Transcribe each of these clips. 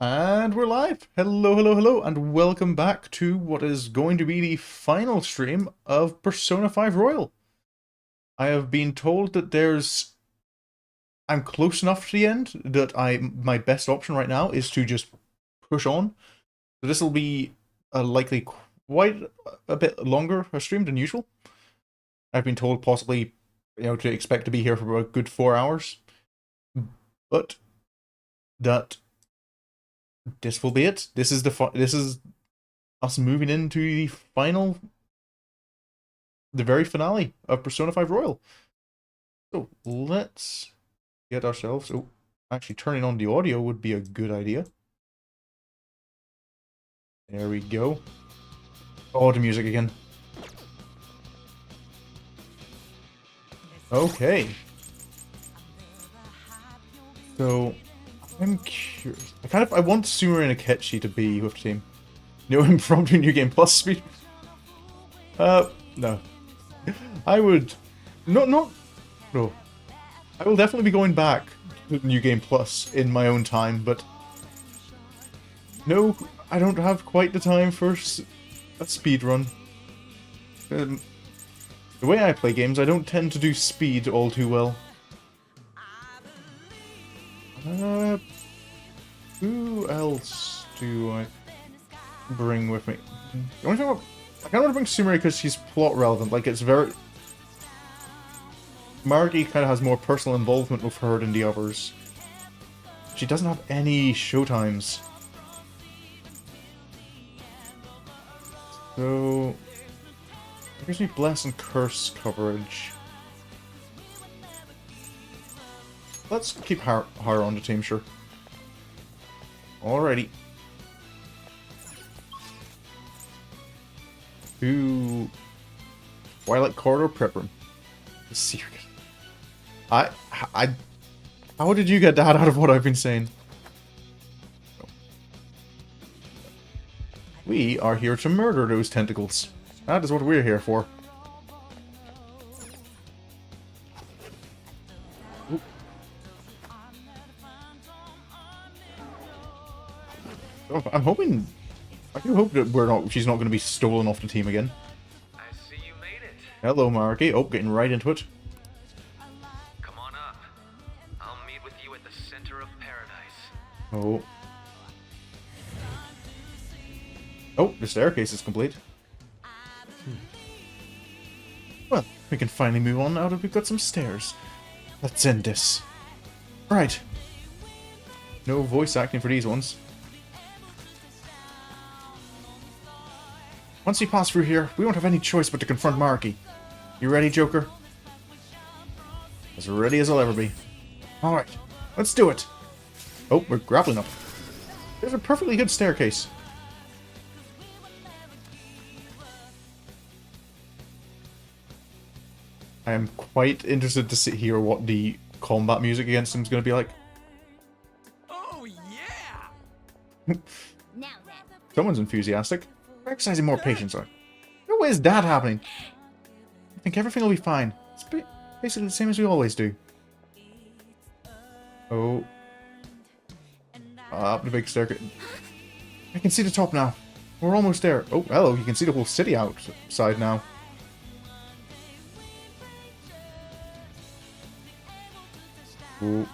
And we're live! Hello, hello, hello, and welcome back to what is going to be the final stream of Persona 5 Royal. I have been told that I'm close enough to the end that my best option right now is to just push on. So this will be likely quite a bit longer a stream than usual. I've been told possibly, to expect to be here for a good 4 hours. But that this will be it. This is us moving into the very finale of Persona 5 Royal. So let's get ourselves. Oh, actually, turning on the audio would be a good idea. There we go. Oh, the music again. Okay. So I'm curious. I want Sumire and Akechi to be with the team. Impromptu New Game Plus speed. No. I would no. I will definitely be going back to New Game Plus in my own time, but no, I don't have quite the time for a speed run. The way I play games, I don't tend to do speed all too well. Who else do I bring with me? The only thing I kind of want to bring Sumire because she's plot relevant. Like, it's very... Maruki kind of has more personal involvement with her than the others. She doesn't have any showtimes. So... it gives me Bless and Curse coverage. Let's keep her on the team, sure. Alrighty. Who... Twilight Corridor Prep Room. Serious. How did you get that out of what I've been saying? We are here to murder those tentacles. That is what we're here for. Oop. Oh, I'm hoping... I do hope that she's not going to be stolen off the team again. I see you made it. Hello, Maruki. Oh, getting right into it. Come on up. I'll meet with you at the center of paradise. Oh. Oh, the staircase is complete. Well, we can finally move on now that we've got some stairs. Let's end this. Right. No voice acting for these ones. Once we pass through here, we won't have any choice but to confront Maruki. You ready, Joker? As ready as I'll ever be. Alright, let's do it! Oh, we're grappling up. There's a perfectly good staircase. I am quite interested to hear what the combat music against him is going to be like. Oh yeah! Now then. Someone's enthusiastic. We're exercising more patience, though. No way is that happening? I think everything will be fine. It's basically the same as we always do. Oh. Up the big staircase. I can see the top now. We're almost there. Oh, hello. You can see the whole city outside now. Oh.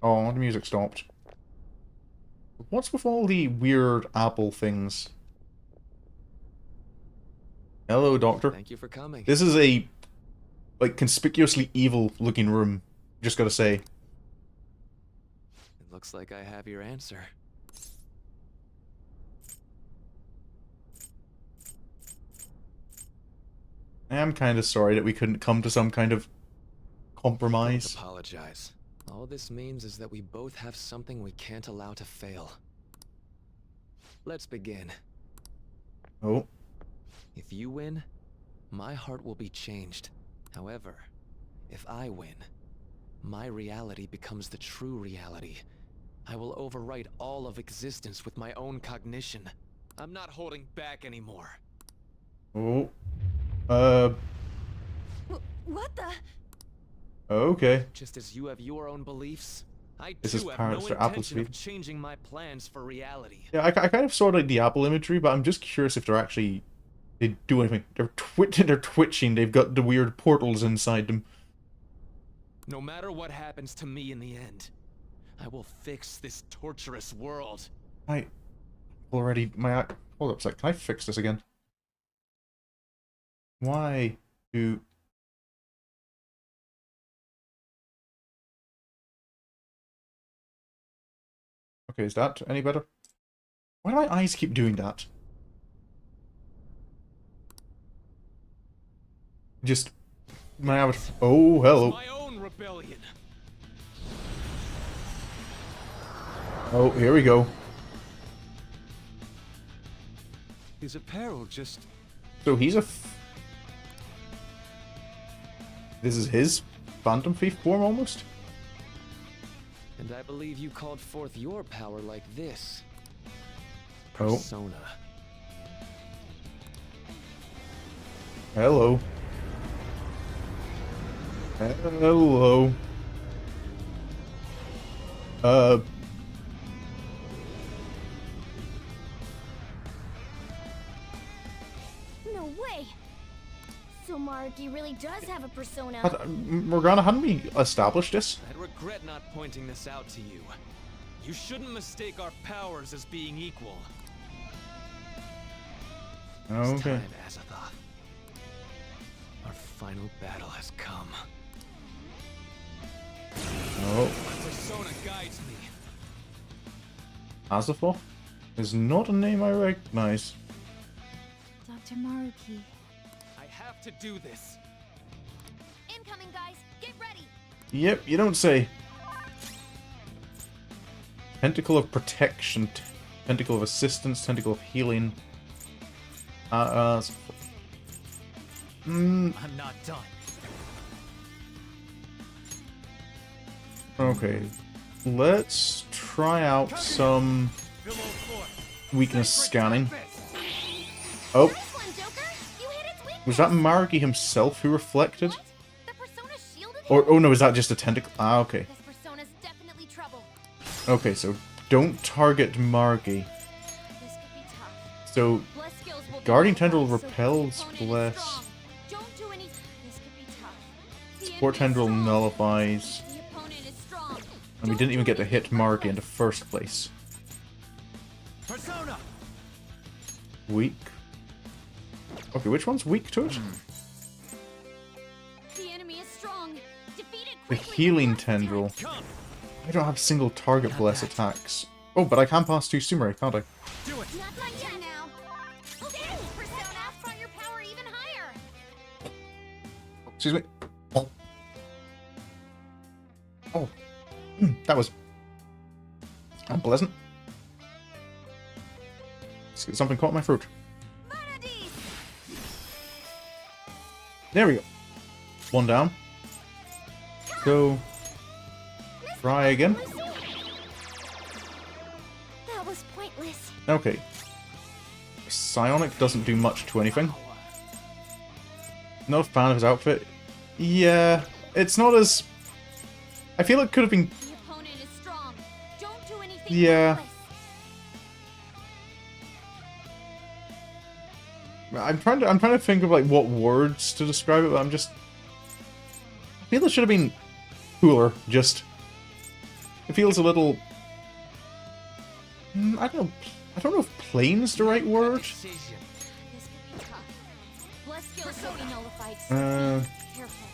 Oh, the music stopped. What's with all the weird apple things? Hello, Doctor. Thank you for coming. This is a, like, conspicuously evil-looking room. Just gotta say. It looks like I have your answer. I am kind of sorry that we couldn't come to some kind of compromise. Don't apologize. All this means is that we both have something we can't allow to fail. Let's begin. Oh. If you win, my heart will be changed. However, if I win, my reality becomes the true reality. I will overwrite all of existence with my own cognition. I'm not holding back anymore. Oh. What the? Okay. Just as you have your own beliefs, I This is too have Paris no for Apple intention of Speed. changing my plans for reality. Yeah, I kind of saw like the apple imagery, but I'm just curious if they do anything. They're twitching. They've got the weird portals inside them. No matter what happens to me in the end, I will fix this torturous world. Hold up a sec. Can I fix this again? Why do... Okay, is that any better? Why do my eyes keep doing that? Just... Oh, hello. My own rebellion. Oh, here we go. His apparel just... So he's a... This is his Phantom Thief form, almost? And I believe you called forth your power like this. Oh. Persona. Hello. Hello. No way. So Maruki really does have a persona. Morgana, hadn't we established this? I'd regret not pointing this out to you. You shouldn't mistake our powers as being equal. It's Okay. time, Azathoth. Our final battle has come. Oh. My persona guides me. Azathoth is not a name I recognize. Dr. Maruki. I have to do this. Incoming, guys. Get ready. Yep, you don't say. Tentacle of Protection, Tentacle of Assistance, Tentacle of Healing. I'm not done. Okay. Let's try out some weakness scanning. Oh, Nice one, Joker. You hit its weakness. was that Maruki himself who reflected? What? The persona shielded him? Or, oh no, is that just a tentacle? Ah, okay. This persona's definitely trouble. Okay, so don't target Maruki. This could be tough. So, Bless skills will be Guardian modified, Tendril so the repels opponent is Bless. strong. Don't do any. This could be tough. The Support enemy is Tendril strong. nullifies. The opponent is strong. And we didn't even get to hit Maruki in the first place. Persona! Weak. Okay, which one's weak to it? The enemy is strong. The healing tendril. I don't have single target bless attacks. Oh, but I can pass 2 Sumeri, can't I? Do it. Not my turn now. Okay, Persona, brought your power even higher. Excuse me. Oh. Oh. That was unpleasant. Something caught my throat. There we go. 1 down. So, try again. That was pointless. Okay. Psionic doesn't do much to anything. Not a fan of his outfit. Yeah, it's not as... I feel it could have been... The opponent is strong. Don't do anything. Yeah. pointless. I'm trying to think of like what words to describe it, but I'm just... I feel it should have been cooler, just... It feels a little... I don't know if plain's the right word. Decision. This could be tough. Bless skills will be nullified. Careful.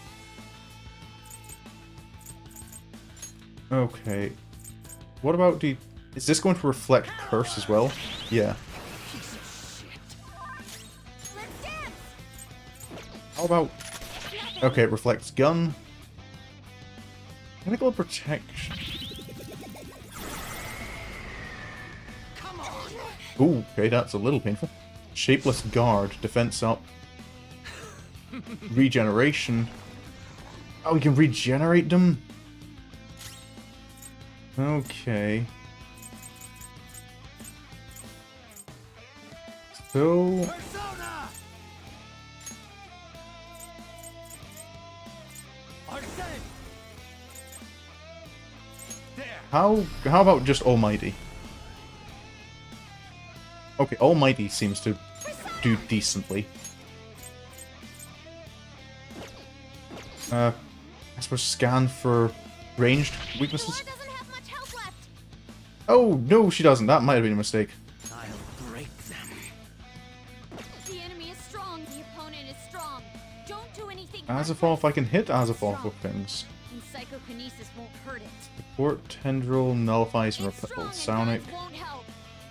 Okay. What about the... Is this going to reflect curse as well? Yeah. Let's dance. How about... Okay, it reflects gun. Technical protection. Come on. Ooh, okay, that's a little painful. Shapeless guard, defense up. Regeneration. Oh, we can regenerate them? Okay. So... Persona. Arsene. There. How about just Almighty? Okay, Almighty seems to do decently. I suppose scan for ranged weaknesses. Pilar doesn't have much health left. Oh, no, she doesn't. That might have been a mistake. I'll break them. The enemy is strong. The opponent is strong. Don't do anything. Azathoth, if I can hit Azathoth with things. And psychokinesis won't hurt it. Support, Tendril, Nullifies, and It's strong Repels. and Psionic. guns won't help.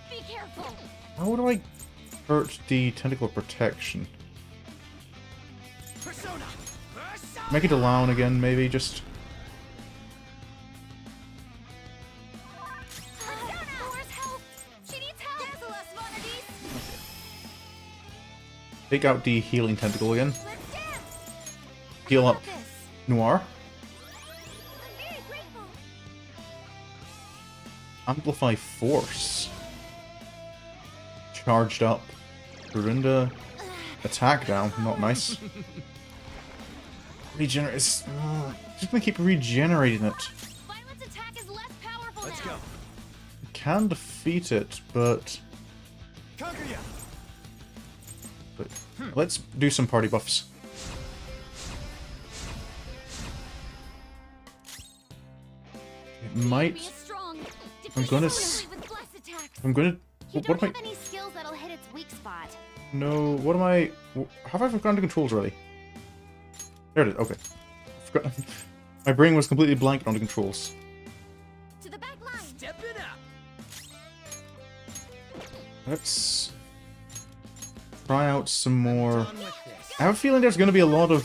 Be careful. How do I hurt the Tentacle Protection? Persona. Persona. Make it alone again, maybe, just... Laura's health. She needs help. Dazzle us, Monades. Take out the Healing Tentacle again. Let's dance. Heal How up about this? Noir. I'm very grateful. Amplify Force. Charged up. Dorinda. Attack down. Not nice. Regenerate. Just gonna keep regenerating it. Violet's attack is less powerful Let's now. go. Can defeat it, but Conquer ya. let's do some party buffs. It The might. enemy is strong. I'm gonna Defeat it with blast attacks. I'm gonna. You What don't am have I? any skills that'll hit its weak spot. No. What am I? Have I forgotten the controls already? There it is. Okay. Forgot. My brain was completely blank on the controls. To the back line. Step it up. Let's try out some more. On with this. I have a feeling there's going to be a lot of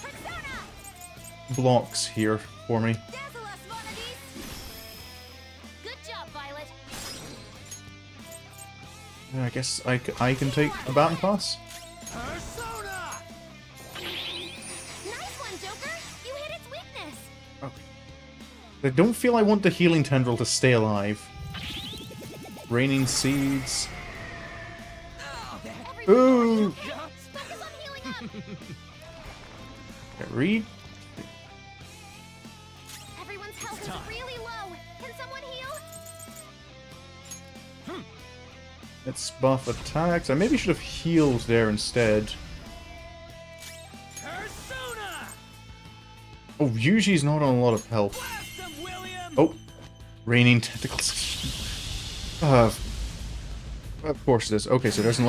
Persona. blocks here for me. Dazzle us, Monades. Good job, Violet. Yeah, I guess I can take a baton pass. Persona. Nice one, Joker. You hit its weakness. I don't feel I want the healing tendril to stay alive. Raining seeds. Ooh! Focus on healing up. Okay, read. Everyone's health is really low. Can someone heal? Let's buff attacks. I maybe should have healed there instead. Persona. Oh, Yuji's not on a lot of health. Blast them, William. Oh, raining tentacles. Of course it is. Okay, so there's an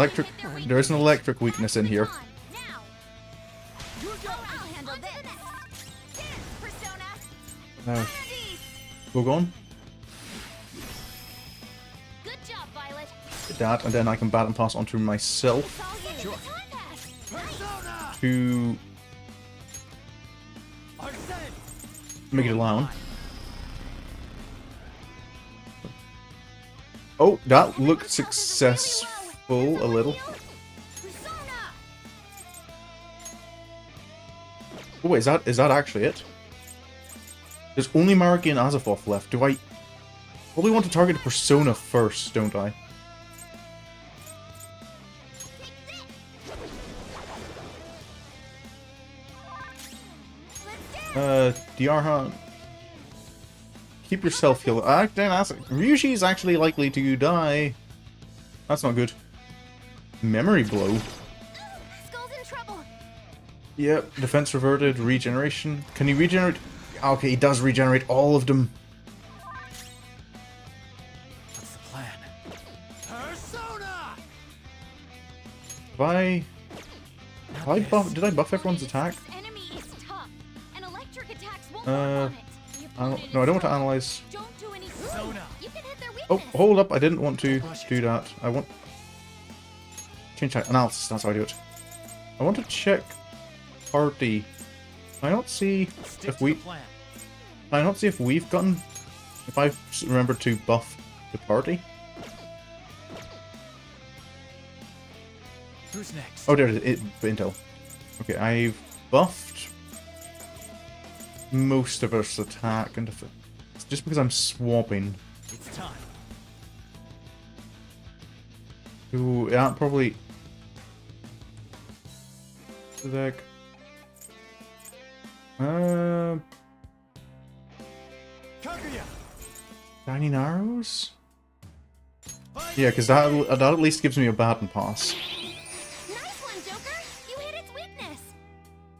electric weakness in here. Now. You go. I'll handle this. Dance, Persona. No. Go on. Good job, Violet. Get that, and then I can bat and pass onto myself It's all you. Time pass. Nice. to make it alone. Oh, that looked successful a little. Persona. Oh wait, is that actually it? There's only Maruki and Azafoth left. Do I probably want to target Persona first, don't I? Diarhan. Keep yourself healed. Ryushi's actually likely to die. That's not good. Memory blow. Skull's in trouble. Yep, defense reverted, regeneration. Can he regenerate? Okay, he does regenerate all of them. What's the plan? Persona! Did I buff everyone's attack? This enemy is tough, and electric attacks won't Uh, work on it. No, I don't want to analyze. Don't do any Persona. You can hit their Oh, weakness. hold up, I didn't want to do that. I want... Change type. Analysis, that's how I do it. I want to check party. Can I not see if we... Can I not see if we've gotten... If I've remembered to buff the party? Who's next? Oh, there it is. Intel. Okay, I've buffed most of us attack and defense. It's just because I'm swapping. It's time. Ooh, yeah, probably... The deck. Kaguya! Shining arrows? Yeah, because that at least gives me a baton pass. Nice one, Joker. You hit its weakness.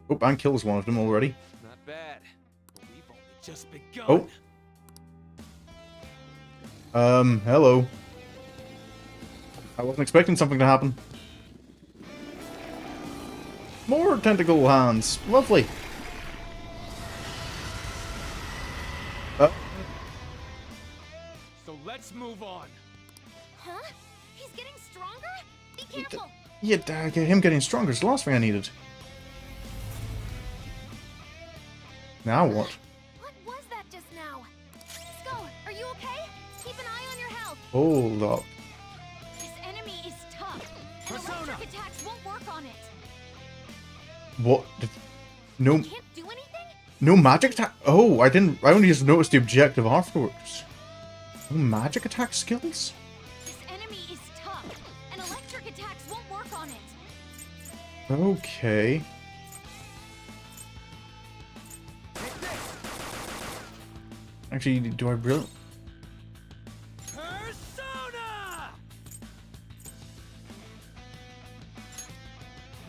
Oh, and kills one of them already. Not bad. We've only just begun. Oh. Hello. I wasn't expecting something to happen. More tentacle hands. Lovely. So let's move on. Huh? He's getting stronger? Be careful. Yeah, him getting stronger is the last thing I needed. Now what? What was that just now? Skull, are you okay? Keep an eye on your health. Hold up. This enemy is tough, and Persona. electric attacks won't work on it. What? No, Can't do anything? no magic attack. Oh, I only just noticed the objective afterwards. No magic attack skills? This enemy is tough, and electric attacks won't work on it. Okay. Actually, do I really? Persona!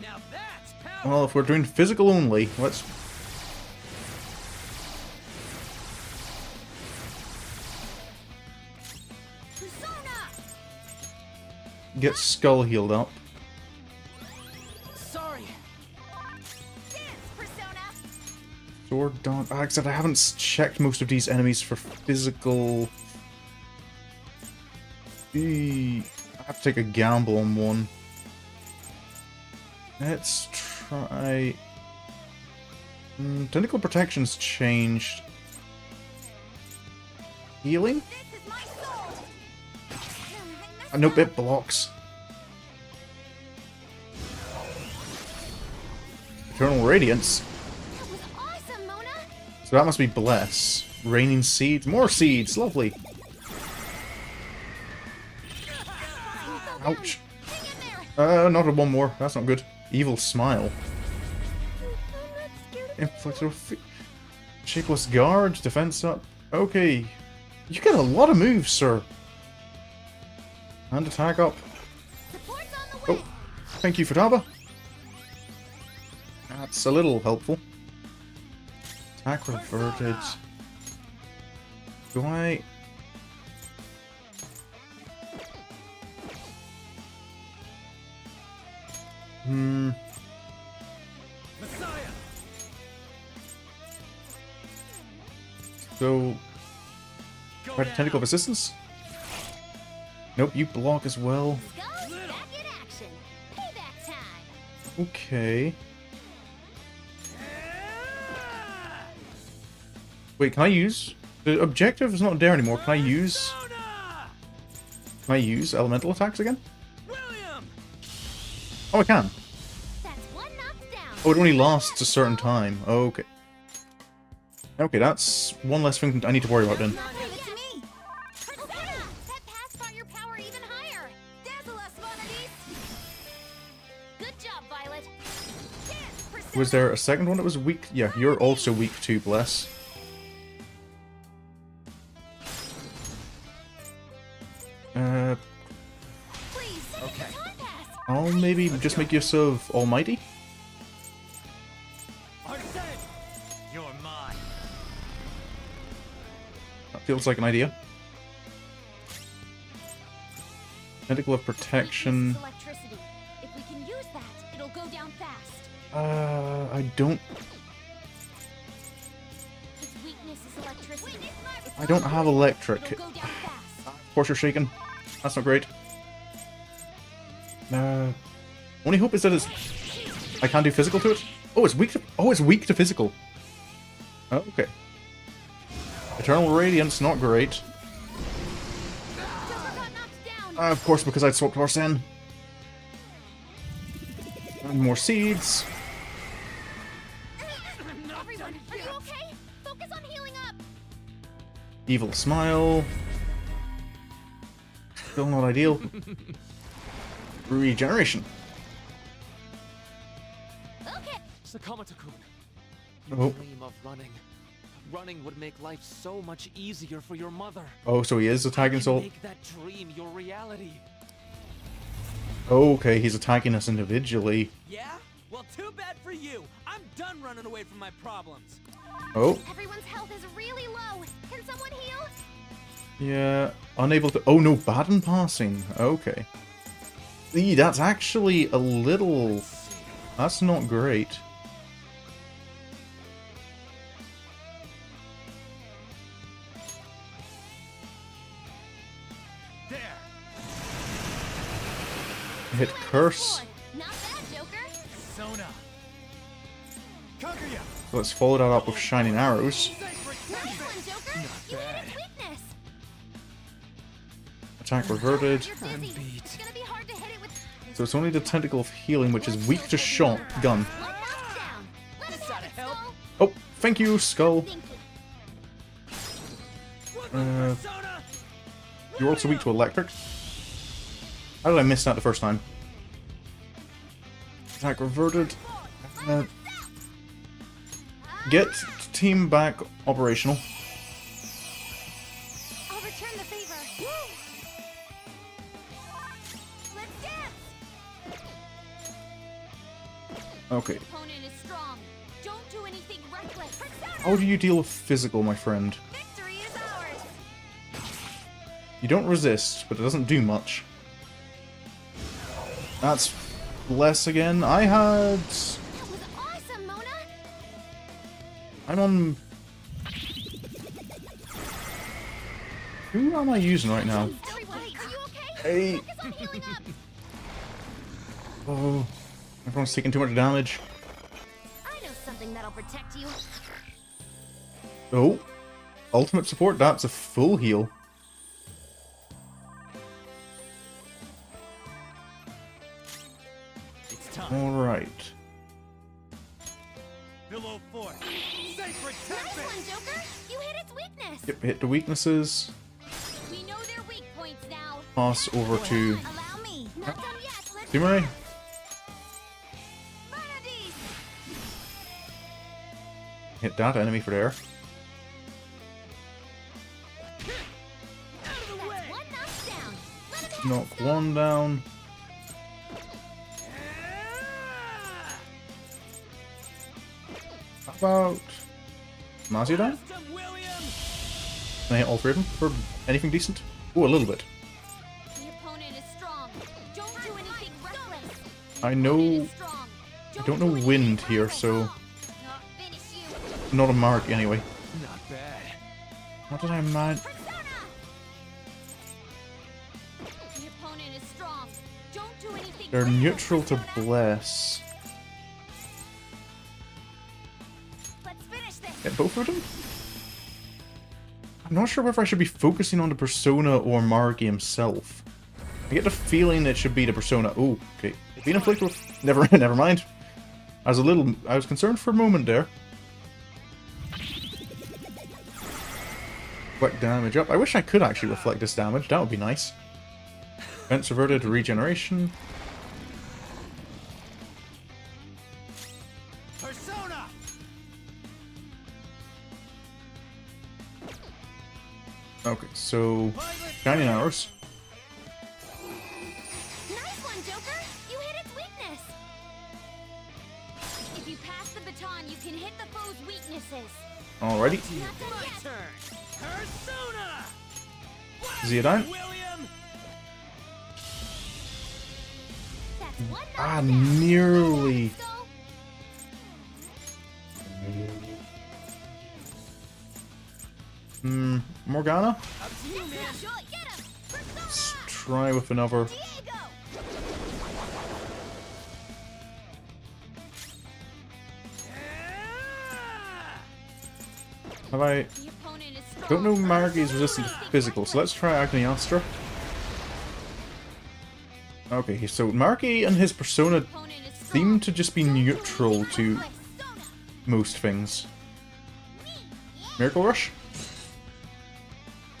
Now that's power. Well, if we're doing physical only, let's... Persona! Get Skull healed up. Sorry. Dance, Persona! Sword Dance. Except I haven't checked most of these enemies for physical... I have to take a gamble on one. Let's try... Tentacle Protection's changed. Healing? This is my soul! Nope, it blocks. Eternal Radiance. That was awesome, Mona! So that must be Bless. Raining Seeds. More seeds. Lovely. Ouch. Hang in there! Not a one more. That's not good. Evil Smile. I'm not scared of Inflicted Shapeless Guard. Defense up. Okay. You get a lot of moves, sir. And attack up. support's on the way! Oh, thank you, Futaba. That's a little helpful. Attack reverted. Do I... Messiah! so... Try to tentacle of assistance? Nope, you block as well. Skull is back in action. Payback time. Okay. Wait, can I use... The objective is not there anymore. Can I use... Can I use elemental attacks again? Oh, I can. That's one knocked down. Oh, it only lasts a certain time. Okay. Okay, that's one less thing I need to worry about then. Not leave it to me. Persona! That passed firepower even higher. Dazzle us, Vanities. Good job, Violet. Dance, Persona. Was there a second one that was weak? Yeah, you're also weak too, bless. Please, okay. I'll maybe just make use of Almighty. You're mine. That feels like an idea. Tentacle of Protection. Electricity. If we can use that, it'll go down fast. I don't... Its weakness is electricity. I don't have electric. It'll go down fast. Of course you're shaking. That's not great. Only hope is that it's... I can't do physical to it? Oh, it's weak to... Oh, it's weak to physical. Oh, okay. Eternal Radiance, not great. Joker got knocked down. Of course, because I'd swapped Arsene. And more seeds. Everyone, are you okay? Focus on healing up. Evil Smile. Still not ideal. Regeneration. Okay. Sakamata-kun, you Oh. dream of running. Running would make life so much easier for your mother. Oh, so he is attacking Soul. Make that dream your reality. Okay, he's attacking us individually. Yeah? Well, too bad for you. I'm done running away from my problems. Oh, Everyone's health is really low. Can someone heal? yeah. Unable to... Oh, no, bad in passing. Okay. Eee, that's actually a little... That's not great. There. Hit Curse. Boy, not bad, Joker. Sona. Kaguya. So let's follow that up with Shining Arrows. Nice one, Joker. You hit its weakness. Attack reverted. You're dizzy. It's gonna be hard to hit it with. So it's only the Tentacle of Healing, which is weak to shotgun. One knockdown. Let us have it, help. Skull. Oh, thank you, Skull. Thank you. Persona. You're also weak to Electric. How did I miss that the first time? Attack reverted. Get team back operational. I'll return the favor. Let's dance. Okay. Opponent is strong. Don't do anything reckless. How do you deal with physical, my friend? Victory is ours. You don't resist, but it doesn't do much. That's less again. I had... That was awesome, Mona. I'm on... Who am I using right now? Everyone, are you okay? Hey. Focus on healing up. Oh, everyone's taking too much damage. I know something that'll protect you. Oh, ultimate support, that's a full heal. It's time. Alright. Below 4. Sacred Nice tempest. one, Joker. You hit its weakness. Yep, hit the weaknesses. We know their weak points now. Pass over to Allow me. Not done yet. Let's Sumaray. Vanities. Hit that enemy for there. That's one knockdown. Let it have Knock it, Skull. one down. How about Mazio down? Custom William. Can I hit all three of them for anything decent? Oh, a little bit. The opponent is strong. Don't do anything reckless. I Opponent know... is strong. I don't know do anything wind here, reckless. so... Not finish you. Not a mark anyway. Not bad. What did I mind? Persona! The opponent is strong. Don't do anything. They're critical, neutral to Persona. bless. Let's finish this. Get both of them? I'm not sure whether I should be focusing on the Persona or Maruki himself. I get the feeling it should be the Persona. Oh, okay. Being inflicted with... Never mind. I was concerned for a moment there. Reflect damage up. I wish I could actually reflect this damage. That would be nice. Events reverted, regeneration. Persona! Okay, so... Shining arrows. Nice one, Joker. You hit its weakness. If you pass the baton, you can hit the foe's weaknesses. Alrighty. Not done My yet. turn! Persona! Is he done? William! That's one Ah, knockdown. nearly. Go. Morgana? Up to you, man! Sure, get him. Let's Persona! try with another... Diego! Have I... The opponent is strong. Don't know Maruki's resistant to physical, so let's try Agni Astra. Okay, so Maruki and his Persona Opponent is strong. seem to just be Don't do neutral anything to out of place. Sona. most things. Miracle Rush?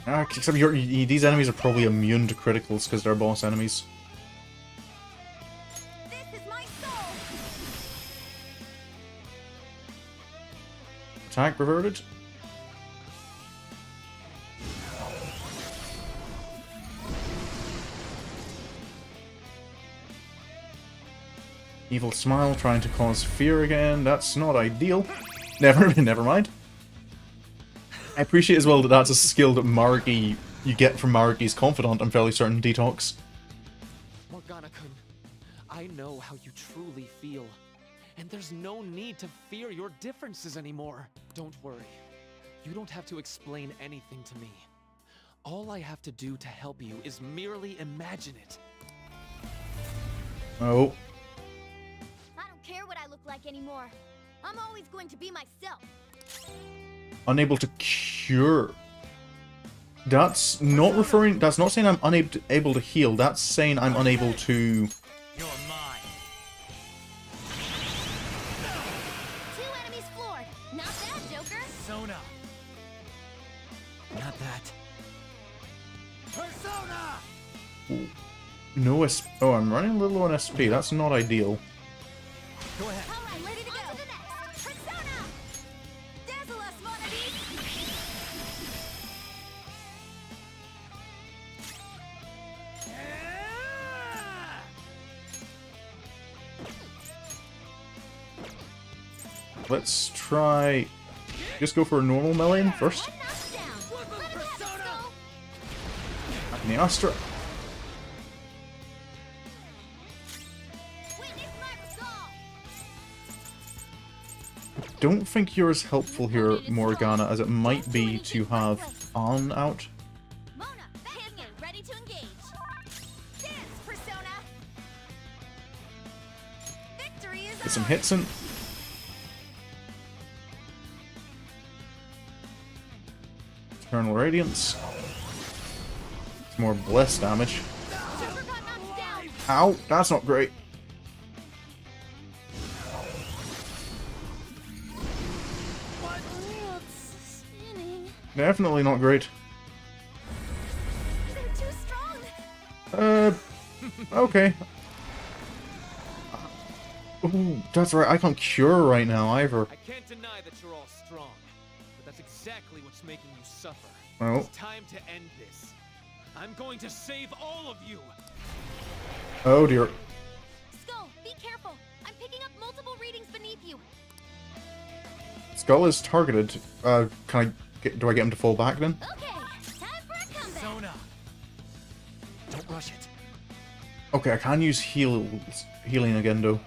Ah, except these enemies are probably immune to criticals because they're boss enemies. This is my soul. Attack reverted. Evil smile trying to cause fear again. That's not ideal. Never mind. I appreciate as well that that's a skill that Maruki you get from Maruki's confidant. I'm fairly certain Detox. Morgana-kun, I know how you truly feel. And there's no need to fear your differences anymore. Don't worry. You don't have to explain anything to me. All I have to do to help you is merely imagine it. Oh, I don't care what I look like anymore. I'm always going to be myself. unable to cure. That's not referring. That's not saying I'm unable to heal. That's saying I'm unable to. You're mine! Two enemies floored. Not bad, Joker. Persona! Not that. Persona! No SP. Oh, I'm running a little low on SP. That's not ideal. Go ahead. All right, ready to go. On to the next. Persona! Dazzle us, wannabes! Ah! Let's try. Just go for a normal melee first. One knockdown. Look, Let him have it, Persona! Skull. Agni Astra. Witness my resolve. Don't think you're as helpful here, Morgana, as it might be to have An out. Mona, hit me. Ready to engage. Dance, Persona. Victory is Get some ours. hits in. Eternal Radiance. It's more bless damage. Joker got knocked down. Ow, that's not great. Oh, it's spinning. Definitely not great. They're too strong. Okay. Ooh, that's right, I can't cure right now either. I can't deny that you're all strong, but that's exactly what's making you suffer. Oh. It's time to end this. I'm going to save all of you! Oh dear. Skull, be careful. I'm picking up multiple readings beneath you. Skull is targeted. Can I get, do I get him to fall back then? Okay, time for a comeback. Persona! Don't rush it. Okay, I can use healing again though.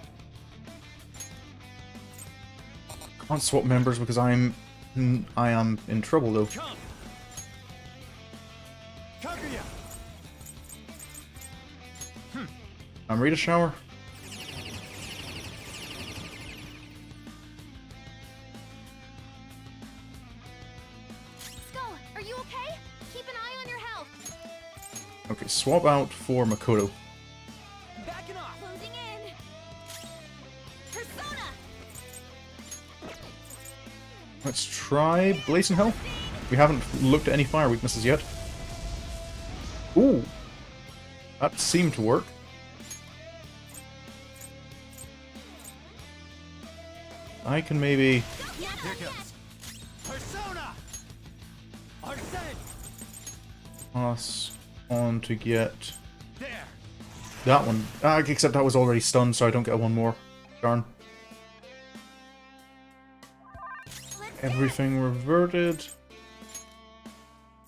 Can't swap members because I am in trouble though. Come! I'm ready to shower. Skull, are you okay? Keep an eye on your health. Okay, swap out for Makoto. Backing off. Closing in. Persona. Let's try Blazing Hell. We haven't looked at any fire weaknesses yet. Ooh! That seemed to work. I can maybe... Here goes. Persona. Arsene. pass on to get There. that one. Except that was already stunned, so I don't get one more. Darn. Everything reverted.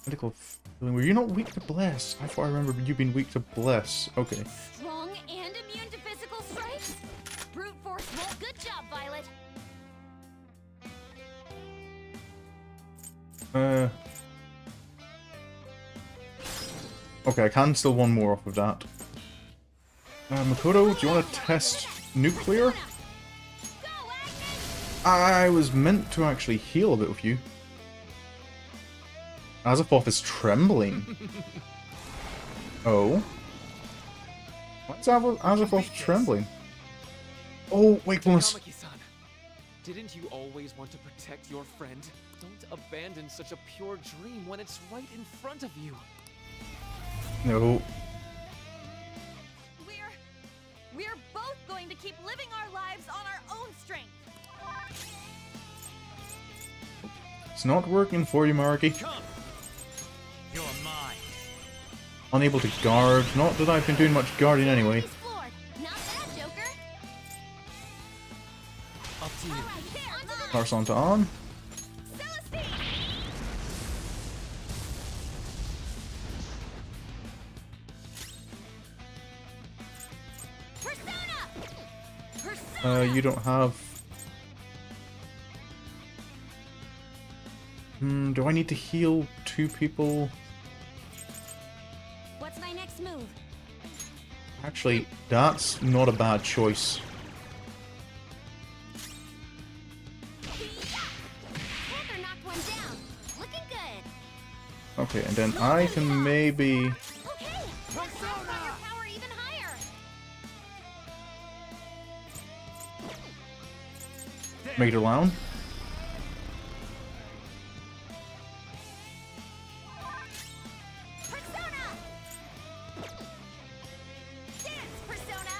Medical feeling. Were you not weak to Bless? I thought I remembered you being weak to Bless. Okay. Strong and immune to physical strikes? Brute force roll. Good job, Violet. Okay, I can still one more off of that. Makoto, do you want to test nuclear? Go, Agnes! I was meant to actually heal a bit with you. Azafoth is trembling. Oh? Why is Azafoth trembling? Oh, wakefulness. Tamaki-san, didn't you always want to protect your friend? Don't abandon such a pure dream when it's right in front of you. No. We're both going to keep living our lives on our own strength. It's not working for you, Maruki. Come. You're mine. Unable to guard. Not that I've been doing much guarding anyway. He's floored. Not bad, Joker. Up to you. All right, there. Onto the Pass on to on. Celestine! Persona! Persona! You don't have... do I need to heal two people? What's my next move? Actually, that's not a bad choice. Panther knocked one down. Looking good. Okay, and then I can maybe... Okay. Let's amplify your power even higher. make it alone. Persona! Dance, Persona!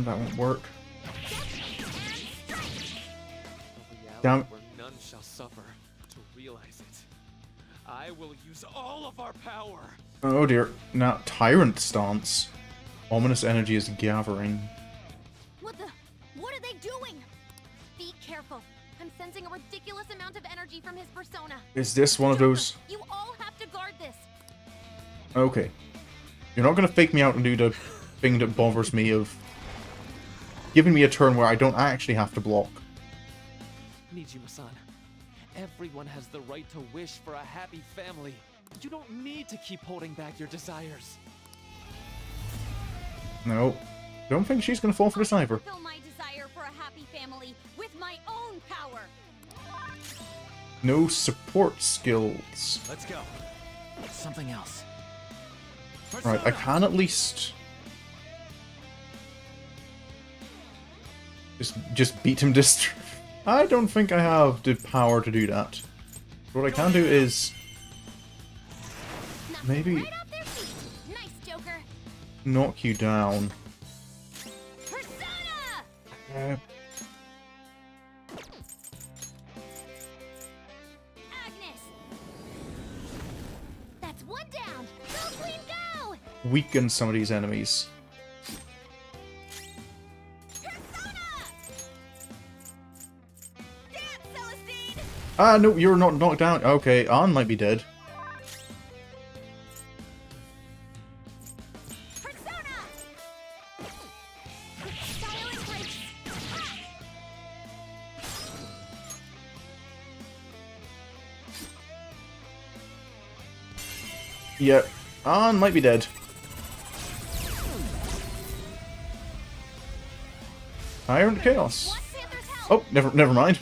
That won't work. Step and strike! A reality Damn. where none shall suffer. To realize it, I will use all of our power. Oh dear. Now, Tyrant stance. Ominous energy is gathering. What are they doing? Be careful. I'm sensing a ridiculous amount of energy from his persona. Is this one of those... You all have to guard this. Okay. You're not going to fake me out and do the thing that bothers me of giving me a turn where I don't actually have to block. Nijima-san, everyone has the right to wish for a happy family. You don't need to keep holding back your desires. No. Don't think she's going to fall for this either. Fulfill my desire for a happy family with my own power. No support skills. Let's go. Something else. Right, I can at least... Just beat him I don't think I have the power to do that. What I can do is... Knock Maybe- them right off their feet. Nice, Joker. knock you down. Persona! Agnes! That's one down! Go, Queen, go! Weaken some of these enemies. Persona! Dance, Celestine! Ah, no, you're not knocked down. Okay, An might be dead. Persona! Silent breaks! Yeah, An might be dead. Tyrant Chaos. Want Panther's help? Oh, never mind.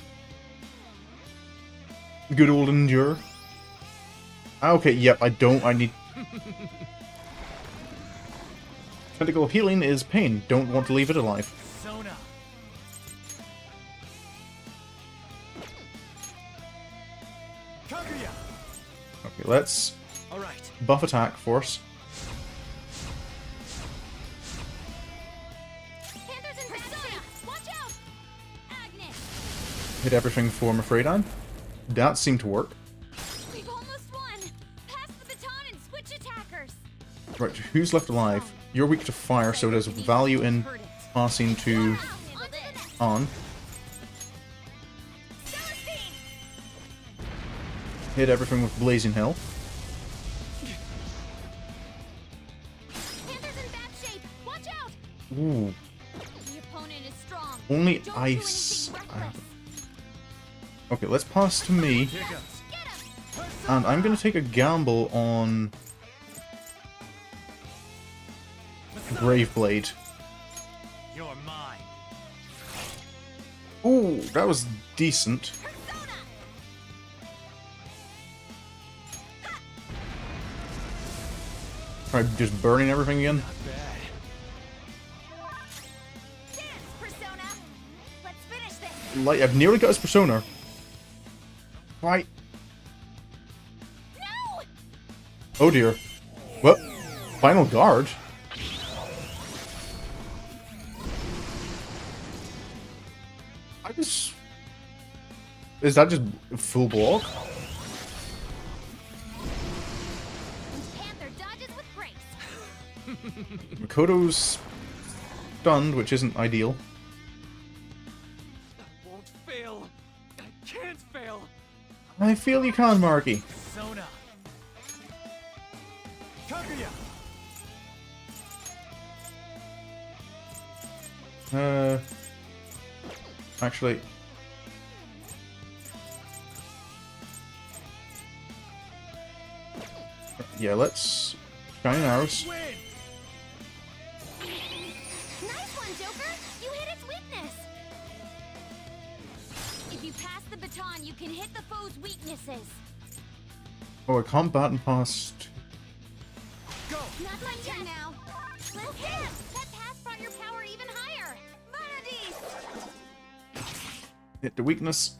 Good old Endure. Okay, yep, I need... Tentacle healing is pain. Don't want to leave it alive. Persona. Kaguya. Okay, let's All right. buff attack force. Panther's in bad shape. Watch out. Agnes. Hit everything for Mifredine. That seemed to work. We've almost won. Pass the baton and switch attackers. Right, who's left alive? You're weak to fire, so there's value in passing to on. Celestine. Hit everything with Blazing Hell. Panther's in bad shape. Watch out. Ooh, The opponent is strong. only Don't ice. do anything reckless. Okay, let's pass to me, Here goes. Get him. and I'm gonna take a gamble on Graveblade. You're mine. Ooh, that was decent. Persona. Alright, just burning everything again. Not bad. Dance, Persona. Let's finish this. Like, I've nearly got his persona. Right. No. Oh dear. What? Final guard? I just... Is that just full block? Panther dodges with grace. Makoto's stunned, which isn't ideal. I won't fail. I can't fail. I feel you can, Maruki. Persona. Kaguya. Actually... Yeah, let's... Shining Arrows. Win. Nice one, Joker. You hit its weakness. If you pass the baton, you can hit the foe's weaknesses. Oh, I can't baton past... Go. Not my turn now. Let's hit him. That pass brought your power even higher. Vanadis. Hit the weakness.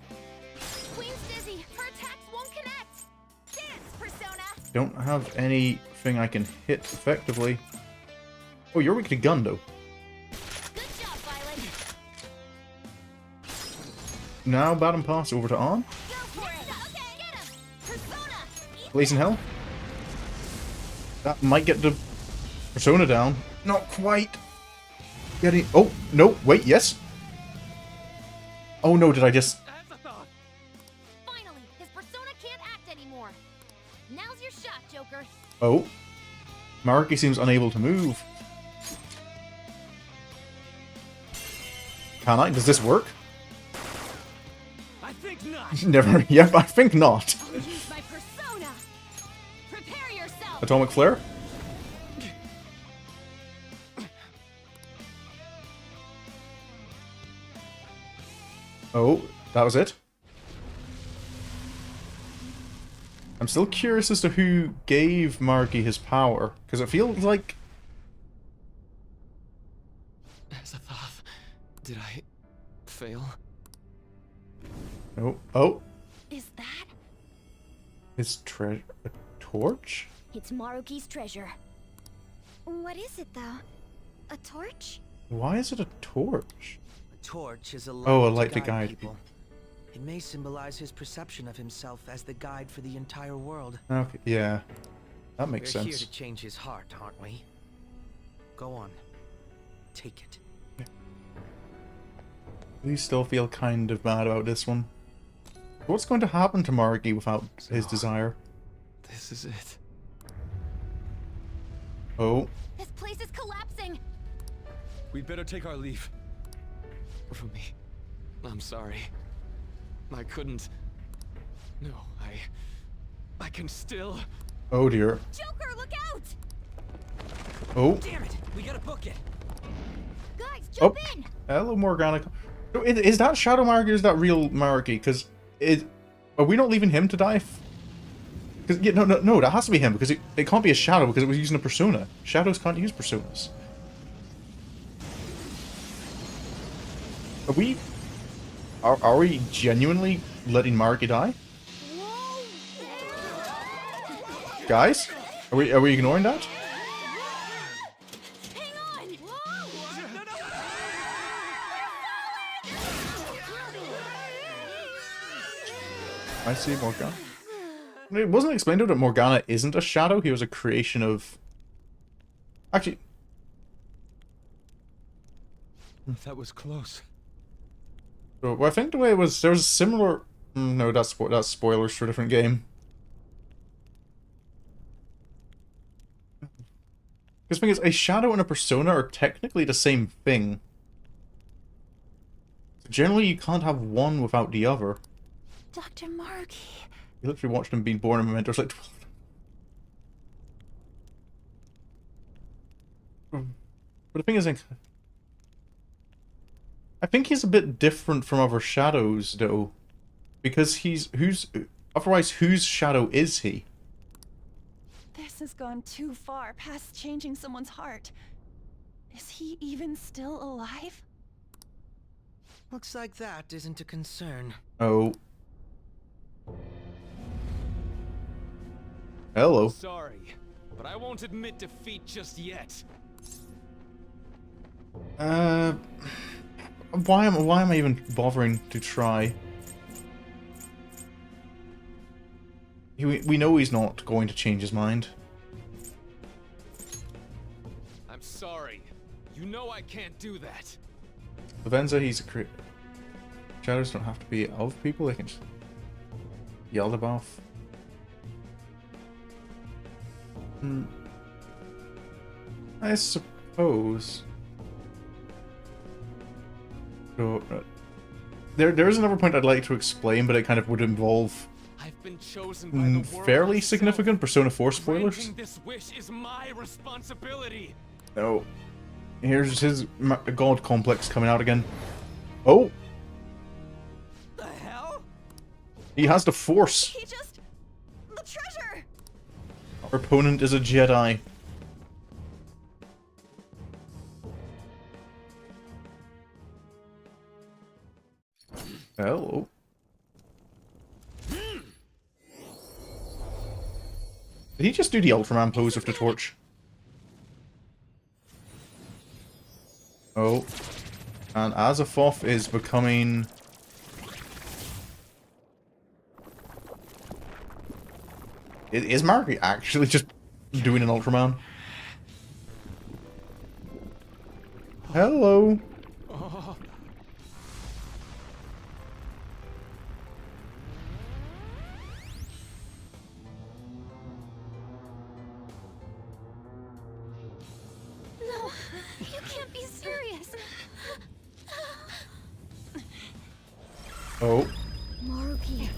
Queen's dizzy. Her attacks won't connect. Dance, Persona. Don't have anything I can hit effectively. Oh, you're weak to gun, though. Good job, Violet. Now baton pass over to On. Go for it. Okay. Get him. Persona. Eat Blazing Hell. That might get the persona down. Not quite. Getting... Oh, no, wait, yes. Oh no, did I just... As a thought. Finally, his persona can't act anymore. Now's your shot, Joker. Oh. Maruki seems unable to move. Can I? Does this work? I think not. Never. Yep, I think not. I'll use my persona. Prepare yourself. Atomic Flare? Oh, that was it? I'm still curious as to who gave Maruki his power, because it feels like... As a thought, did I fail? Oh, oh, Is that? his treasure... A torch? It's Maruki's treasure. What is it, though? A torch? Why is it a torch? A torch is a light, Oh, a light to guide people. It may symbolize his perception of himself as the guide for the entire world. Okay, yeah. That makes We're here sense. to change his heart, aren't we? Go on. Take it. We still feel kind of bad about this one. What's going to happen to Maruki without his desire? This is it. Oh, This place is collapsing. We'd better take our leave. Rumi, I'm sorry. I couldn't... No, I can still... oh dear. Joker, look out! Oh, Damn it! We gotta book it. Guys, jump Oh. in! Hello, Morgana. So is that Shadow Maruki or is that real Maruki? Because are we not leaving him to die? Because yeah, no, that has to be him because it can't be a shadow because it was using a persona. Shadows can't use personas. Are we genuinely letting Maruki die? Guys? Are we ignoring that? Hang on! I see Morgana. It wasn't explained that Morgana isn't a shadow, he was a creation of... Actually... That was close. So, well, I think the way it was, there was a similar... No, that's spoilers for a different game. Because the thing is, a shadow and a persona are technically the same thing. Generally, you can't have one without the other. Dr. Maruki. You literally watched him being born in Mementos like 12. But the thing is, I think he's a bit different from other shadows, though. Because otherwise, whose shadow is he? This has gone too far past changing someone's heart. Is he even still alive? Looks like that isn't a concern. Oh. Hello. Sorry, but I won't admit defeat just yet. Why am I even bothering to try? We know he's not going to change his mind. I'm sorry. You know I can't do that. Lavenza, he's a creator. Shadows don't have to be of people, they can just yell them off. I suppose. So, there is another point I'd like to explain, but it kind of would involve I've been chosen by the world fairly itself. significant Persona 4 spoilers. Granting this wish is my responsibility. Oh, here's his god complex coming out again. Oh, The hell? he has the Force. He just... the treasure! Our opponent is a Jedi. Hello. Did he just do the Ultraman pose with the torch? Oh. And Azafoth is becoming... Is Maruki actually just doing an Ultraman? Hello. No, you can't be serious. Oh. Maruki.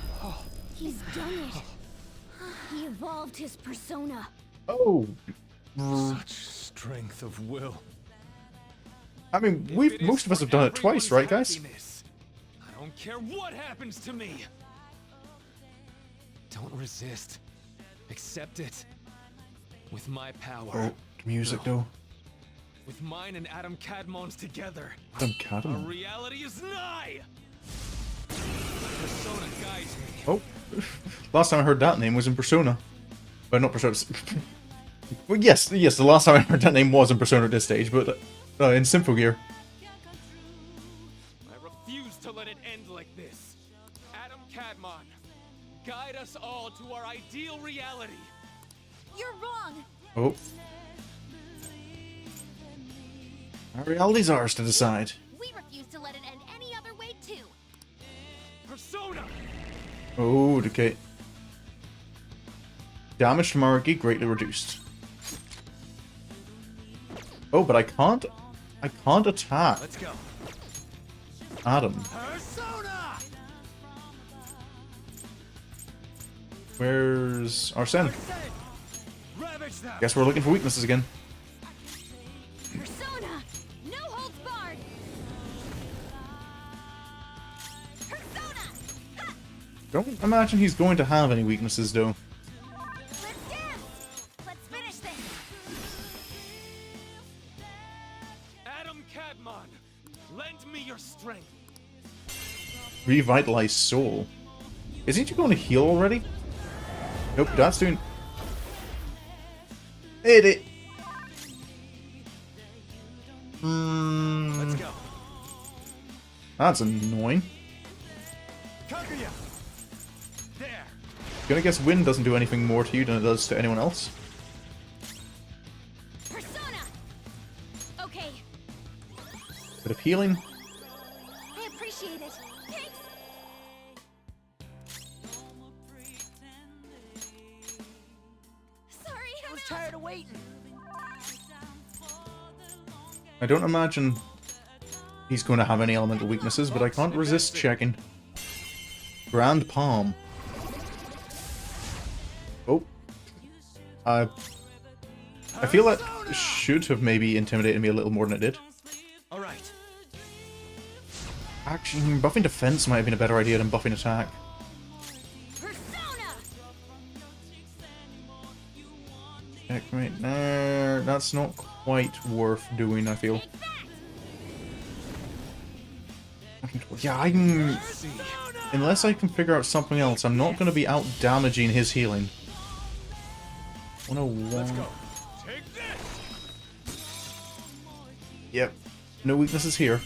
He's done it. He evolved his persona. Oh. Such strength of will. I mean, If it is most of us for have done it twice, everyone's right, guys? happiness, I don't care what happens to me. Don't resist. Accept it. With my power. Oh, the music though. With mine and Adam Cadmon's together. Adam Our Cadmon. reality is nigh! Persona guides me. Oh. Last time I heard that name was in Persona. But not Persona. Well, yes, the last time I heard that name was in Persona at this stage, but in Symphogear. I refuse to let it end like this. Adam Cadmon, guide us all to our ideal reality. You're wrong. Oh. Our reality's ours to decide. We refuse to let it end any other way, too. Persona! Oh, okay. Damage to Maruki greatly reduced. Oh, but I can't attack Let's go. Adam. Persona! Where's Arsene? Ravage them! Guess we're looking for weaknesses again. Persona! No holds barred! Don't imagine he's going to have any weaknesses, though. Let's dance! Let's finish this! Adam Cadmon, lend me your strength. Revitalize soul. Isn't he going to heal already? Nope, that's doing... It. Let's go. That's annoying. Kaguya! There! Gonna guess wind doesn't do anything more to you than it does to anyone else. Persona! Okay, Bit of healing. I appreciate it. Thanks! Sorry, I I'm was out. tired of waiting. I don't imagine he's going to have any elemental weaknesses, but I can't resist checking. Grand Palm. Oh. I feel that should have maybe intimidated me a little more than it did. All right. Actually, buffing defense might have been a better idea than buffing attack. Persona! Checkmate. Nah, that's not quite worth doing, I feel. Yeah, I can... Unless I can figure out something else, I'm not going to be out-damaging his healing. 101. Let's go. Take this! Yep. No weaknesses here.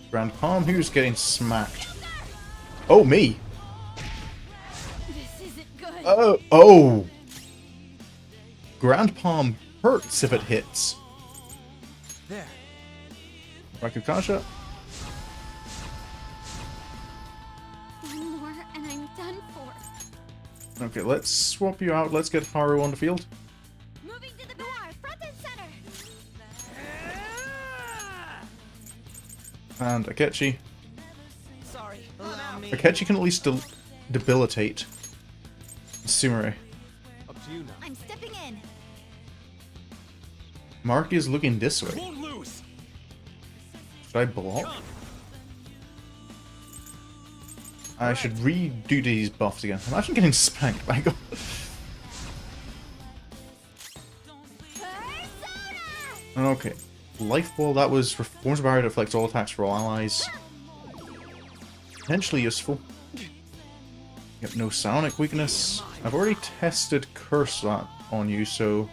Grand Palm, who's getting smacked? Oh, me! This isn't good. Oh! Grand Palm hurts if it hits. There. Rakukasha. One more and I'm done for. Okay, let's swap you out. Let's get Haru on the field. Moving to the back, front and center. And Akechi. Sorry. Allow me. Akechi can at least debilitate Sumire. Up to you now. I'm stepping in. Maruki is looking this way. Won't lose. Should I block? Come. I should redo these buffs again. Imagine getting spanked by God. Persona! Okay. Life Ball, that was Forms Barrier that affects all attacks for all allies. Potentially useful. Yep, no psionic weakness. I've already tested Curse that on you, so...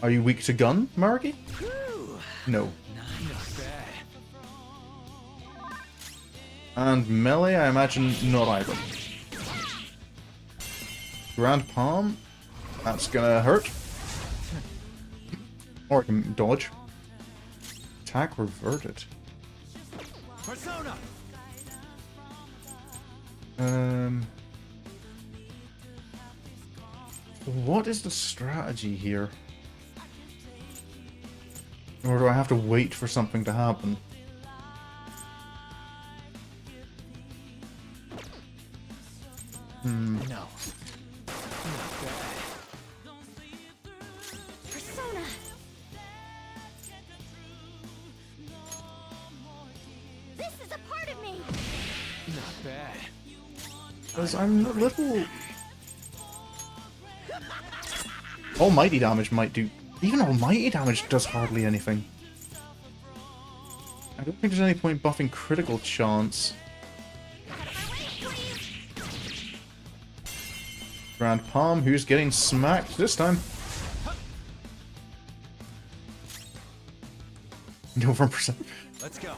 Are you weak to gun, Maruki? No. Not bad. And melee, I imagine not either. Grand Palm, that's gonna hurt. Or I can dodge. Attack reverted. Persona! What is the strategy here? Or do I have to wait for something to happen? No. Persona! This is a part of me! Not bad. Because I'm a little... Almighty damage might do... Even almighty damage does hardly anything. I don't think there's any point buffing critical chance. Grand Palm, who's getting smacked this time? No 1%. Let's go.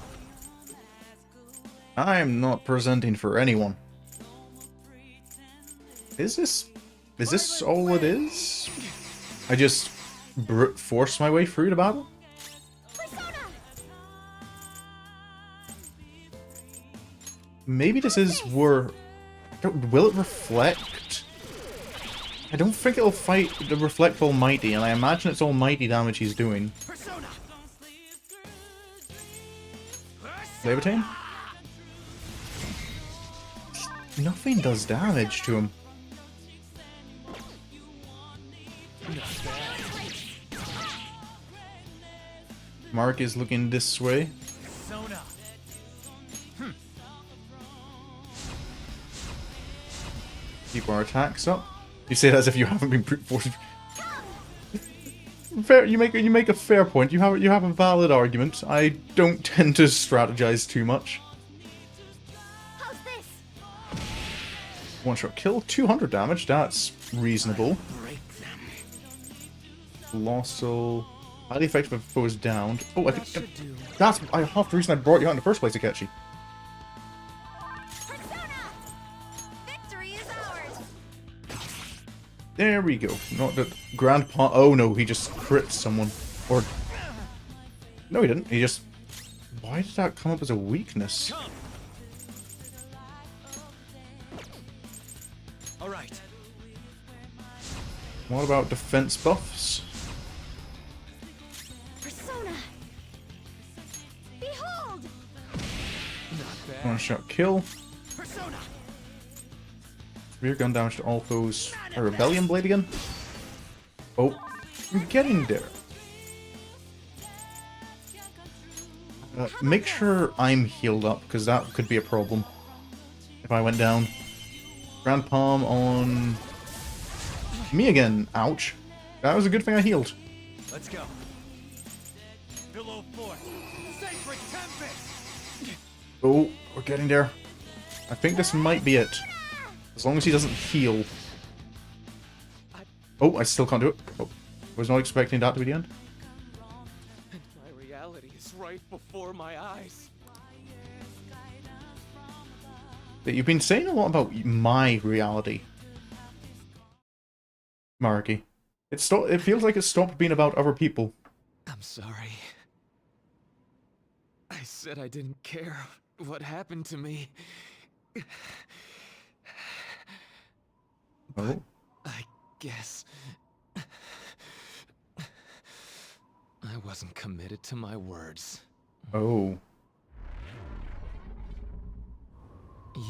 I am not presenting for anyone. Is this all it is? I just brute force my way through the battle? Persona! Maybe this is where... Will it reflect? I don't think it'll fight the reflect Almighty, and I imagine it's Almighty damage he's doing. Persona! Levitate? Nothing does damage to him. Mark is looking this way. Persona! Keep our attacks up. You say that as if you haven't been brute forced. Fair, you make a fair point. You have a valid argument. I don't tend to strategize too much. How's this? One shot kill, 200 damage. That's reasonable. Colossal, highly effective if foes downed. Oh, I think that's half the reason I brought you out in the first place, Akechi. Persona! Victory is ours! There we go. Not that Grandpa. Oh no, he just crit someone. Or no, he didn't. He just. Why did that come up as a weakness? All right. What about defense buffs? Persona! Behold! Not bad. One shot kill. Persona. Rear gun damage to all foes. A rebellion blade again. Oh, I'm getting there. Make sure I'm healed up, because that could be a problem if I went down. Grand Palm on me again. Ouch. That was a good thing I healed. Let's go. Below 4. Sacred Tempest. Oh, we're getting there. I think this might be it. As long as he doesn't heal. Oh, I still can't do it. Oh, was not expecting that to be the end. And my reality is right before my eyes. But you've been saying a lot about my reality, Maruki. It feels like it's stopped being about other people. I'm sorry. I said I didn't care what happened to me. Oh. I guess I wasn't committed to my words. Oh.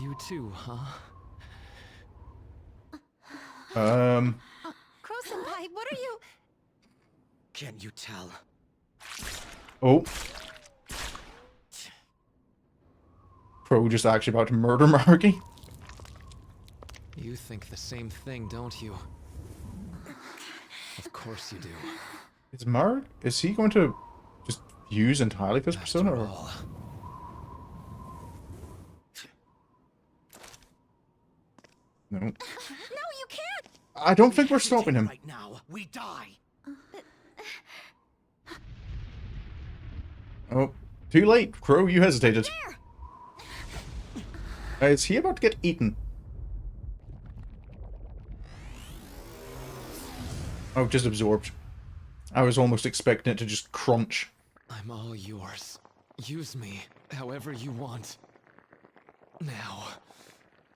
You too, huh? Crow-senpai, what are you... Can you tell? Oh. Crow just actually about to murder Maruki. You think the same thing, don't you? Of course you do. Is he going to just use entirely his After persona? Or? all, No. No, you can't! I don't think we're stopping him. Right now, we die. Oh, too late. Crow, you hesitated. There! Is he about to get eaten? Oh, just absorbed. I was almost expecting it to just crunch. I'm all yours. Use me however you want. Now,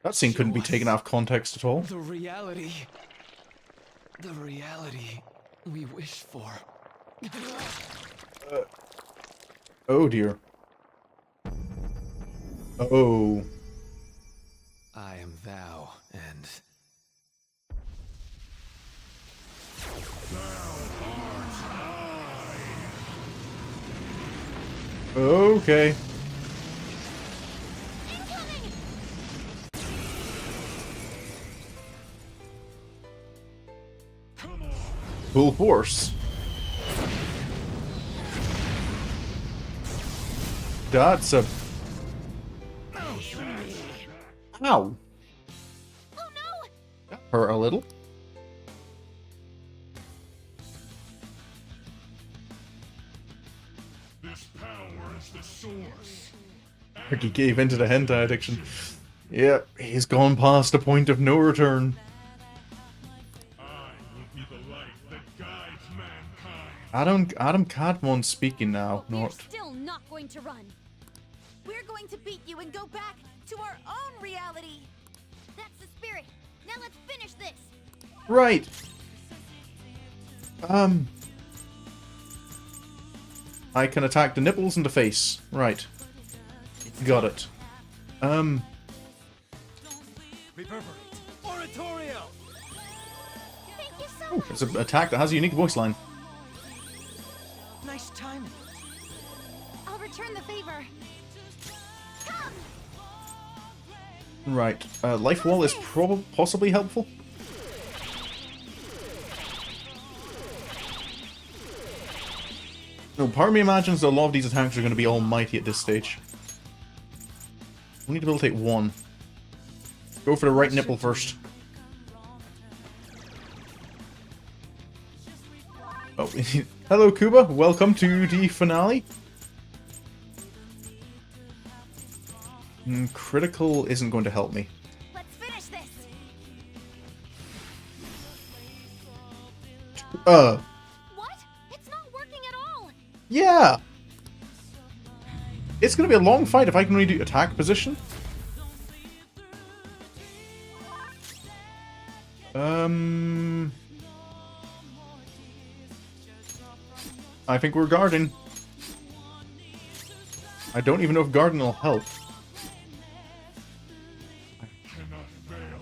That scene couldn't be Show taken us out of context at all. the reality we wish for. Oh dear. Oh. I am thou, and Okay. Incoming! Full force. That's a... Ow. Oh no! That hurt a little. This power is the source. Ricky gave into the hentai addiction. Yep, he's gone past the point of no return. I will be the light that guides mankind. Adam Cadmon's speaking now, We're not... still not going to run. We're going to beat you and go back to our own reality. That's the spirit. Now let's finish this. Right. I can attack the nipples and the face. Right. Got it. Reverberate. Oratorio. Thank you so Oh, much. it's an attack that has a unique voice line. Nice timing. I'll return the favor. Come! Right. Life wall is possibly helpful. No, part of me imagines that a lot of these attacks are going to be almighty at this stage. We need to be able to take one. Go for the right nipple first. Oh, hello Kuba, welcome to the finale. Critical isn't going to help me. Let's finish this. What? It's not working at all. Yeah! It's gonna be a long fight if I can only do attack position. I think we're guarding. I don't even know if guarding will help. I cannot fail.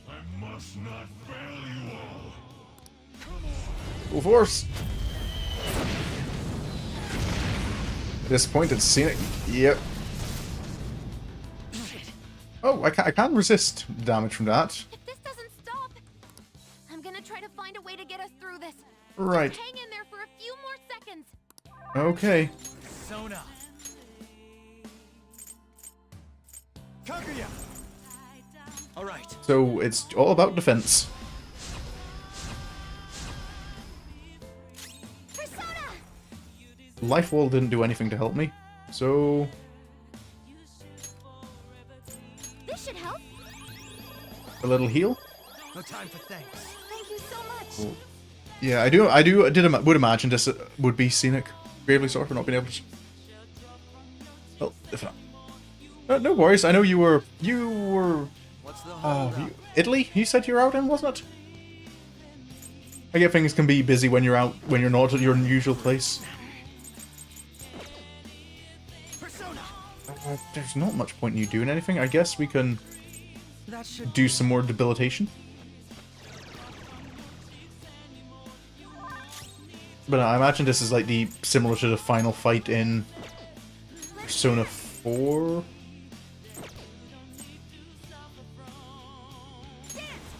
I must not fail you all. Full force! Disappointed seeing it. Yep. Oh, I can resist damage from that. If this doesn't stop, I'm gonna try to find a way to get us through this. Right. Just hang in there for a few more seconds. Okay. Sona. Kaguya. All right. So it's all about defense. Persona! Life wall didn't do anything to help me. So This should help. a little heal. No time for thanks. Thank you so much. Yeah, would imagine this would be scenic. Gravely sorry for not being able to. Well, if not. No worries. I know you were. What's the hold up? Italy. You said you were out in, wasn't it? I get things can be busy when you're out, when you're not at your usual place. Persona. There's not much point in you doing anything. I guess we can That should do some more debilitation. But I imagine this is like similar to the final fight in Persona 4.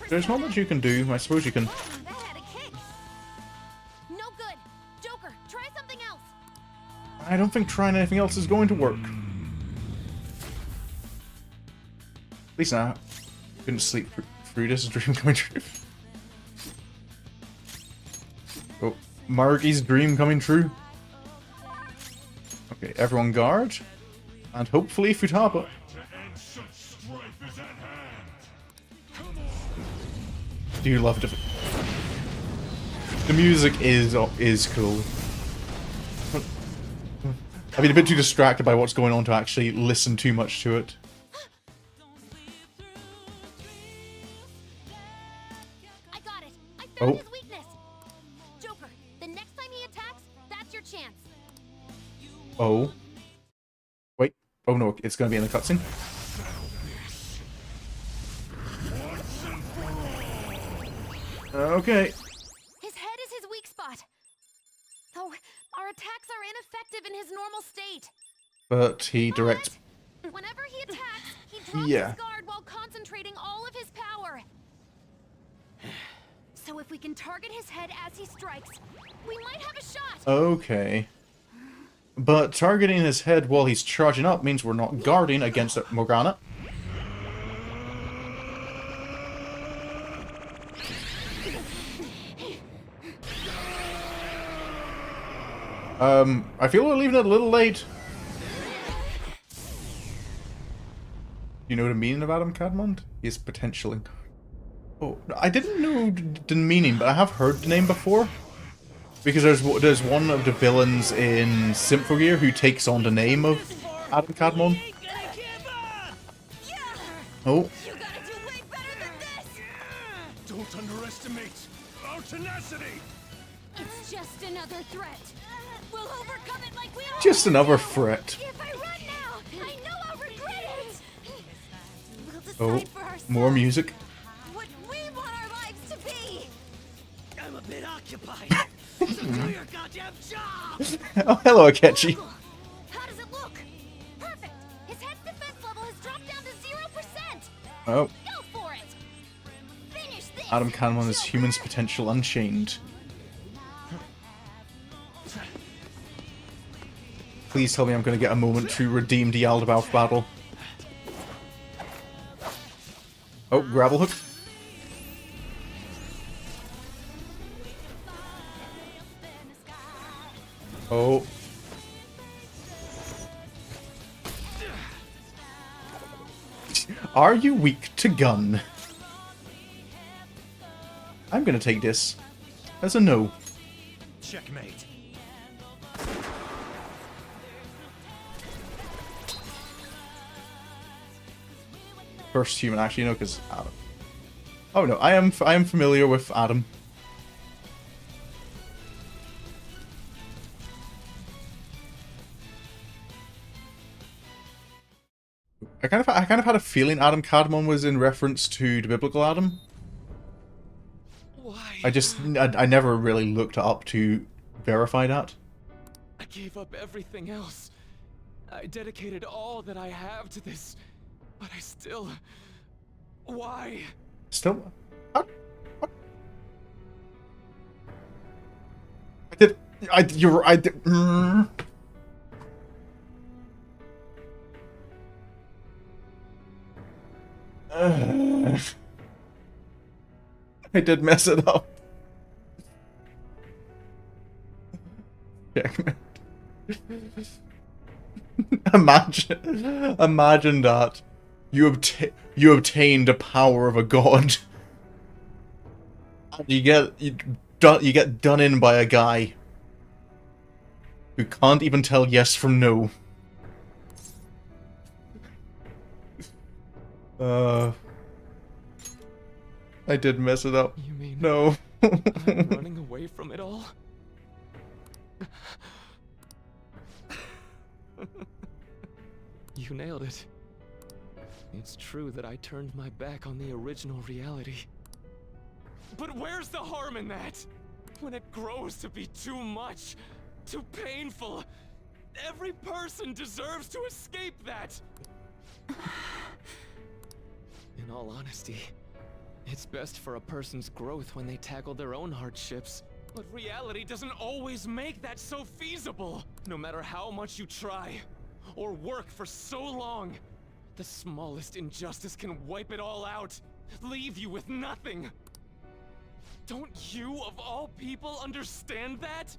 There's not much you can do. I suppose you can. That had a kick. No good. Joker, try something else. I don't think trying anything else is going to work. At least now. Couldn't sleep through this dream coming true. Oh, Maruki's dream coming true. Okay, everyone guard. And hopefully Futaba. To end such strife is at hand. Do you love it? The music is cool. I've been a bit too distracted by what's going on to actually listen too much to it. I got it. I found Oh. his weakness. Joker, the next time he attacks, that's your chance. Oh. Wait. Oh no, it's gonna be in the cutscene. Okay. His head is his weak spot. Though our attacks are ineffective in his normal state. But he directs. Whenever he attacks, he drops Yeah. his guard while concentrating all of his power. So if we can target his head as he strikes, we might have a shot. Okay. But targeting his head while he's charging up means we're not guarding against Morgana. I feel we're leaving it a little late. You know the meaning of Adam Cadmond? He's potentially. Oh, I didn't know the meaning, but I have heard the name before. Because there's one of the villains in Symphogear who takes on the name of Adam Cadmon. Oh. You gotta do way better than this. Don't underestimate our tenacity. It's just another threat. We'll overcome it like we always Just another do. threat. If I run now, I know I'll regret it. We'll decide Oh, for ourselves more music. what we want our lives to be. I'm a bit occupied. So do your goddamn job. Oh, hello, Akechi. How does it look? Perfect. His head's defense level has dropped down to 0%. Oh, Go for it! Finish this! Adam Cadmon is human's potential unchained. Please tell me I'm going to get a moment to redeem the Aldabaoth battle. Oh, gravel hook. Oh. Are you weak to gun? I'm gonna take this as a no. Checkmate. First human, actually, no, because Adam. Oh no, I am familiar with Adam. I kind of had a feeling Adam Cadmon was in reference to the biblical Adam. Why? I never really looked up to verify that. I gave up everything else. I dedicated all that I have to this, but I still... Why? Still, what? I did. I did mess it up. Checkmate. Imagine that. You obtain the power of a god. And you get done in by a guy who can't even tell yes from no. I did mess it up. You mean No. I'm running away from it all? You nailed it. It's true that I turned my back on the original reality. But where's the harm in that? When it grows to be too much, too painful, every person deserves to escape that! In all honesty, it's best for a person's growth when they tackle their own hardships. But reality doesn't always make that so feasible. No matter how much you try, or work for so long, the smallest injustice can wipe it all out, leave you with nothing. Don't you, of all people, understand that?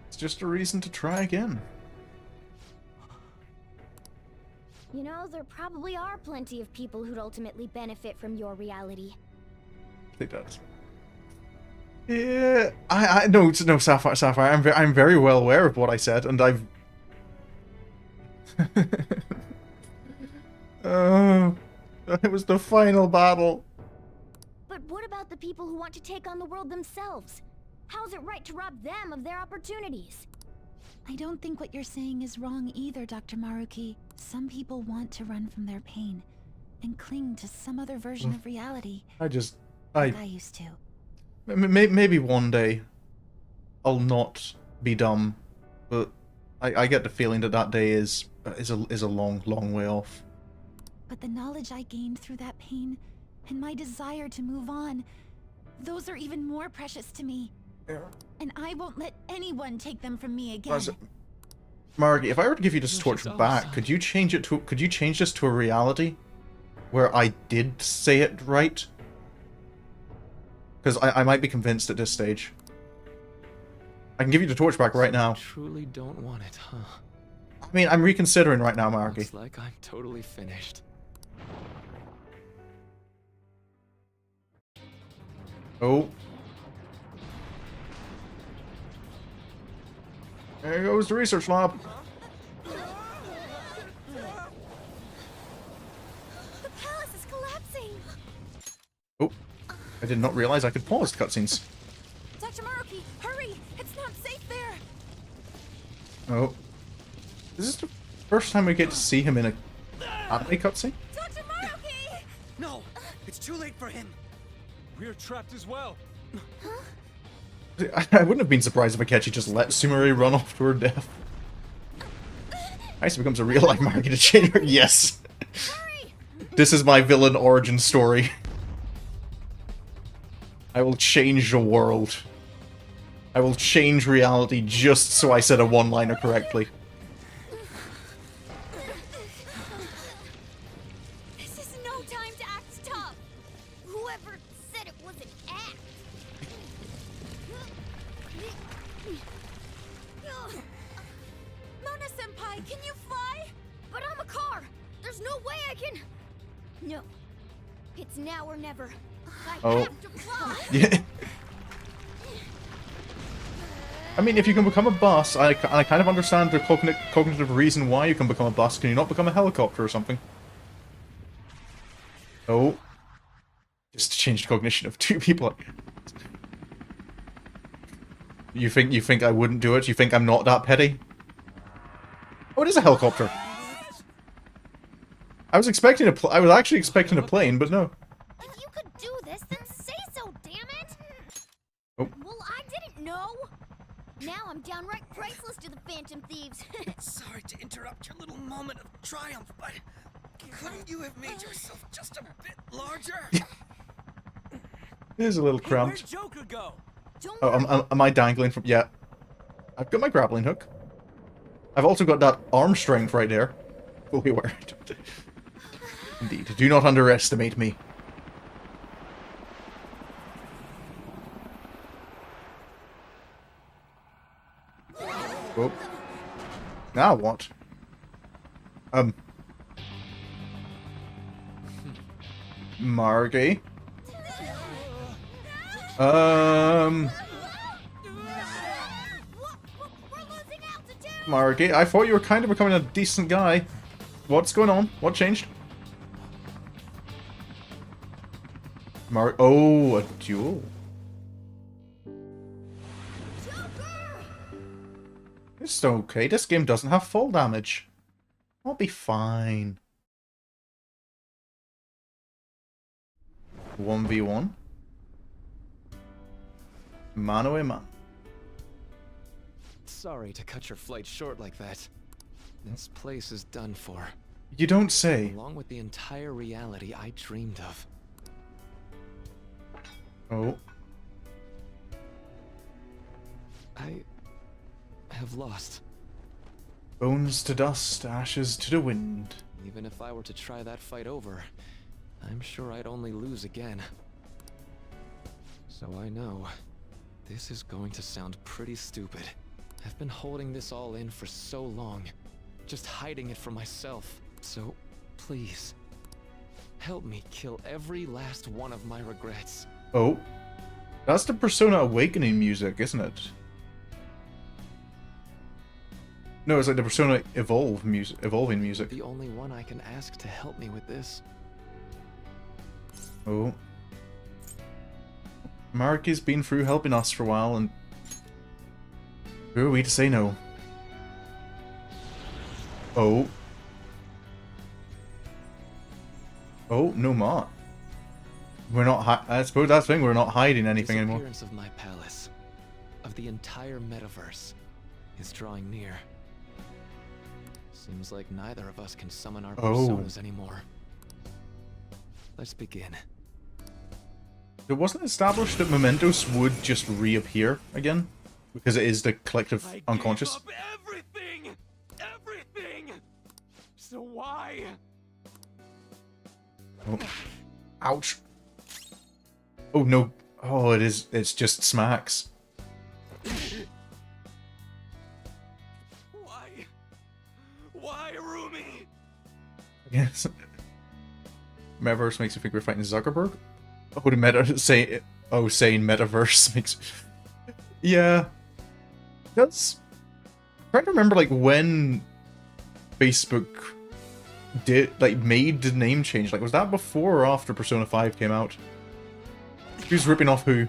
It's just a reason to try again. You know, there probably are plenty of people who'd ultimately benefit from your reality. It does. Yeah, no, Sapphire. I'm very well aware of what I said, and I've. It was the final battle. But what about the people who want to take on the world themselves? How's it right to rob them of their opportunities? I don't think what you're saying is wrong either, Dr. Maruki. Some people want to run from their pain and cling to some other version of reality. I Like I used to. Maybe one day I'll not be dumb, but I get the feeling that day is a long way off. But the knowledge I gained through that pain and my desire to move on, those are even more precious to me. And I won't let anyone take them from me again. Maruki, if I were to give you this Which torch is back, awesome. could you change this to a reality where I did say it right? Because I might be convinced at this stage. I can give you the torch back right now. Truly don't want it, huh? I mean, I'm reconsidering right now, Maruki. Looks like I'm totally finished. Oh. There goes the research lab. The palace is collapsing! Oh. I did not realize I could pause cutscenes. Dr. Maruki, hurry! It's not safe there! Oh. Is this the first time we get to see him in a anime cutscene? Dr. Maruki! No! It's too late for him! We're trapped as well. I wouldn't have been surprised if Akechi just let Sumire run off to her death. Heist becomes a real-life Maruki to change her. Yes. This is my villain origin story. I will change the world. I will change reality just so I said a one-liner correctly. This is no time to act tough. Whoever said it was an act. Mona-senpai, can you fly? But I'm a car. There's no way I can... No. It's now or never. I have to fly. Yeah. I mean, if you can become a bus, I kind of understand the cognitive reason why you can become a bus. Can you not become a helicopter or something? Oh. Just changed cognition of two people. You think I wouldn't do it? You think I'm not that petty? Oh, it is a helicopter. I was expecting I was actually expecting a plane, but no. If you could do this, then say so, damn it! Oh. Well, I didn't know! Now I'm downright priceless to the Phantom Thieves. Sorry to interrupt your little moment of triumph, but couldn't you have made yourself just a bit larger? It is a little Where'd cramped. Joker go? Don't Oh, am I dangling from... Yeah. I've got my grappling hook. I've also got that arm strength right there. Fully aware. Indeed. Do not underestimate me. Whoa. Now what? Margie? We're losing altitude! Margie, I thought you were kind of becoming a decent guy. What's going on? What changed? Oh, a duel. It's okay. This game doesn't have full damage. I'll be fine. 1v1. Mano a man. Sorry to cut your flight short like that. This place is done for. You don't say. Along with the entire reality I dreamed of. Oh. I have lost. Bones to dust, ashes to the wind. Even if I were to try that fight over, I'm sure I'd only lose again. So I know, this is going to sound pretty stupid. I've been holding this all in for so long, just hiding it from myself. So, please, help me kill every last one of my regrets. Oh. That's the Persona Awakening music, isn't it? No, it's like the Persona evolving music. The only one I can ask to help me with this. Oh. Maruki's been through helping us for a while, and who are we to say no? Oh. Oh, no ma. We're not I suppose that's the thing, we're not hiding anything anymore. The disappearance of my palace, of the entire metaverse, is drawing near. Seems like neither of us can summon our personas anymore. Let's begin. It wasn't established that mementos would just reappear again? Because it is the collective unconscious? I gave up everything! Everything! So why? Oh. Ouch. Oh no. Oh, it's just smacks. Why, Rumi? Yes. Metaverse makes you think we're fighting Zuckerberg? Oh, the meta say saying metaverse makes yeah. That's I'm trying to remember like when Facebook made the name change. Like was that before or after Persona 5 came out? Who's ripping off who?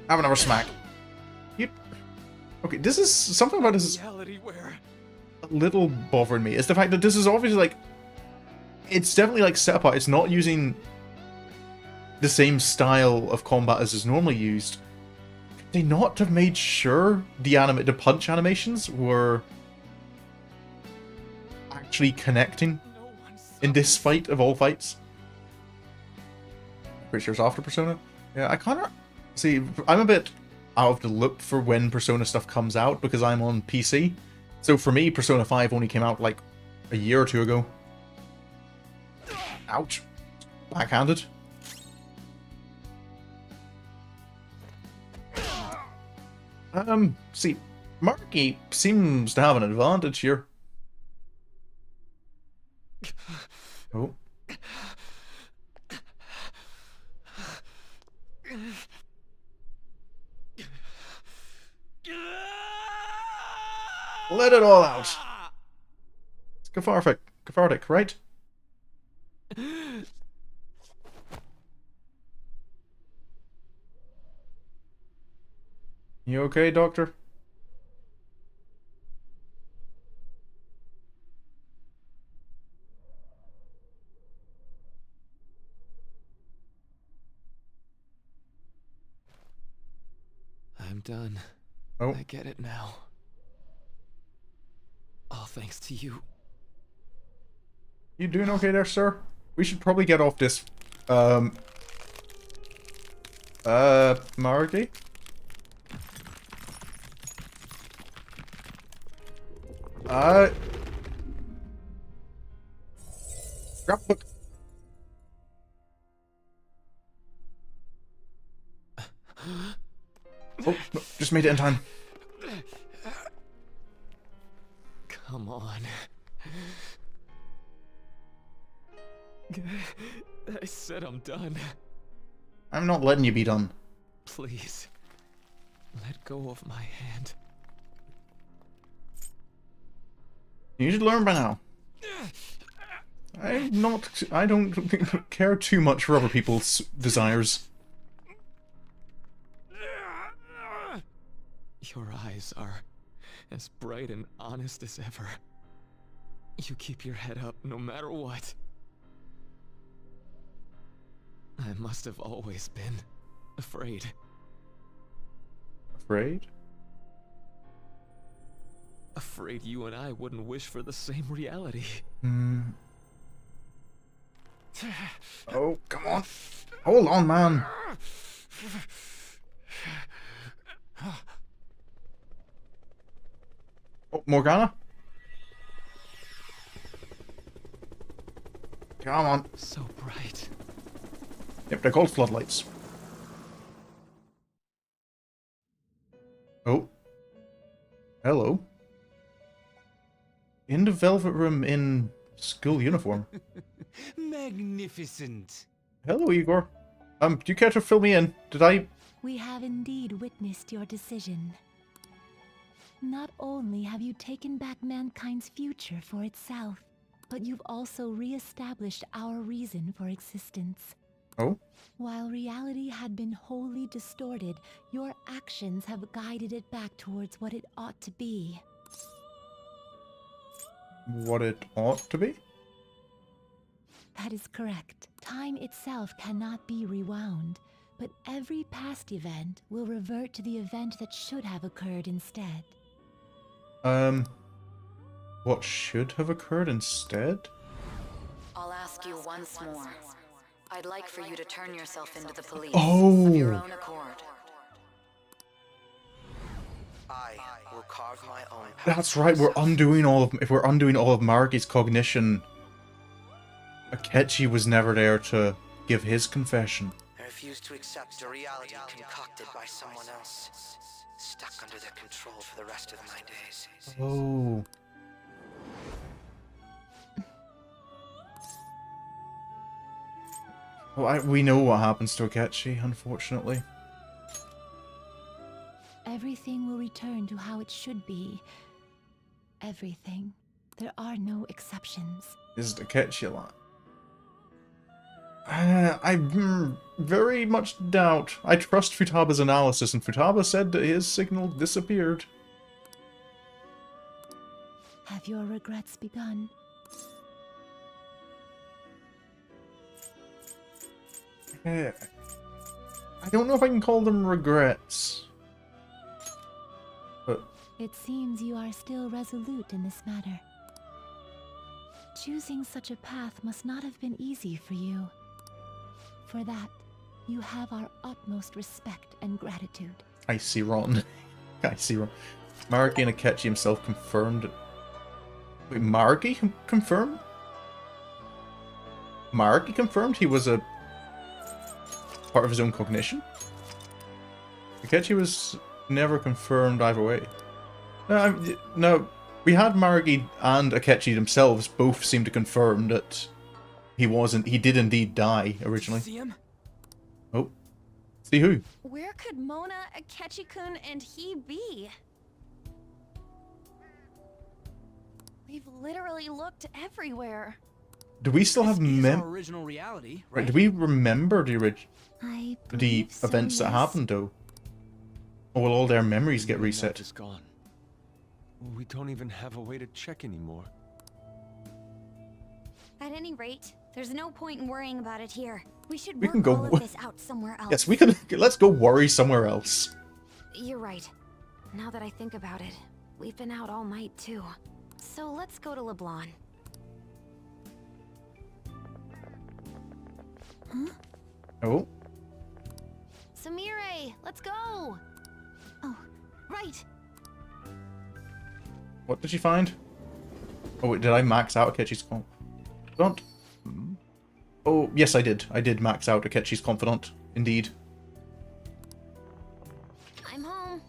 Have another smack. You okay, this is something about this is Reality where a little bothering me. Is the fact that this is obviously like it's definitely like set apart. It's not using the same style of combat as is normally used. they not have made sure the punch animations were actually connecting No one in this suffers. fight of all fights? Pretty sure it's after Persona. Yeah, I kind of see. I'm a bit out of the loop for when Persona stuff comes out because I'm on PC. So for me, Persona 5 only came out like a year or two ago. Ouch. Backhanded. See, Maruki seems to have an advantage here. Oh. Let it all out. It's cathartic, right? You okay, Doctor? I'm done. Oh, I get it now. All thanks to you. you doing okay there, sir? We should probably get off this. Maruki? Grab the book. Oh, no, just made it in time. Come on. I said I'm done. I'm not letting you be done. Please. Let go of my hand. You should learn by now. I don't care too much for other people's desires. Your eyes are as bright and honest as ever. You keep your head up no matter what. I must have always been afraid. Afraid? Afraid you and I wouldn't wish for the same reality. Hmm. Oh, come on. Hold on, man. Oh, Morgana? Come on. So bright. Yep, they're called floodlights. Oh. Hello. In the Velvet Room in school uniform. Magnificent. Hello, Igor. Do you care to fill me in? Did I... We have indeed witnessed your decision. Not only have you taken back mankind's future for itself, but you've also re-established our reason for existence. Oh? While reality had been wholly distorted, your actions have guided it back towards what it ought to be. What it ought to be? That is correct. Time itself cannot be rewound, but every past event will revert to the event that should have occurred instead. What should have occurred instead? I'll ask you once more. I'd like for you to turn yourself into the police Oh. of your own accord. I will carve my own path. That's right, we're undoing all of... If we're undoing all of Maruki's cognition, Akechi was never there to give his confession. I refuse to accept a reality concocted by someone else, stuck under their control for the rest of my days. Oh. Well, we know what happens to Akechi, unfortunately. Everything will return to how it should be. Everything. There are no exceptions. Is Akechi alive? I very much doubt. I trust Futaba's analysis, and Futaba said that his signal disappeared. Have your regrets begun? I don't know if I can call them regrets. It seems you are still resolute in this matter. Choosing such a path must not have been easy for you. For that, you have our utmost respect and gratitude. I see Ron. I see Ron. Maruki and Akechi himself confirmed. Wait, Maruki confirmed? Maruki confirmed he was a part of his own cognition? Akechi was never confirmed either way. No, we had Maruki and Akechi themselves both seem to confirm that he did indeed die originally. See him? Oh. See who? Where could Mona, Akechi-kun, and he be? We've literally looked everywhere. Do we still have our original reality, Right, do we remember the I the believe so, events that yes. happened though? Or will all their memories get The map reset? is gone. We don't even have a way to check anymore. At any rate, there's no point in worrying about it here. We should We work can go all of this out somewhere else. Yes, we can. Let's go worry somewhere else. You're right. Now that I think about it, we've been out all night too. So let's go to LeBlanc. Oh, Samire, let's go! Oh, right. what did you find? Oh wait, did I max out Akechi's confidant? Oh, yes I did. I did max out Akechi's confidant. Indeed. I'm home.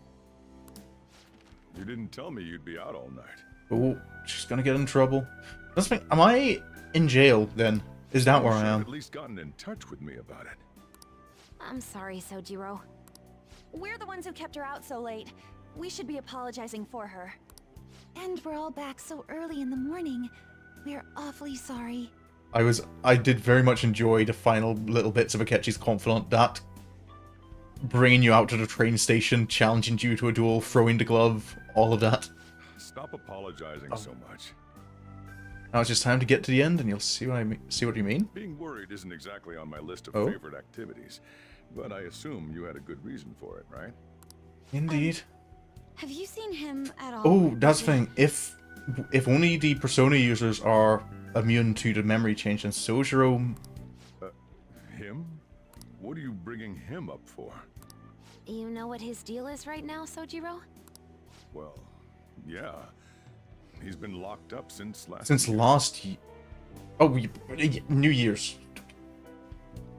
You didn't tell me you'd be out all night. Oh, she's gonna get in trouble. That's me. Am I in jail then? Is that You where I should have am? at least gotten in touch with me about it. I'm sorry, Sojiro. We're the ones who kept her out so late. We should be apologizing for her. And we're all back so early in the morning. We're awfully sorry. I did very much enjoy the final little bits of Akechi's confidant. That bringing you out to the train station, challenging you to a duel, throwing the glove, all of that. Stop apologizing so much. Now it's just time to get to the end, and you'll see what I mean. See what you mean? Being worried isn't exactly on my list of Oh. favorite activities, but I assume you had a good reason for it, right? Indeed. Have you seen him at all? Oh, that's the thing. If only the Persona users are immune to the memory change, and Sojiro. Him? What are you bringing him up for? You know what his deal is right now, Sojiro? Well, yeah. He's been locked up since Last year. Oh, New Year's.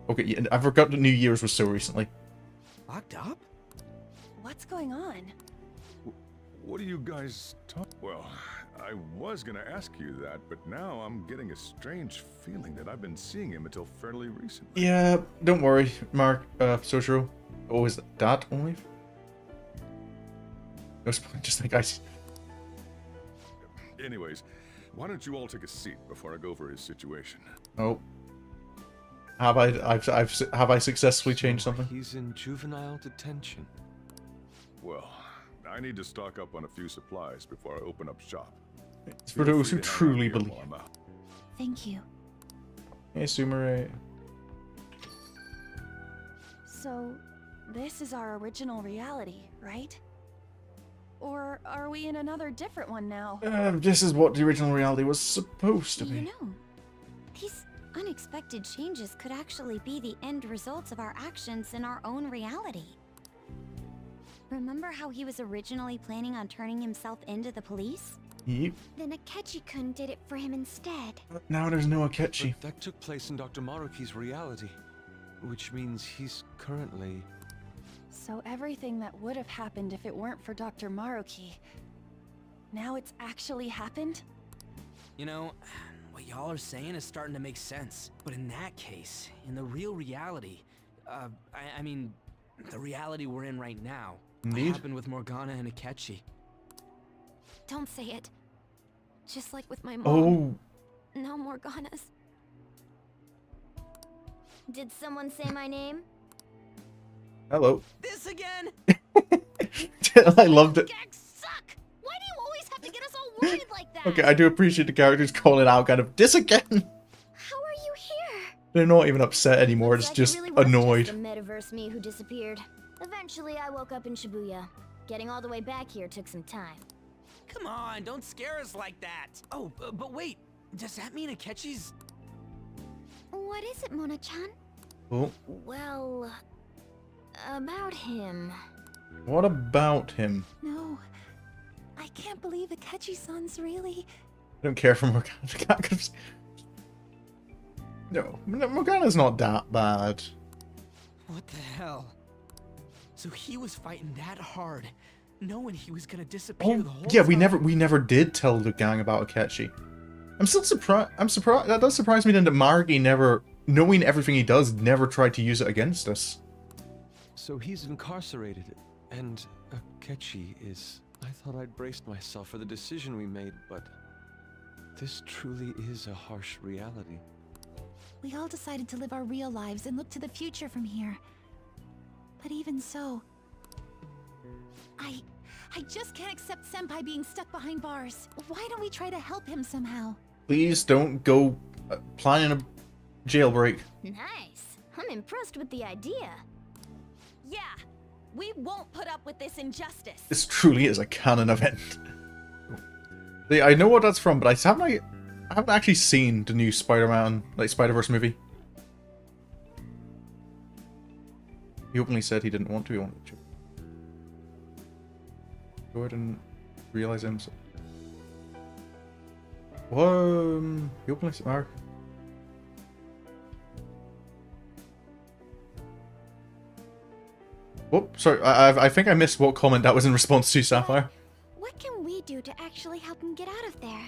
Okay, yeah, I forgot that New Year's was so recently. Locked up? What's going on? What are you guys talking? Well, I was gonna ask you that, but now I'm getting a strange feeling that I've been seeing him until fairly recently. Yeah, don't worry, Sojiro. Oh, is that only? No, just like I. Anyways, why don't you all take a seat before I go over his situation? Oh. Have I successfully changed something? He's in juvenile detention. Well, I need to stock up on a few supplies before I open up shop. It's for Feel those free who to hang out truly here believe. while I'm out. Thank you. Hey, Sumire. So, this is our original reality, right? Or are we in another different one now? This is what the original reality was supposed to You be. know, these unexpected changes could actually be the end results of our actions in our own reality. Remember how he was originally planning on turning himself into the police? Yep. Then Akechi-kun did it for him instead. But now there's no Akechi. But that took place in Dr. Maruki's reality, which means he's currently... So everything that would have happened if it weren't for Dr. Maruki, now it's actually happened? You know, what y'all are saying is starting to make sense. But in that case, in the real reality, I mean, the reality we're in right now, Indeed. what happened with Morgana and Akechi? Don't say it. Just like with my mom. Oh, No Morganas. Did someone say my name? hello. This again? I loved it. Gags suck! Why do you always have to get us all worried like that? Okay, I do appreciate the characters calling out kind of this again. How are you here? They're not even upset anymore, Looks it's like it just really was annoyed. Just the metaverse me who disappeared. Eventually, I woke up in Shibuya. Getting all the way back here took some time. Come on, don't scare us like that. Oh, but wait. Does that mean Akechi's... What is it, Mona-chan? Oh, Well, about him. what about him? No. I can't believe Akechi-san's really... I don't care for Morgana. No, Morgana's not that bad. What the hell? So he was fighting that hard, knowing he was gonna disappear the Oh, whole yeah, time. we never did tell the gang about Akechi. I'm still surprised. I'm surprised. That does surprise me then that Maruki never, knowing everything he does, never tried to use it against us. So he's incarcerated, and Akechi is... I thought I'd braced myself for the decision we made, but... This truly is a harsh reality. We all decided to live our real lives and look to the future from here. But even so... I just can't accept Senpai being stuck behind bars. Why don't we try to help him somehow? Please don't go planning a jailbreak. Nice. I'm impressed with the idea. Yeah, we won't put up with this injustice. This truly is a canon event. See, I know what that's from, but I haven't actually seen the new Spider-Man, like Spider-Verse movie. He openly said he didn't want to. He wanted to. Go ahead and realize himself. He openly said, Mark. Whoop, sorry, I think I missed what comment that was in response to, Sapphire. What can we do to actually help him get out of there?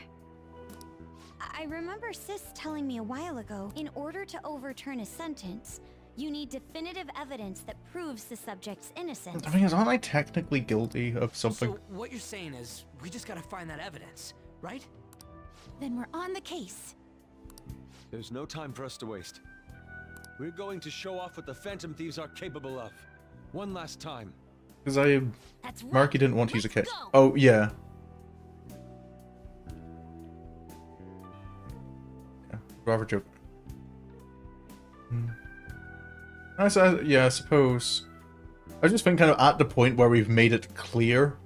I remember Sis telling me a while ago, in order to overturn his sentence, you need definitive evidence that proves the subject's innocence. I mean, aren't I technically guilty of something? So what you're saying is, we just gotta find that evidence, right? Then we're on the case. There's no time for us to waste. We're going to show off what the Phantom Thieves are capable of. One last time. Because That's right. Maruki didn't want to use a Let's kit. go. Oh, yeah. Yeah, rather joke. Yeah, I suppose. I just think kind of at the point where we've made it clear.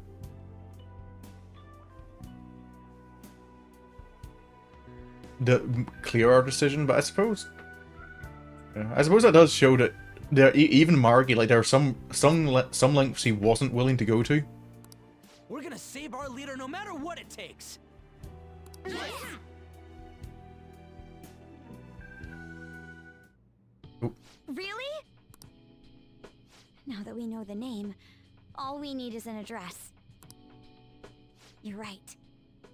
Clear our decision, but I suppose. Yeah, I suppose that does show that there, even Maruki, like there are some lengths he wasn't willing to go to. We're gonna save our leader no matter what it takes. Really? Now that we know the name, all we need is an address. You're right.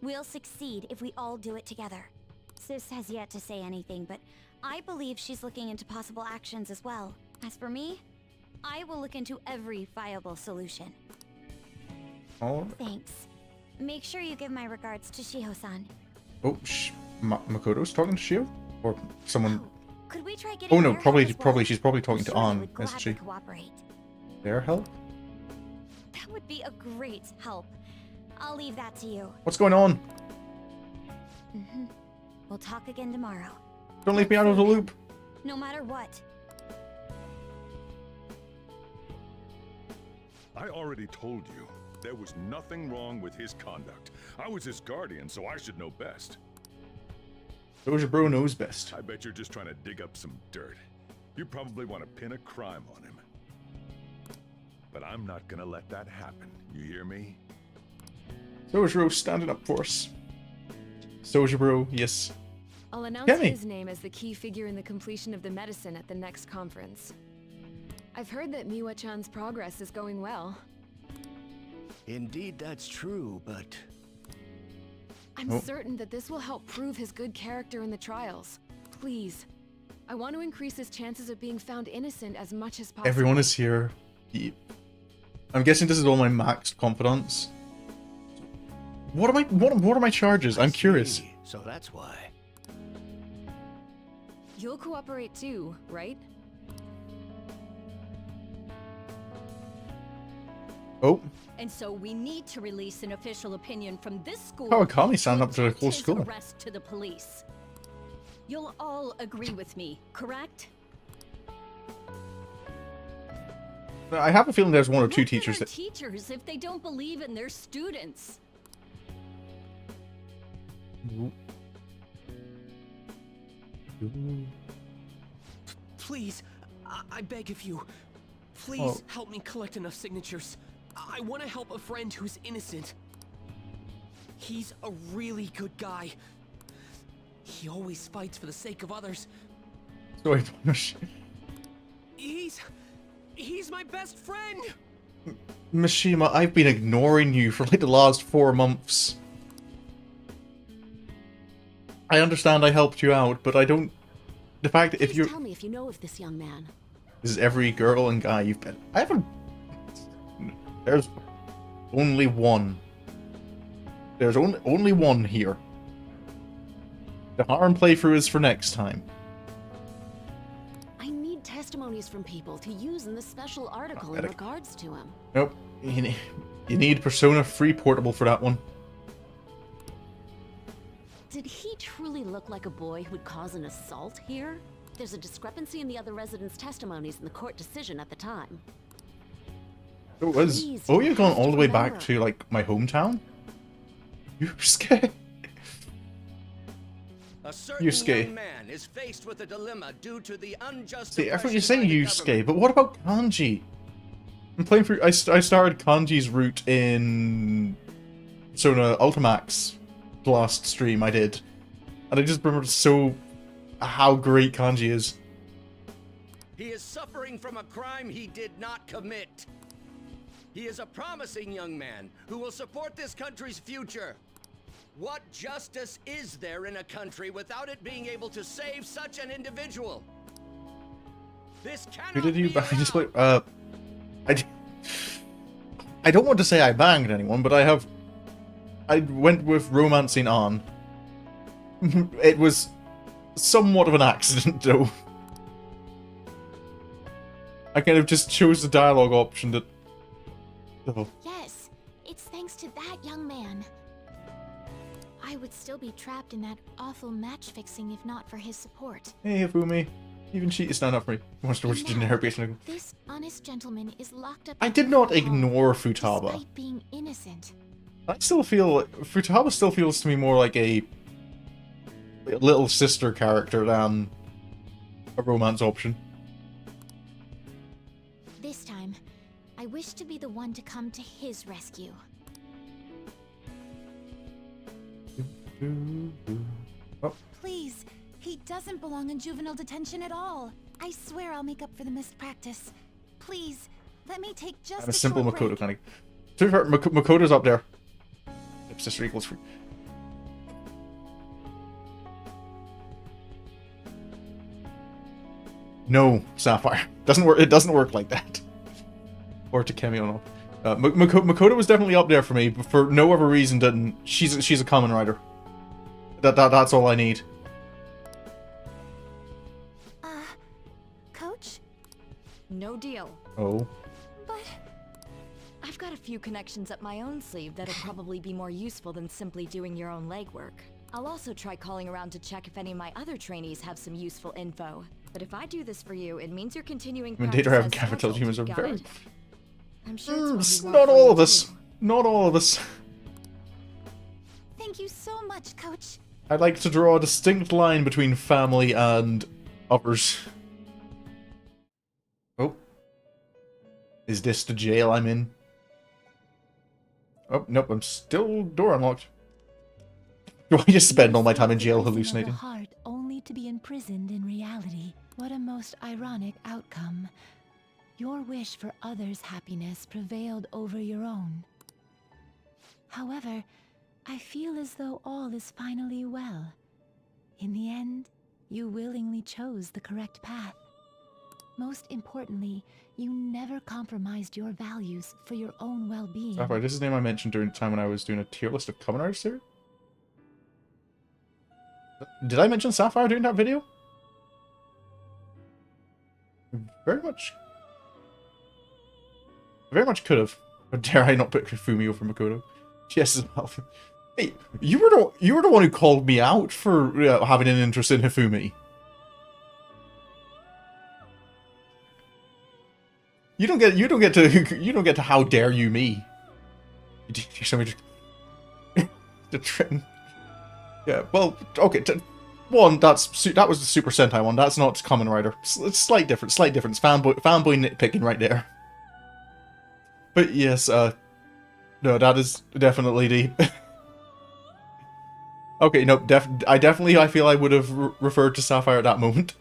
We'll succeed if we all do it together. Sis has yet to say anything, but I believe she's looking into possible actions as well. As for me, I will look into every viable solution. Oh, Thanks. Make sure you give my regards to Shiho-san. oh, Makoto's talking to Shio? Or someone... Oh, could we try getting Oh no, their help as well? she's probably talking I'm to sure they An, would isn't she? gladly cooperate. Their help? That would be a great help. I'll leave that to you. What's going on? We'll talk again tomorrow. Don't leave me out of the loop. No matter what. I already told you, there was nothing wrong with his conduct. I was his guardian, so I should know best. Doja Bro knows best. I bet you're just trying to dig up some dirt. You probably want to pin a crime on him. But I'm not gonna let that happen, you hear me? Doja Bro standing up for us. Doja Bro, yes. I'll announce Kenny. his name as the key figure in the completion of the medicine at the next conference. I've heard that Miwa-chan's progress is going well. Indeed, that's true, but... I'm Oh. certain that this will help prove his good character in the trials. Please. I want to increase his chances of being found innocent as much as possible. Everyone is here. I'm guessing this is all my maxed confidence. What are my charges? I'm curious. See, so that's why. You'll cooperate too, right? Oh, And so we need to release an official opinion from this school. Kawakami signed up to the protect whole his school. arrest to the police. You'll all agree with me, correct? I have a feeling there's one or What two good teachers are that... teachers if they don't believe in their students? Please, I beg of you. Please help me collect enough signatures. I want to help a friend who's innocent. He's a really good guy. He always fights for the sake of others. Sorry, He's my best friend! Mishima, I've been ignoring you for like the last 4 months. I understand I helped you out, but I don't... The fact that if you... Tell me if you know of this young man. This is every girl and guy you've been... I haven't... There's only one. There's only one here. The harm playthrough is for next time. I need testimonies from people to use in the special article in regards to him. Nope. You need Persona 3 Portable for that one. Did he truly look like a boy who would cause an assault here? There's a discrepancy in the other residents' testimonies in the court decision at the time. It was... Oh, you've gone all the way back to, like, my hometown? Yusuke? A certain young man is faced with a dilemma due to the unjust... See, I thought you were saying Yusuke, but what about Kanji? I'm playing through... I started Kanji's route in... Persona Ultimax. The last stream I did. And I just remembered how great Kanji is. He is suffering from a crime he did not commit. He is a promising young man who will support this country's future. What justice is there in a country without it being able to save such an individual? This cannot Who did you be just play? I don't want to say I banged anyone, but I went with romancing on. It was somewhat of an accident, though. I kind of just chose the dialogue option that... Oh. Yes, it's thanks to that young man. I would still be trapped in that awful match fixing if not for his support. Hey, Hifumi. Even she stand up for me. Wants to watch generic basically. This honest gentleman is locked up. I did not ignore Futaba. Despite being innocent. I still feel... Futaba still feels to me more like a little sister character than a romance option. This time, I wish to be the one to come to his rescue. Oh. Please, he doesn't belong in juvenile detention at all. I swear I'll make up for the missed practice. Please, let me take just I'm a simple short Makoto break. kind of... To be fair, Makoto's up there. If sister equals free. No, Sapphire. Doesn't work. It doesn't work like that. Or Takemi or not. Makoto was definitely up there for me, but for no other reason than she's a common writer. That's all I need. Coach? No deal. Oh. But... I've got a few connections up my own sleeve that'll probably be more useful than simply doing your own legwork. I'll also try calling around to check if any of my other trainees have some useful info. But if I do this for you, it means you're continuing practice Data have as capital scheduled. humans are Got very... it? I'm sure it's what you want Not for all you of us. too. Not all of us. Thank you so much, Coach. I'd like to draw a distinct line between family and others. Oh. Is this the jail I'm in? Oh, nope, I'm still door unlocked. Do I just spend all my time in jail hallucinating? The heart only to be imprisoned in reality. What a most ironic outcome. Your wish for others' happiness prevailed over your own. However, I feel as though all is finally well. In the end, you willingly chose the correct path. Most importantly, you never compromised your values for your own well-being. Sapphire, this is the name I mentioned during the time when I was doing a tier list of common artists here. Did I mention Sapphire during that video? Very much could have. Or dare I not put Kifumi over Makoto? Yes, as well. Hey, you were the one who called me out for having an interest in Hifumi. You don't get to how dare you me. You somebody just the trim. Yeah, well, okay. One, that was the Super Sentai one. That's not Kamen Rider. It's slight difference. Fanboy nitpicking right there. But yes, no, that is definitely the. Okay, no, I feel I would have referred to Sapphire at that moment.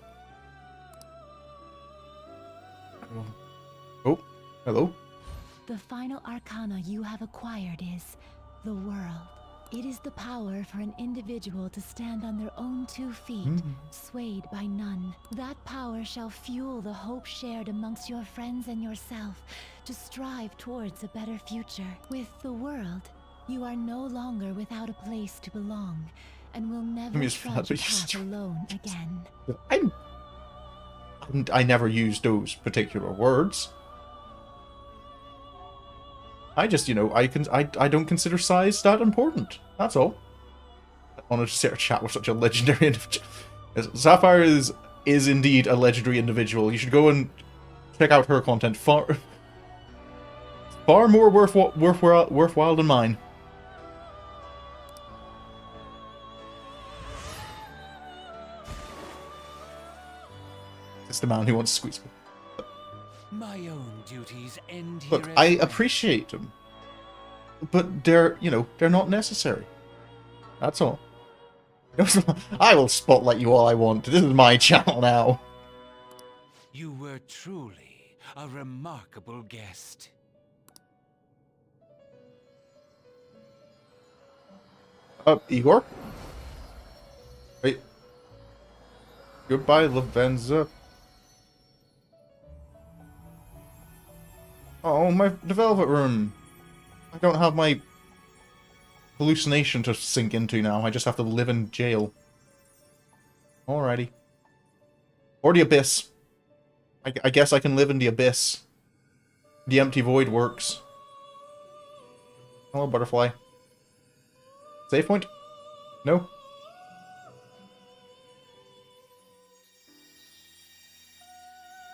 Oh, hello. The final arcana you have acquired is the world. It is the power for an individual to stand on their own 2 feet, swayed by none. That power shall fuel the hope shared amongst your friends and yourself to strive towards a better future. With the world, you are no longer without a place to belong, and will never trudge a path alone again. I never used those particular words. I just, I don't consider size that important. That's all. I wanted to sit or chat with such a legendary individual. Sapphire is indeed a legendary individual. You should go and check out her content. Far more worthwhile than mine. It's the man who wants to squeeze me. My own duties end here. Look, I appreciate them, but they're not necessary. That's all. I will spotlight you all I want. This is my channel now. You were truly a remarkable guest. Igor? Wait. Goodbye, Lavenza. Oh, the Velvet Room. I don't have my hallucination to sink into now. I just have to live in jail. Alrighty. Or the Abyss. I guess I can live in the Abyss. The empty void works. Hello, butterfly. Save point? No?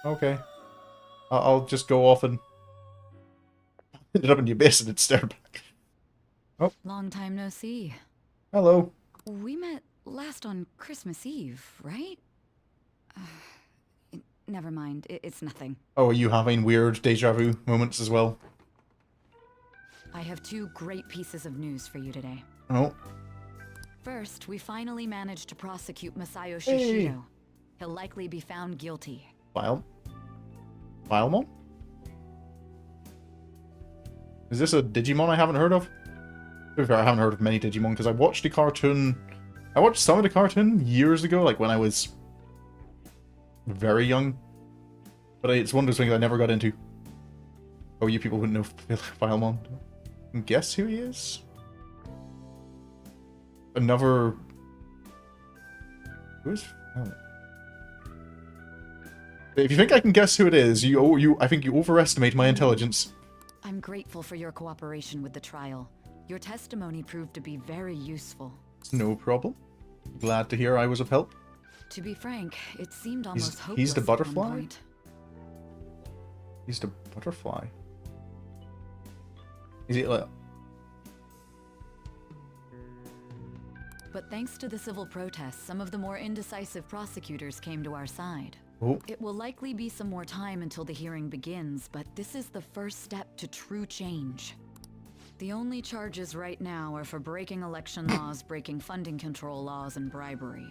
Okay. I'll just go off and ended up in the Abyss and it stared back. Oh. Long time no see. Hello. We met last on Christmas Eve, right? Never mind. It's nothing. Oh, are you having weird deja vu moments as well? I have 2 great pieces of news for you today. Oh. First, we finally managed to prosecute Masayo Shishido. Hey. He'll likely be found guilty. Filemon? Is this a Digimon I haven't heard of? To be fair, I haven't heard of many Digimon because I watched the cartoon. I watched some of the cartoon years ago, like when I was very young. But it's one of those things I never got into. Oh, you people wouldn't know Filemon. Guess who he is? Another. Who is? Oh. If you think I can guess who it is, I think you overestimate my intelligence. I'm grateful for your cooperation with the trial. Your testimony proved to be very useful. No problem. Glad to hear I was of help. To be frank, it seemed almost hopeless. He's the at one butterfly? point. He's the butterfly. Is he like... But thanks to the civil protests, some of the more indecisive prosecutors came to our side. Oh. It will likely be some more time until the hearing begins, but this is the first step to true change. The only charges right now are for breaking election laws, breaking funding control laws, and bribery.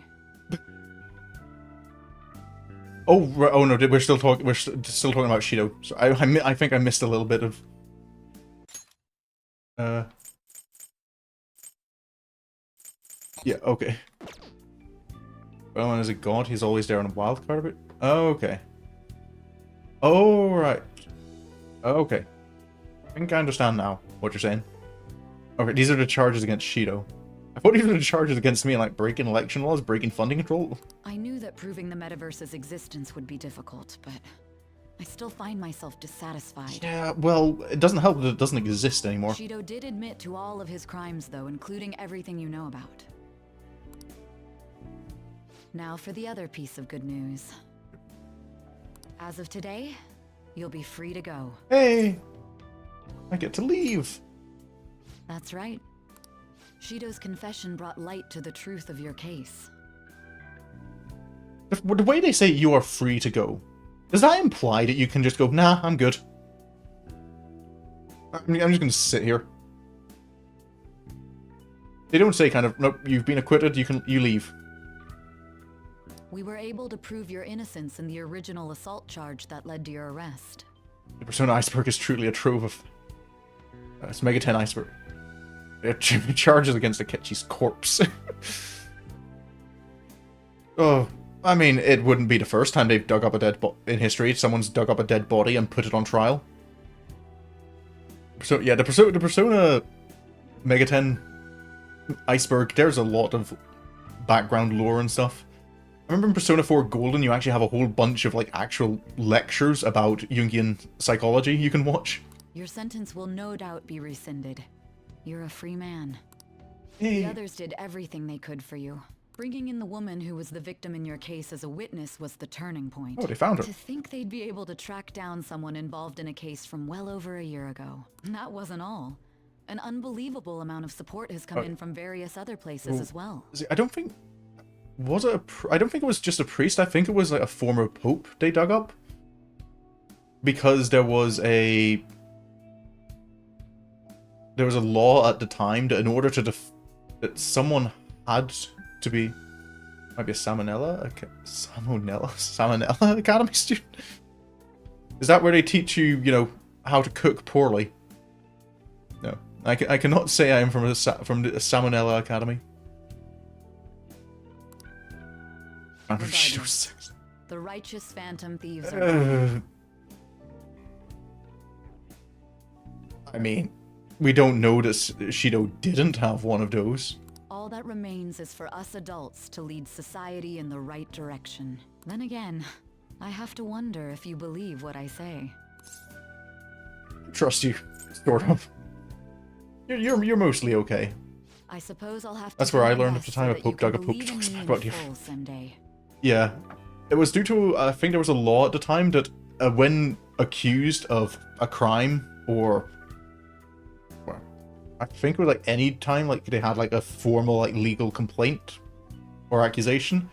Oh, right. Oh no, we're still talking. We're still talking about Shido. So I think I missed a little bit of. Yeah. Okay. Well, and as a god, he's always there on a wild card of it. Oh, okay. Oh right. Okay. I think I understand now what you're saying. Okay, these are the charges against Shido. I thought these were the charges against me, like breaking election laws, breaking funding control. I knew that proving the metaverse's existence would be difficult, but I still find myself dissatisfied. Yeah, well, it doesn't help that it doesn't exist anymore. Shido did admit to all of his crimes, though, including everything you know about. Now for the other piece of good news. As of today, you'll be free to go. Hey! I get to leave! That's right. Shido's confession brought light to the truth of your case. The way they say you are free to go, does that imply that you can just go, nah, I'm good? I'm just gonna sit here. They don't say kind of, nope, you've been acquitted, you leave. We were able to prove your innocence in the original assault charge that led to your arrest. The Persona Iceberg is truly a trove of... it's Mega 10 Iceberg. It charges against Akechi's corpse. Oh, I mean, it wouldn't be the first time they've dug up a dead in history. Someone's dug up a dead body and put it on trial. So yeah, the Persona Mega 10 Iceberg, there's a lot of background lore and stuff. I remember in Persona 4 Golden, you actually have a whole bunch of like actual lectures about Jungian psychology you can watch. Your sentence will no doubt be rescinded. You're a free man. Hey. The others did everything they could for you. Bringing in the woman who was the victim in your case as a witness was the turning point. Oh, they found her. To think they'd be able to track down someone involved in a case from well over a year ago. That wasn't all. An unbelievable amount of support has come in from various other places as well. I don't think... Was it I don't think it was just a priest. I think it was like a former pope they dug up. Because there was a law at the time that in order to that someone had to be... Might be a Salmonella Academy student? Is that where they teach you, you know, how to cook poorly? No. I cannot say I am from the Salmonella Academy. The righteous phantom thieves are I mean, we don't know that Shido didn't have one of those. All that remains is for us adults to lead society in the right direction. Then again, I have to wonder if you believe what I say. Trust you, sort of. You're mostly okay. I suppose I'll have to. That's where I learned at the time a Pope dug a Pope about you. Someday. Yeah, it was due to I think there was a law at the time that when accused of a crime or I think it was like any time like they had like a formal like legal complaint or accusation,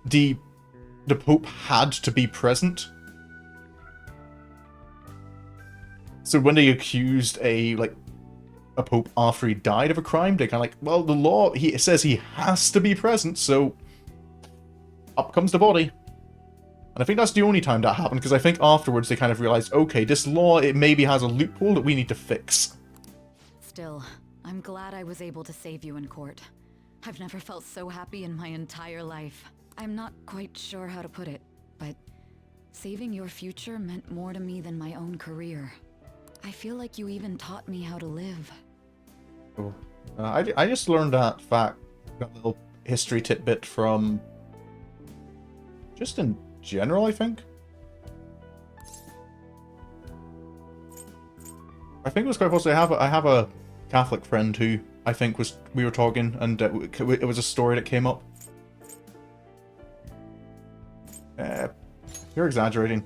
the Pope had to be present. So when they accused a Pope after he died of a crime, they kind of like, well, the law it says he has to be present, so up comes the body. And I think that's the only time that happened, because I think afterwards they kind of realized, okay, this law, it maybe has a loophole that we need to fix. Still, I'm glad I was able to save you in court. I've never felt so happy in my entire life. I'm not quite sure how to put it, but saving your future meant more to me than my own career. I feel like you even taught me how to live. Oh. I just learned that fact, that little history tidbit from just in general, I think. I think it was quite possible. I have a Catholic friend who I think we were talking, and it was a story that came up. You're exaggerating.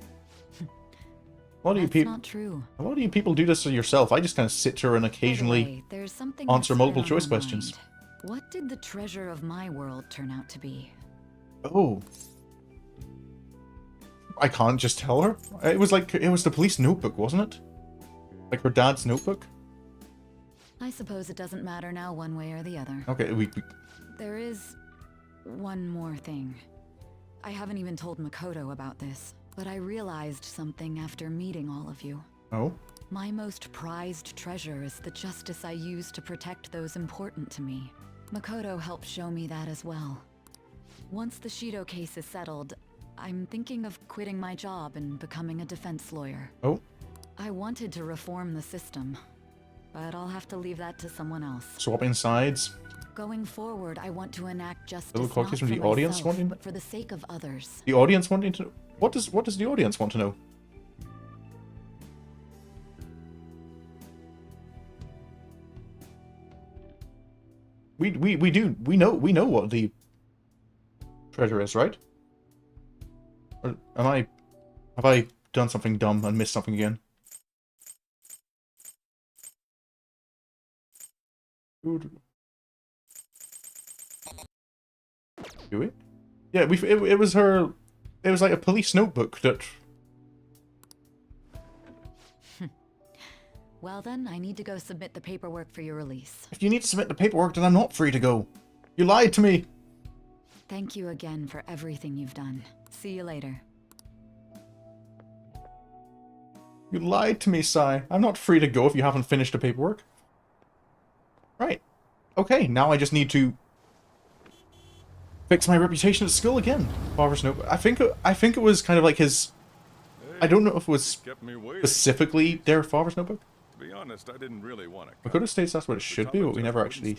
A lot of you people. Not true. A lot of you people do this to yourself. I just kind of sit here and occasionally Anyway, there's something answer that's multiple been on choice my questions. mind. What did the treasure of my world turn out to be? Oh. I can't just tell her. It was the police notebook, wasn't it? Like her dad's notebook? I suppose it doesn't matter now one way or the other. Okay, There is one more thing. I haven't even told Makoto about this, but I realized something after meeting all of you. Oh? My most prized treasure is the justice I use to protect those important to me. Makoto helped show me that as well. Once the Shido case is settled, I'm thinking of quitting my job and becoming a defense lawyer. Oh? I wanted to reform the system, but I'll have to leave that to someone else. Swapping sides? Going forward, I want to enact justice Little not cookies for from the audience myself, wanting... but for the sake of others. The audience wanting to... What does the audience want to know? We know what the treasure is, right? Or have I done something dumb and missed something again. Do we? Yeah, it was her. It was like a police notebook that. Well then, I need to go submit the paperwork for your release. If you need to submit the paperwork, then I'm not free to go. You lied to me. Thank you again for everything you've done. See you later. You lied to me, Sai. I'm not free to go if you haven't finished the paperwork. Right. Okay, now I just need to fix my reputation at school again. Father's notebook. I think it was kind of like his. I don't know if it was specifically their father's notebook. To be honest, I didn't really want to. Dakota states that's what it should be, but we never actually.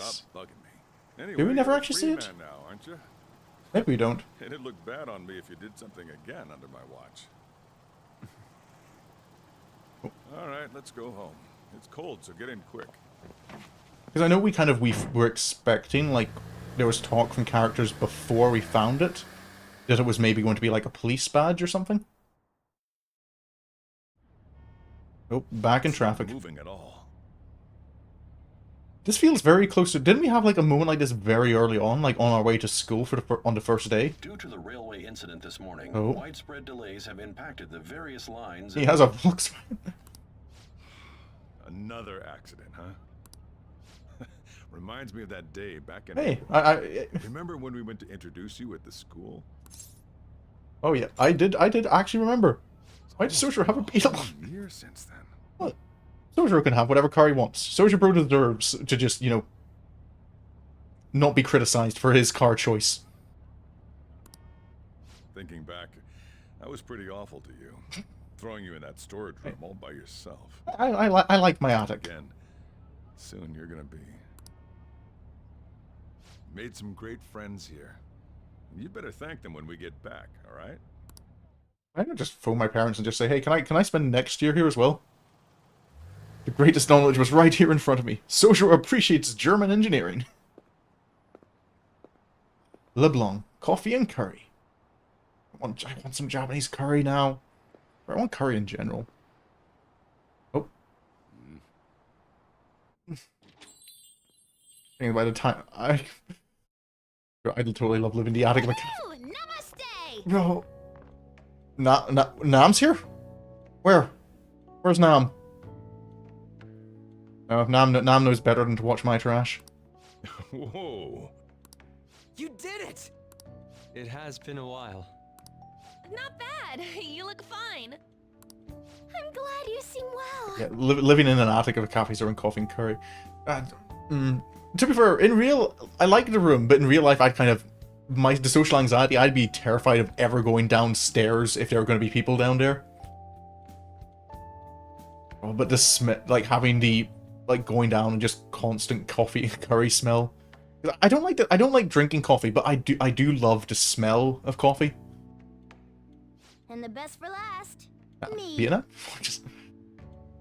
Anyway, Do we never you're a actually free see it? man now, aren't you? Maybe we don't. It'd look bad on me if you did something again under my watch. All right, let's go home. It's cold, so get in quick. Because I know we were expecting, like, there was talk from characters before we found it, that it was maybe going to be like a police badge or something. Nope, back in traffic. Moving at all. This feels very close to... Didn't we have like a moment like this very early on, like on our way to school for on the first day? Due to the railway incident this morning, Oh. widespread delays have impacted the various lines. He has a Volkswagen. Another accident, huh? Reminds me of that day back in... Hey, Remember when we went to introduce you at the school? Oh yeah, I did actually remember. Why does Sojiro have a Beetle? Years since then. What? Sojiro can have whatever car he wants. Sojiro deserves to just, you know, not be criticized for his car choice. Thinking back, I was pretty awful to you. Throwing you in that storage room all by yourself. I like my attic. Again, soon you're gonna be. Made some great friends here. You better thank them when we get back, alright? I could just phone my parents and just say, hey, can I spend next year here as well? The greatest knowledge was right here in front of me. Sojiro appreciates German engineering. LeBlanc, coffee and curry. I want some Japanese curry now. I want curry in general. Oh. By the time I totally love living in the attic of a cafe. Namaste! No. Nam's here? Where? Where's Nam? No, Nam knows better than to watch my trash. Whoa. You did it! It has been a while. Not bad. You look fine. I'm glad you seem well. Yeah, living in an attic of a cafe serving coffee and curry. To be fair, I like the room, but in real life, I'd kind of... the social anxiety, I'd be terrified of ever going downstairs if there were going to be people down there. Oh, but the smell, like having the, like going down and just constant coffee and curry smell. I don't like drinking coffee, but I do love the smell of coffee. And the best for last, me. Vienna? Just,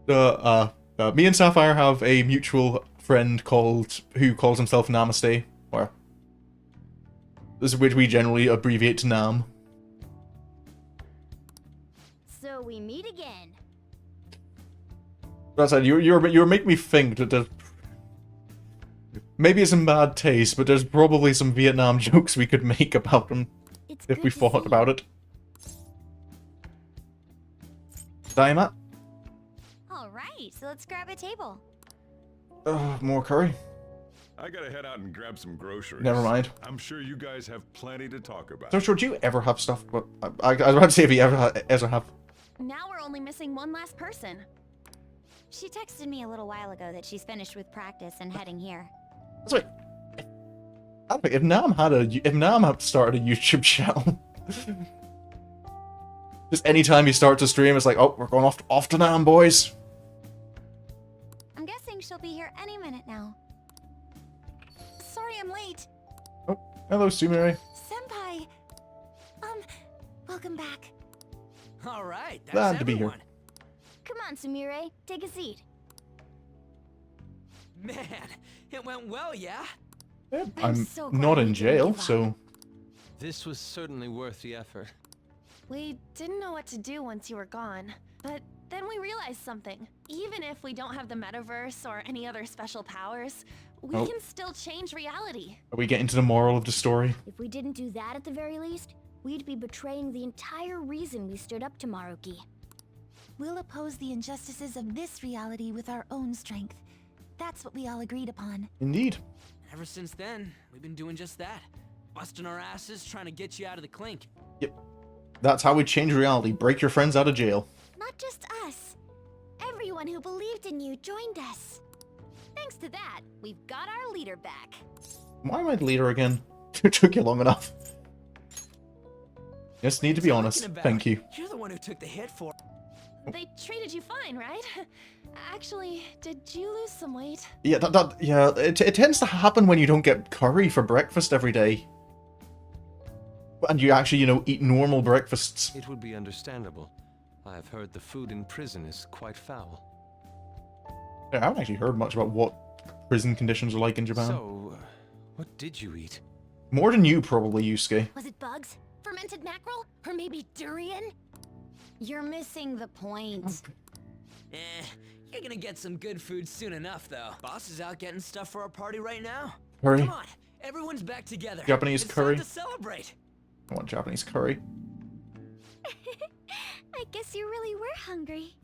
me and Sapphire have a mutual friend who calls himself Namaste, which we generally abbreviate to Nam. So we meet again. That's it. You're making me think that there's maybe it's in bad taste, but there's probably some Vietnam jokes we could make about them if we thought about it. Diamond? Alright, so let's grab a table. More curry? I gotta head out and grab some groceries. Never mind. I'm sure you guys have plenty to talk about. So, do you ever have stuff? But I was about to say if you ever have. Now we're only missing one last person. She texted me a little while ago that she's finished with practice and heading here. That's right. If Nam had started a YouTube channel, just anytime he starts a stream, it's like, oh, we're going off to Nam, boys. I'm guessing she'll be here any minute now. Sorry I'm late. Oh, hello, Sumire. Senpai! Welcome back. All right, that's Glad to be here. Come on, Sumire, take a seat. Man, it went well, yeah? I'm not in jail, so... This was certainly worth the effort. We didn't know what to do once you were gone, but then we realized something. Even if we don't have the metaverse or any other special powers, we Oh. can still change reality. Are we getting to the moral of the story? If we didn't do that at the very least, we'd be betraying the entire reason we stood up to Maruki. We'll oppose the injustices of this reality with our own strength. That's what we all agreed upon. Indeed. Ever since then, we've been doing just that. Busting our asses, trying to get you out of the clink. Yep. That's how we change reality. Break your friends out of jail. Not just us. Everyone who believed in you joined us. Thanks to that, we've got our leader back. Why am I the leader again? It took you long enough. Just need to be honest. Thank you. You're the one who took the hit for. They treated you fine, right? Actually, did you lose some weight? Yeah, it tends to happen when you don't get curry for breakfast every day. And you actually, you know, eat normal breakfasts. It would be understandable. I have heard the food in prison is quite foul. I haven't actually heard much about what prison conditions are like in Japan. So, what did you eat? More than you, probably, Yusuke. Was it bugs? Fermented mackerel? Or maybe durian? You're missing the point. You're gonna get some good food soon enough, though. Boss is out getting stuff for our party right now. Curry. Come on, everyone's back together. Japanese It's curry. time to celebrate. I want Japanese curry. I guess you really were hungry.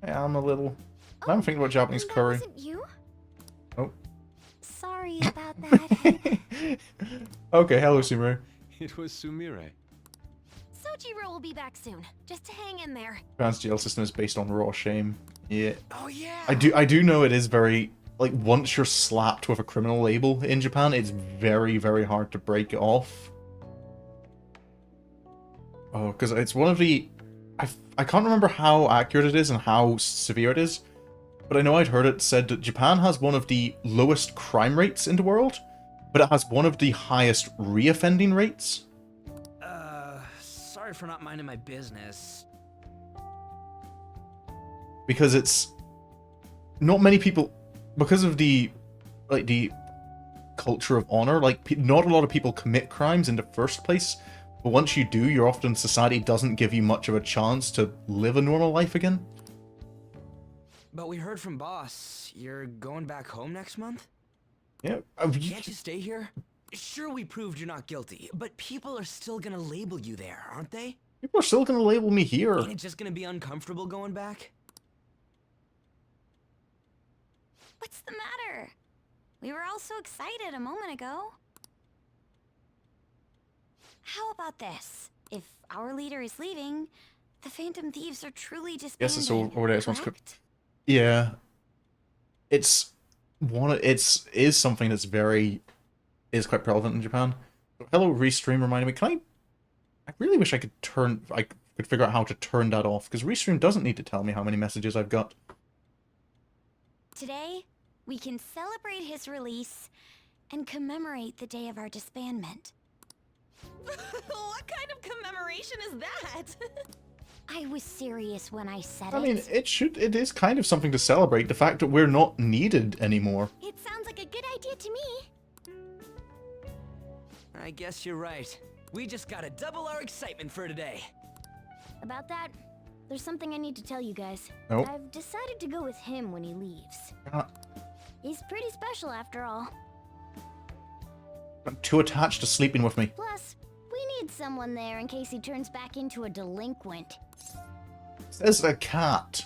Yeah, I'm a little... I'm thinking about Japanese curry. Wasn't you? Oh. Sorry about that. Okay, hello, Sumire. It was Sumire. Sojiro will be back soon. Just to hang in there. Japan's jail system is based on raw shame. Yeah. Oh yeah. I do know it is very... Like, once you're slapped with a criminal label in Japan, it's very, very hard to break it off. Oh, because it's one of the... I can't remember how accurate it is and how severe it is, but I know I'd heard it said that Japan has one of the lowest crime rates in the world, but it has one of the highest reoffending rates. Sorry for not minding my business. Because it's... Not many people... Because of the... Like, the culture of honor, like, not a lot of people commit crimes in the first place. But once you do, you're often society doesn't give you much of a chance to live a normal life again. But we heard from boss. You're going back home next month? Yeah. Can't you stay here? Sure, we proved you're not guilty, but people are still gonna label you there, aren't they? People are still gonna label me here. Ain't it just gonna be uncomfortable going back? What's the matter? We were all so excited a moment ago. How about this? If our leader is leaving, the Phantom Thieves are truly disbanded. Yes, it's over there. Correct? Yeah. It's is something that's is quite prevalent in Japan. Hello, Restream reminded me. I really wish I could figure out how to turn that off, because Restream doesn't need to tell me how many messages I've got. Today, we can celebrate his release and commemorate the day of our disbandment. What kind of commemoration is that? I was serious when I said I mean, it is kind of something to celebrate, the fact that we're not needed anymore. It sounds like a good idea to me. I guess you're right. We just gotta double our excitement for today. About that, there's something I need to tell you guys. Nope. I've decided to go with him when he leaves. He's pretty special after all. I'm too attached to sleeping with me. Plus, we need someone there in case he turns back into a delinquent. Says a cat.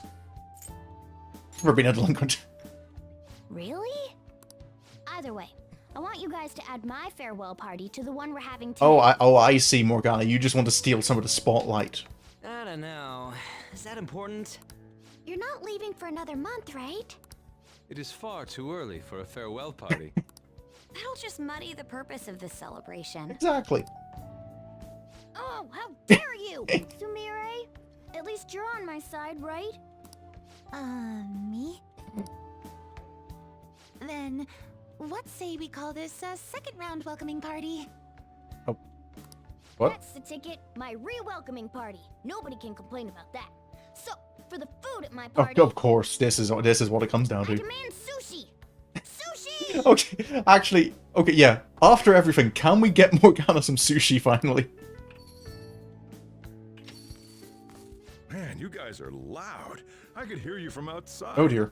Never been a delinquent. Really? Either way, I want you guys to add my farewell party to the one we're having today. I see, Morgana. You just want to steal some of the spotlight. I don't know. Is that important? You're not leaving for another month, right? It is far too early for a farewell party. That'll just muddy the purpose of this celebration. Exactly. Oh, how dare you! Sumire, at least you're on my side, right? Me? Then, what say we call this a second round welcoming party? Oh. What? That's the ticket, my re-welcoming party. Nobody can complain about that. So, for the food at my party... Of course, this is what it comes down to. I demand sushi! Sushi! Okay, actually, okay, yeah. After everything, can we get Morgana some sushi finally? guys are loud. I could hear you from outside. Oh dear.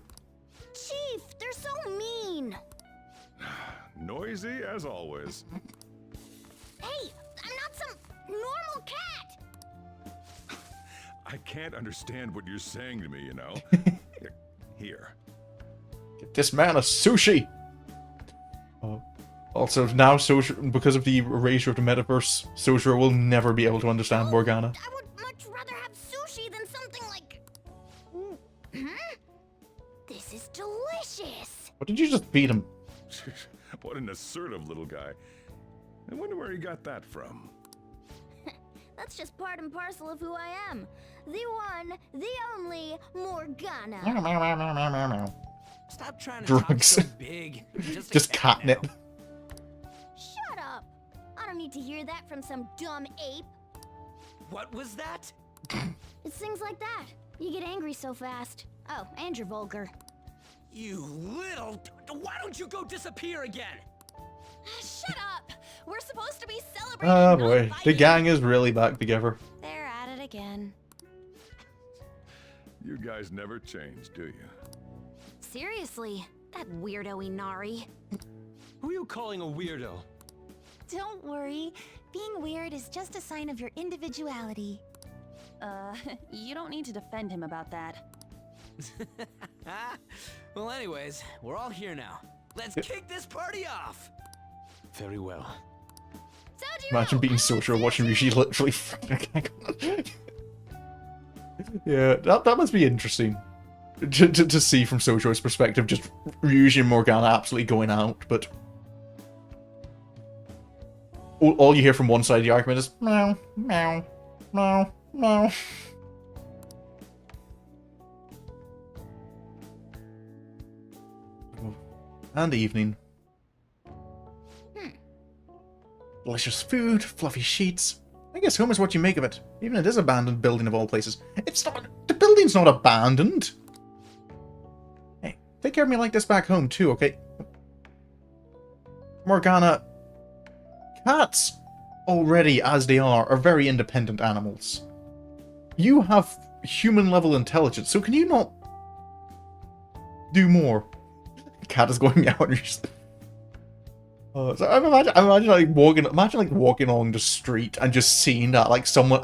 Chief, they're so mean. Noisy as always. Hey, I'm not some normal cat. I can't understand what you're saying to me, you know. Here. Get this man a sushi! Also, now Sojourner, because of the erasure of the metaverse, Sojourner will never be able to understand Morgana. I would much rather have sushi than something like... This is delicious. What did you just feed him? What an assertive little guy. I wonder where he got that from. That's just part and parcel of who I am. The one, the only Morgana. Stop trying to Drugs. talk so big. Just catnip. Shut up. I don't need to hear that from some dumb ape. What was that? It's things like that. You get angry so fast. Oh, and you're vulgar. You little... Why don't you go disappear again? Shut up! We're supposed to be celebrating. Oh not boy, the fighting. gang is really back together. They're at it again. You guys never change, do you? Seriously, that weirdo Inari. Who are you calling a weirdo? Don't worry. Being weird is just a sign of your individuality. You don't need to defend him about that. Well, anyways, we're all here now. Let's kick this party off. Very well. Imagine being Sojourner watching Ryuji literally yeah, that must be interesting. To see from Sojourner's perspective, just Ryuji and Morgana absolutely going out, but all you hear from one side of the argument is meow, meow, meow, meow. And evening. Delicious food, fluffy sheets. I guess home is what you make of it, even if it is an abandoned building of all places. It's not. The building's not abandoned. Hey, take care of me like this back home too, okay? Morgana, cats, already as they are very independent animals. You have human-level intelligence, so can you not do more? Cat is going out. So I imagine like walking along the street and just seeing that like someone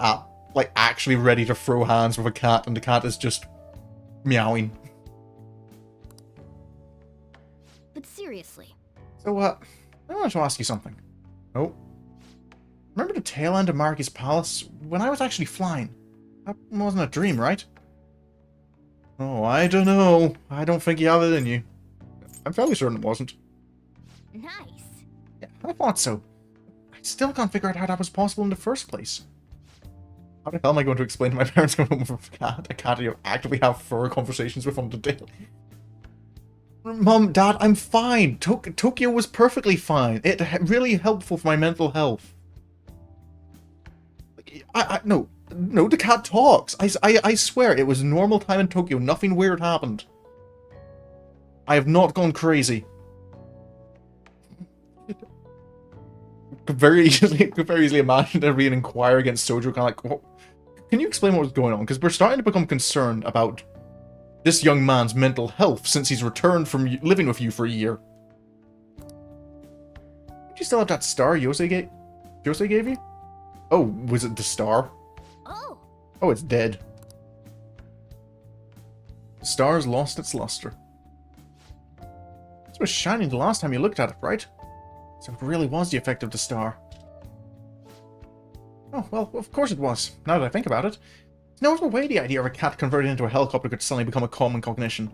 actually ready to throw hands with a cat, and the cat is just meowing. But seriously. So I wanted to ask you something. Oh, remember the tail end of Maruki's palace when I was actually flying? That wasn't a dream, right? Oh, I don't know. I don't think you have it in you. I'm fairly certain it wasn't. Nice. Yeah, I thought so. I still can't figure out how that was possible in the first place. How the hell am I going to explain to my parents going home with a cat you actively have further conversations with on the daily? Mom, Dad, I'm fine. Tokyo was perfectly fine. It really helpful for my mental health. No, the cat talks. I swear, it was a normal time in Tokyo. Nothing weird happened. I have not gone crazy. Could very easily imagine there being an inquiry against Sojo, kind of like, can you explain what was going on? Because we're starting to become concerned about this young man's mental health since he's returned from living with you for a year. Do you still have that star Yosei gave you? Oh, was it the star? Oh. Oh, it's dead. The star's lost its luster. It was shining the last time you looked at it, right? So it really was the effect of the star. Oh, well, of course it was, now that I think about it. There's no other way the idea of a cat converted into a helicopter could suddenly become a common cognition.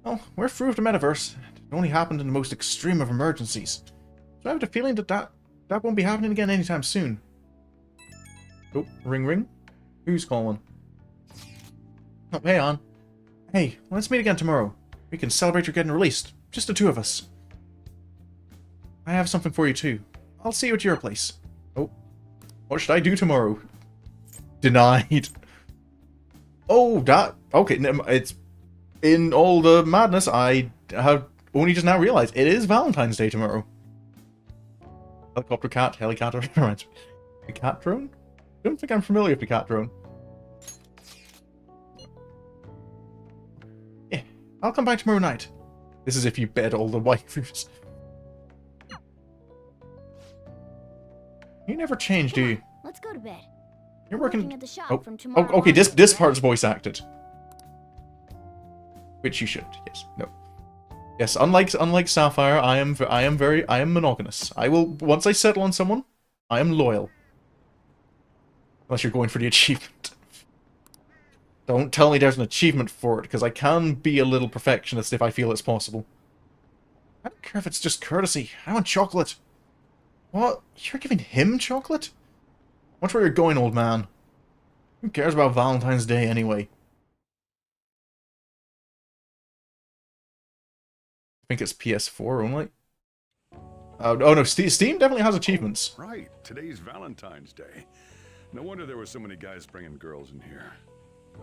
Well, we're through with the metaverse. It only happened in the most extreme of emergencies. So I have the feeling that won't be happening again anytime soon. Oh, ring ring? Who's calling? Oh, hey on. Hey, let's meet again tomorrow. We can celebrate your getting released. Just the two of us. I have something for you too. I'll see you at your place. Oh. What should I do tomorrow? Denied. Oh, that... Okay, it's... In all the madness, I have only just now realized it is Valentine's Day tomorrow. Helicopter cat, helicopter... A cat drone? I don't think I'm familiar with the cat drone. I'll come back tomorrow night. This is if you bed all the waifus. You never change, do you? Let's go to bed. You're Working working at the shop oh, from tomorrow okay. This onwards, right? part's voice acted, which you should. Yes. No. Yes. Unlike Sapphire, I am monogamous. I will once I settle on someone, I am loyal. Unless you're going for the achievement. Don't tell me there's an achievement for it, because I can be a little perfectionist if I feel it's possible. I don't care if it's just courtesy. I want chocolate. What? You're giving him chocolate? Watch where you're going, old man. Who cares about Valentine's Day anyway? I think it's PS4 only. Oh no, Steam definitely has achievements. Right, today's Valentine's Day. No wonder there were so many guys bringing girls in here.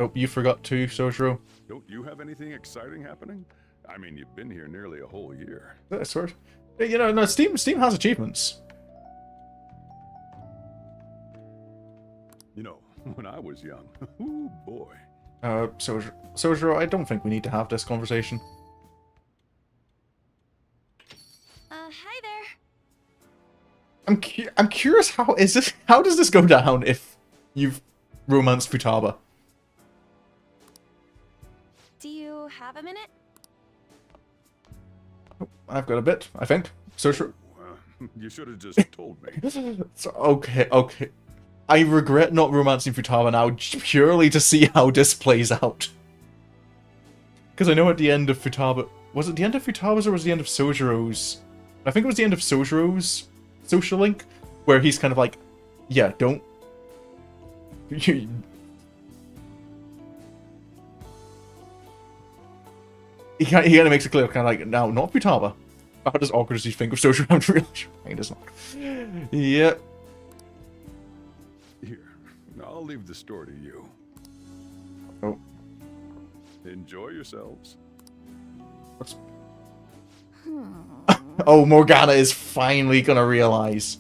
Oh, you forgot to, Sojiro. Don't you have anything exciting happening? I mean, you've been here nearly a whole year. I swear. You know, no, Steam has achievements. You know, when I was young, ooh boy. Sojiro, I don't think we need to have this conversation. Hi there. I'm curious, how does this go down if you've romanced Futaba? Do you have a minute? I've got a bit, I think. Sojiro. You should have just told me. Okay. I regret not romancing Futaba now, purely to see how this plays out. Because I know at the end of Futaba... Was it the end of Futaba's or was it the end of Sojiro's? I think it was the end of Sojiro's social link, where he's kind of like, yeah, don't... he kind of makes it clear, kind of like, now, not Futaba. About as awkward as you think of Sojiro, I'm really sure it is not. Yeah. Here, I'll leave the store to you. Oh. Enjoy yourselves. What's... Oh, Morgana is finally gonna realize.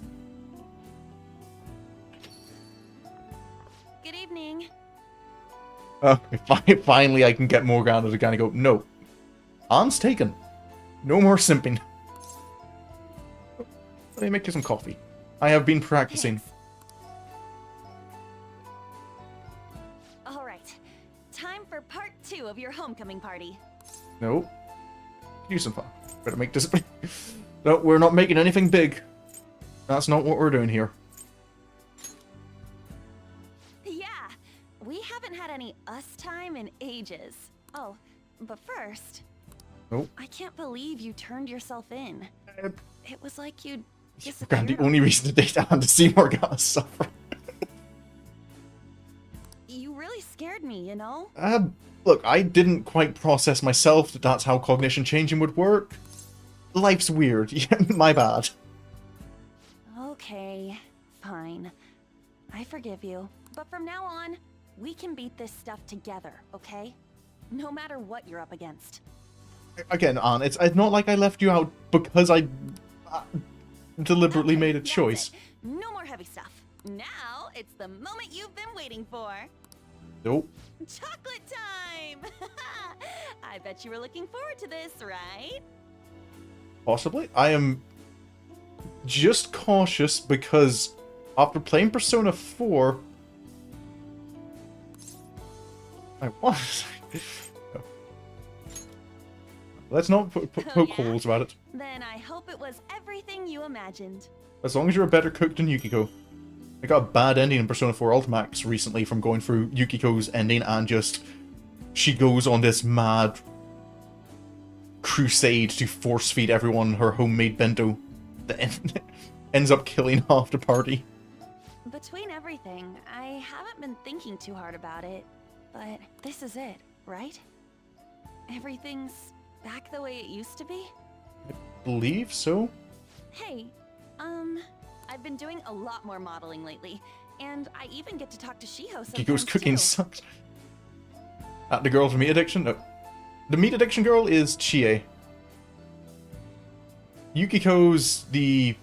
Good evening. Finally I can get Morgana to kind of go, no. An's taken. No more simping. Let me make you some coffee. I have been practicing. Alright. Time for part 2 of your homecoming party. No. Do some fun. Better make this... No, we're not making anything big. That's not what we're doing here. Yeah, we haven't had any us time in ages. Oh, but first... Nope. I can't believe you turned yourself in. It was like you'd God, disappeared. the only reason to date Anne to see Morgana suffer. You really scared me, you know? Look, I didn't quite process myself that that's how cognition changing would work. Life's weird. Yeah, my bad. Okay, fine. I forgive you. But from now on, we can beat this stuff together, okay? No matter what you're up against. Again, Anne, it's not like I left you out because I deliberately made a choice. No more heavy stuff. Now, it's the moment you've been waiting for. Nope. Chocolate time! I bet you were looking forward to this, right? Possibly. I am just cautious because after playing Persona 4... I was... Let's not poke holes about it. Then I hope it was everything you imagined. As long as you're a better cook than Yukiko. I got a bad ending in Persona 4 Ultimax recently from going through Yukiko's ending and just... She goes on this mad crusade to force feed everyone her homemade bento that ends up killing half the party. Between everything, I haven't been thinking too hard about it, but this is it, right? Everything's back the way it used to be? I believe so. Hey, I've been doing a lot more modeling lately, and I even get to talk to Shiho sometimes Yukiko's cooking too. sucks. The girl from Meat Addiction? No. The Meat Addiction girl is Chie. Yukiko's the...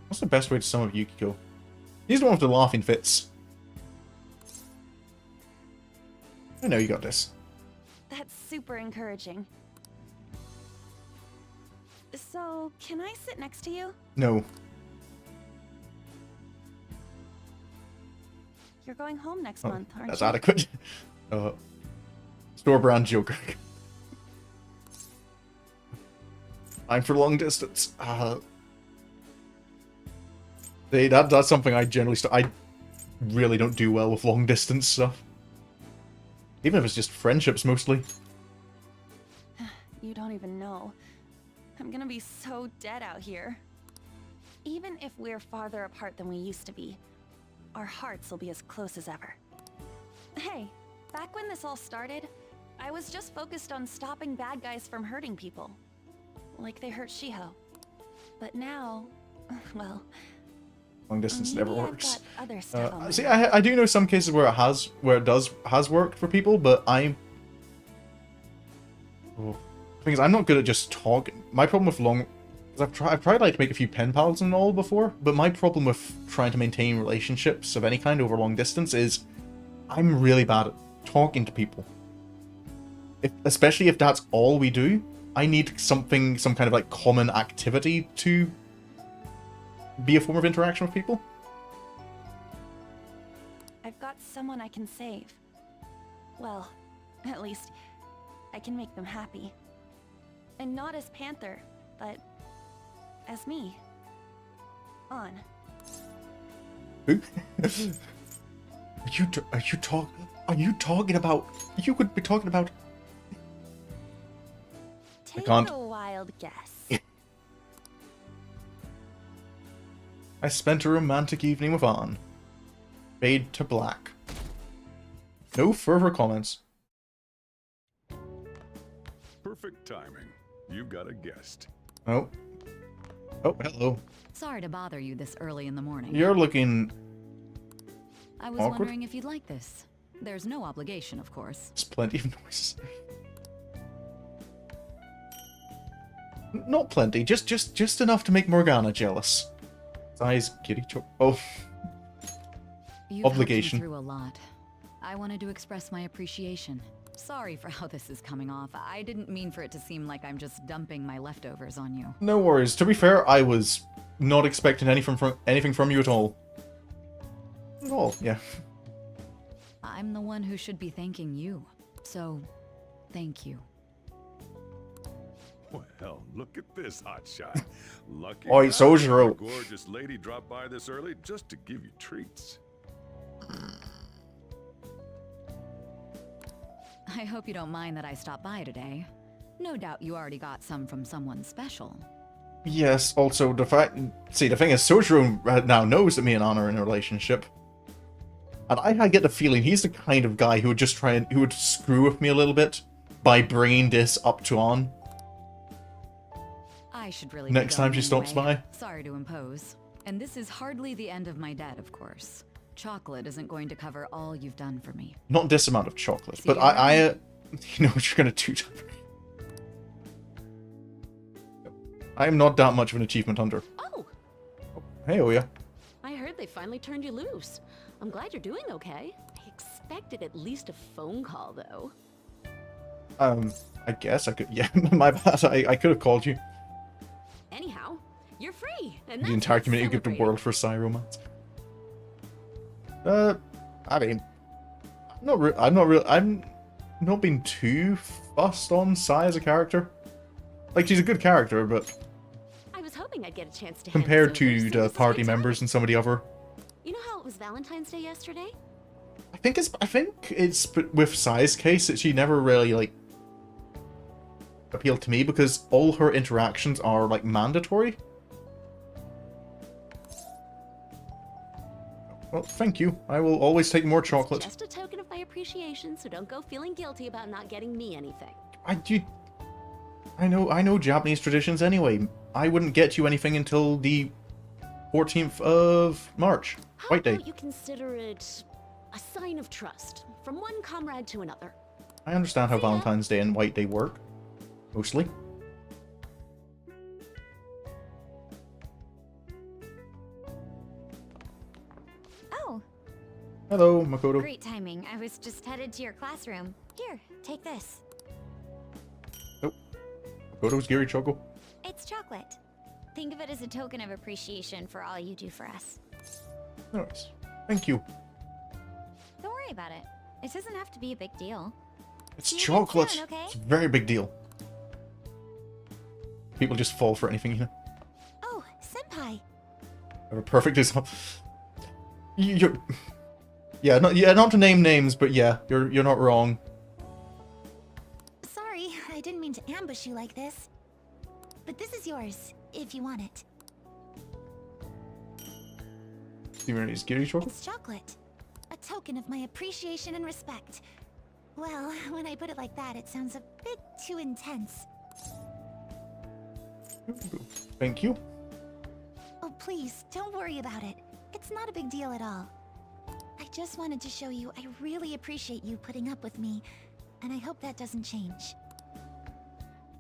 What's the best way to sum up Yukiko? He's the one with the laughing fits. I know you got this. That's super encouraging. So, can I sit next to you? No. You're going home next month, aren't That's you? adequate. Store brand Joker. Time for long distance. That's something I generally I really don't do well with long distance stuff. Even if it's just friendships mostly. You don't even know. I'm gonna be so dead out here. Even if we're farther apart than we used to be, our hearts will be as close as ever. Hey, back when this all started, I was just focused on stopping bad guys from hurting people. Like they hurt Shiho. But now, well... Long distance never works. Other stuff on my See, mind. I do know some cases where it has worked for people, but I'm... Oh. The thing is, I'm not good at just talking. My problem with long... I've tried like to make a few pen pals and all before, but my problem with trying to maintain relationships of any kind over long distance is I'm really bad at talking to people. Especially if that's all we do, I need some kind of like common activity to be a form of interaction with people. I've got someone I can save. Well, at least I can make them happy. And not as Panther, but as me. On. Who? Are you talking about? You could be talking about. Take can't. a wild guess. I spent a romantic evening with Anne. Fade to black. No further comments. Perfect timing. You've got a guest. Oh. Oh, hello. Sorry to bother you this early in the morning. You're looking I was awkward. wondering if you'd like this. There's no obligation, of course. There's plenty of noises. Not plenty, just enough to make Morgana jealous. Size kitty choke. Oh. You've Obligation. helped me through a lot. I wanted to express my appreciation. Sorry for how this is coming off. I didn't mean for it to seem like I'm just dumping my leftovers on you. No worries. To be fair, I was not expecting anything from you at all. At all, yeah. I'm the one who should be thanking you. So, thank you. Well, look at this hotshot. Lucky Oi, guy, Sojiro. a gorgeous lady dropped by this early just to give you treats. I hope you don't mind that I stopped by today. No doubt you already got some from someone special. Yes, also the thing is, Sojiro now knows that me and Anna are in a relationship. And I get the feeling he's the kind of guy who would just who would screw with me a little bit by bringing this up to Anne. I should really Next be going time she stops anyway. by. Sorry to impose. And this is hardly the end of my debt, of course. Chocolate isn't going to cover all you've done for me. Not this amount of chocolate, See but you you know what you're gonna do to me. I am not that much of an achievement hunter. Oh, Hey, Oya. I heard they finally turned you loose. I'm glad you're doing okay. I expected at least a phone call, though. I guess I could. Yeah, my bad. I could have called you. Anyhow, you're free, and The that's entire worth community give the celebrating. world for Psy romance. I mean, I'm not being too fussed on Psy as a character. Like, she's a good character, but I was hoping I'd get a chance to compared hand this over, to so the this is party great members and some of the other, You know how it was Valentine's Day yesterday? I think it's with Psy's case that she never really like appealed to me because all her interactions are like mandatory. Well, thank you. I will always take more chocolate. Just a token of my appreciation, so don't go feeling guilty about not getting me anything. I know Japanese traditions anyway. I wouldn't get you anything until the 14th of March, How White Day. about you consider it a sign of trust from one comrade to another? I understand how Valentine's Day and White Day work, mostly. Oh, Hello, Makoto. great timing. I was just headed to your classroom. Here, take this. photos, Gary Choco? It's chocolate. Think of it as a token of appreciation for all you do for us. Nice. Thank you. Don't worry about it. It doesn't have to be a big deal. It's See you chocolate. soon, okay? It's a very big deal. People just fall for anything, you know. Oh, senpai. I have a perfect example. You're... Yeah, not to name names, but yeah, you're not wrong. Sorry, I didn't mean to ambush you like this. But this is yours, if you want it. Is Gary Choco? It's chocolate. A token of my appreciation and respect. Well, when I put it like that, it sounds a bit too intense. Thank you. Oh, please, don't worry about it. It's not a big deal at all. I just wanted to show you I really appreciate you putting up with me, and I hope that doesn't change.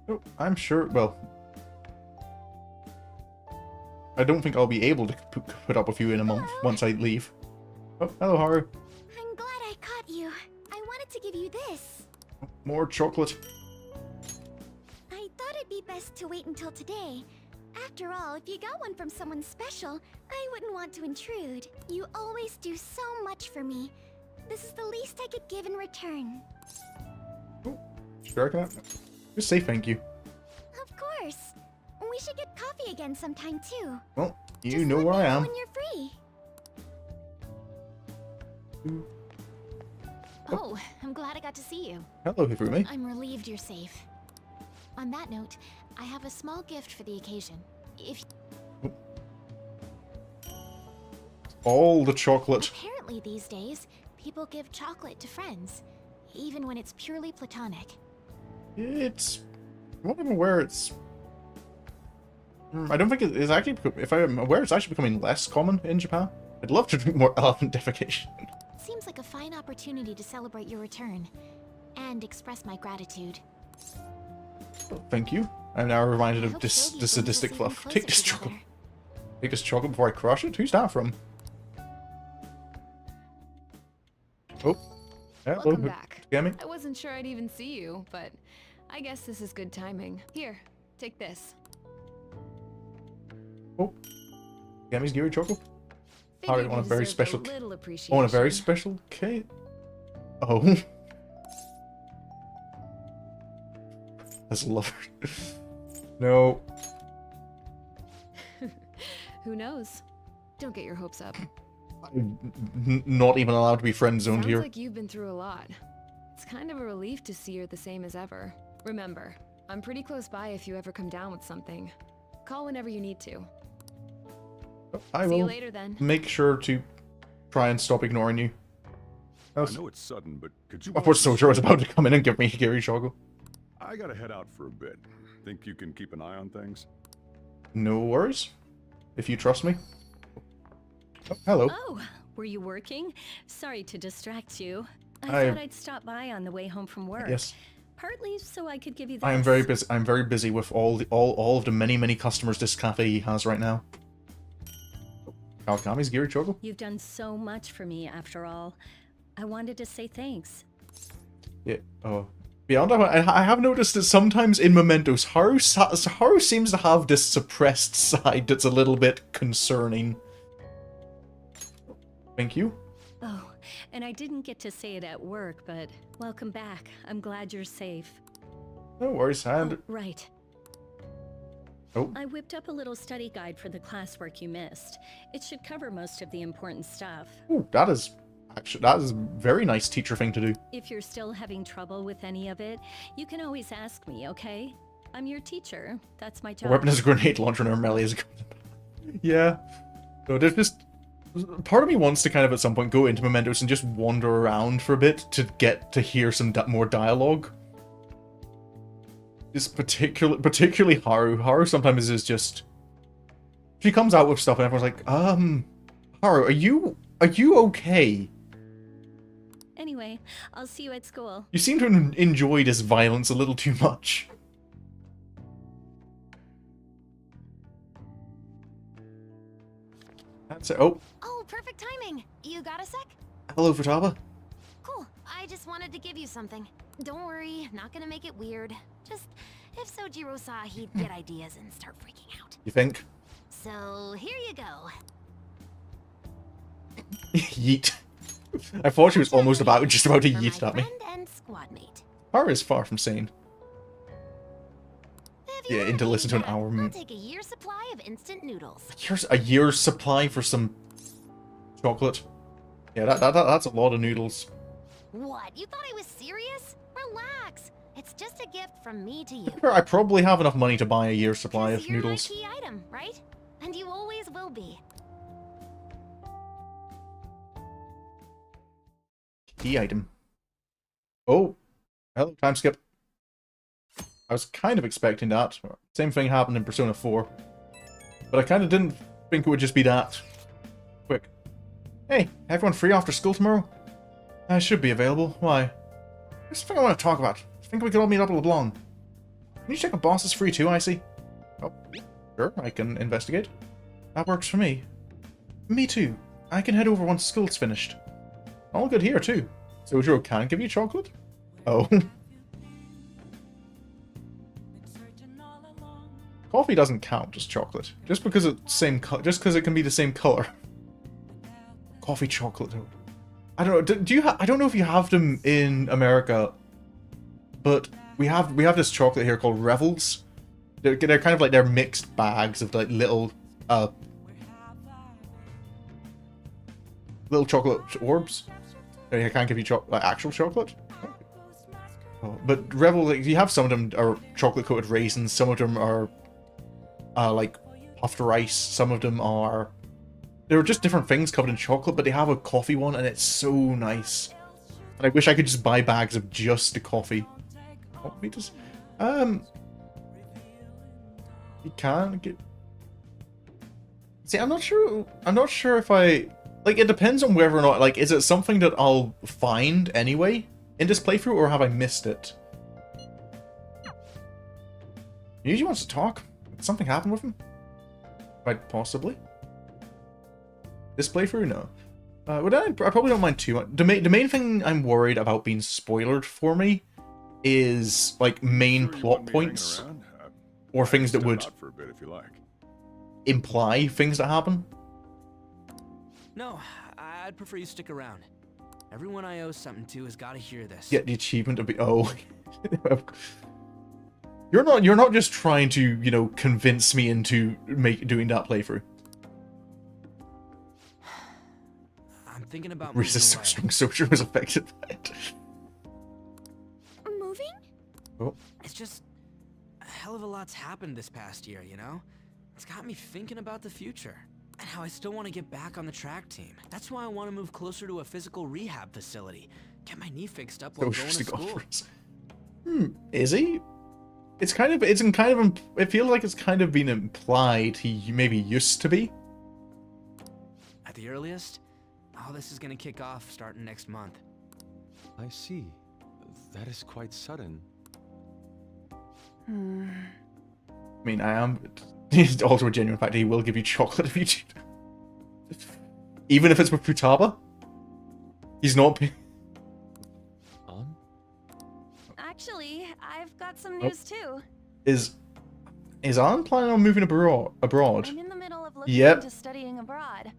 Oh, I'm sure, well... I don't think I'll be able to put up with you in a month once I leave. Oh, hello, Haru. I'm glad I caught you. I wanted to give you this. More chocolate. I thought it'd be best to wait until today. After all, if you got one from someone special, I wouldn't want to intrude. You always do so much for me. This is the least I could give in return. Oh, sure I can. Just say thank you. Of course. We should get coffee again sometime too. Well, you know where I am. When you're free. Oh, I'm glad I got to see you. Hello, Hifumi. I'm relieved you're safe. On that note, I have a small gift for the occasion. If All the chocolate. Apparently these days, people give chocolate to friends, even when it's purely platonic. It's... I'm not aware it's... I don't think it's actually... If I'm aware, it's actually becoming less common in Japan. I'd love to drink more elephant defecation. Seems like a fine opportunity to celebrate your return, and express my gratitude. Thank you. I'm now reminded of the Sylvie brings sadistic us even fluff. closer Take this together. chocolate. Take this chocolate before I crush it? Who's that from? Oh. Hello. Welcome back. Gammy? I wasn't sure I'd even see you, but I guess this is good timing. Here, take this. Oh. Gammy's Geary Choco? Figured I you want a very deserved special... a little I want a very appreciation. special cake. Oh. That's lovely. No. Who knows? Don't get your hopes up. Not even allowed to be friend zoned Sounds here. like you've been through a lot. It's kind of a relief to see you're the same as ever. Remember, I'm pretty close by if you ever come down with something. Call whenever you need to. I See will you later then. make sure to try and stop ignoring you. I know it's sudden, but could you... Of course, Soldier was about to come in and give me Geary Choco. I gotta head out for a bit. Think you can keep an eye on things? No worries. If you trust me. Oh, hello. Oh, were you working? Sorry to distract you. I- I thought I'd stop by on the way home from work. Yes. Partly so I could give you this. I am very busy. I'm very busy with all of the many customers this cafe has right now. Kawakami's Geary Choco. You've done so much for me after all. I wanted to say thanks. Yeah. Oh. Beyond that, I have noticed that sometimes in Mementos, Haru seems to have this suppressed side that's a little bit concerning. Thank you. Oh, and I didn't get to say it at work, but welcome back. I'm glad you're safe. No worries, and... Oh, right. Oh. I whipped up a little study guide for the classwork you missed. It should cover most of the important stuff. Ooh, that is... Actually, that is a very nice teacher thing to do. If you're still having trouble with any of it, you can always ask me, okay? I'm your teacher. That's my A job. weapon is a grenade launcher and her melee is a... Yeah. So there's just... Part of me wants to kind of at some point go into Mementos and just wander around for a bit to get to hear some more dialogue. Just particularly Haru. Haru sometimes is just... She comes out with stuff and everyone's like, Haru, are you okay? Anyway, I'll see you at school. You seem to enjoy this violence a little too much. That's it. Oh, Oh, perfect timing. You got a sec? hello, Futaba. Cool. I just wanted to give you something. Don't worry, not gonna make it weird. Just, if Sojiro saw, he'd get ideas and start freaking out. You think? So, here you go. Yeet. I thought she was almost just about to yeet at me. Friend and squad mate. Her is far from sane. Yeah, into listen to an hour. I'll take a year's supply of instant noodles. Here's a year's supply for some chocolate. Yeah, that's a lot of noodles. What? You thought I was serious? Relax. It's just a gift from me to you. I probably have enough money to buy a year's supply of You're noodles. my key item, right? And you always will be. Key item. Oh, hello, time skip. I was kind of expecting that. Same thing happened in Persona 4. But I kind of didn't think it would just be that quick. Hey, everyone free after school tomorrow? I should be available. Why? There's something I want to talk about. I think we could all meet up at LeBlanc. Can you check if boss is free too, I see? Oh, sure, I can investigate. That works for me. Me too. I can head over once school's finished. All good here too. Sojiro can give you chocolate? Oh. Coffee doesn't count as chocolate, just because it's just because it can be the same color. Coffee chocolate. I don't know. Do you? I don't know if you have them in America, but we have this chocolate here called Revels. They're kind of like they're mixed bags of like little chocolate orbs. I can't give you actual chocolate. Oh, but Revel, like, you have some of them are chocolate coated raisins. Some of them are like puffed rice. Some of them are... They're just different things covered in chocolate, but they have a coffee one, and it's so nice. And I wish I could just buy bags of just the coffee. Coffee just... You can get... See, I'm not sure if I... Like, it depends on whether or not... Like, is it something that I'll find anyway in this playthrough, or have I missed it? He usually wants to talk. Did something happen with him? Quite possibly. This playthrough? No. I probably don't mind too much. The main thing I'm worried about being spoiled for me is, like, main plot points. Or things that would imply things that happen. No, I'd prefer you stick around. Everyone I owe something to has got to hear this. Get the achievement to be... Oh. You're not just trying to, you know, convince me into doing that playthrough. I'm thinking about Resist so strong soldier was affected by it. Moving? Oh. It's just a hell of a lot's happened this past year, you know? It's got me thinking about the future. And how I still want to get back on the track team. That's why I want to move closer to a physical rehab facility. Get my knee fixed up while going to school. Is he? It feels like it's kind of been implied he maybe used to be. At the earliest, all this is going to kick off starting next month. I see. That is quite sudden. I mean, I am... It's also a genuine fact that he will give you chocolate if you do. Even if it's with Futaba? He's not... Actually, I've got some news too. Is Ann planning on moving abroad? I'm in the middle of looking Yep. into studying abroad.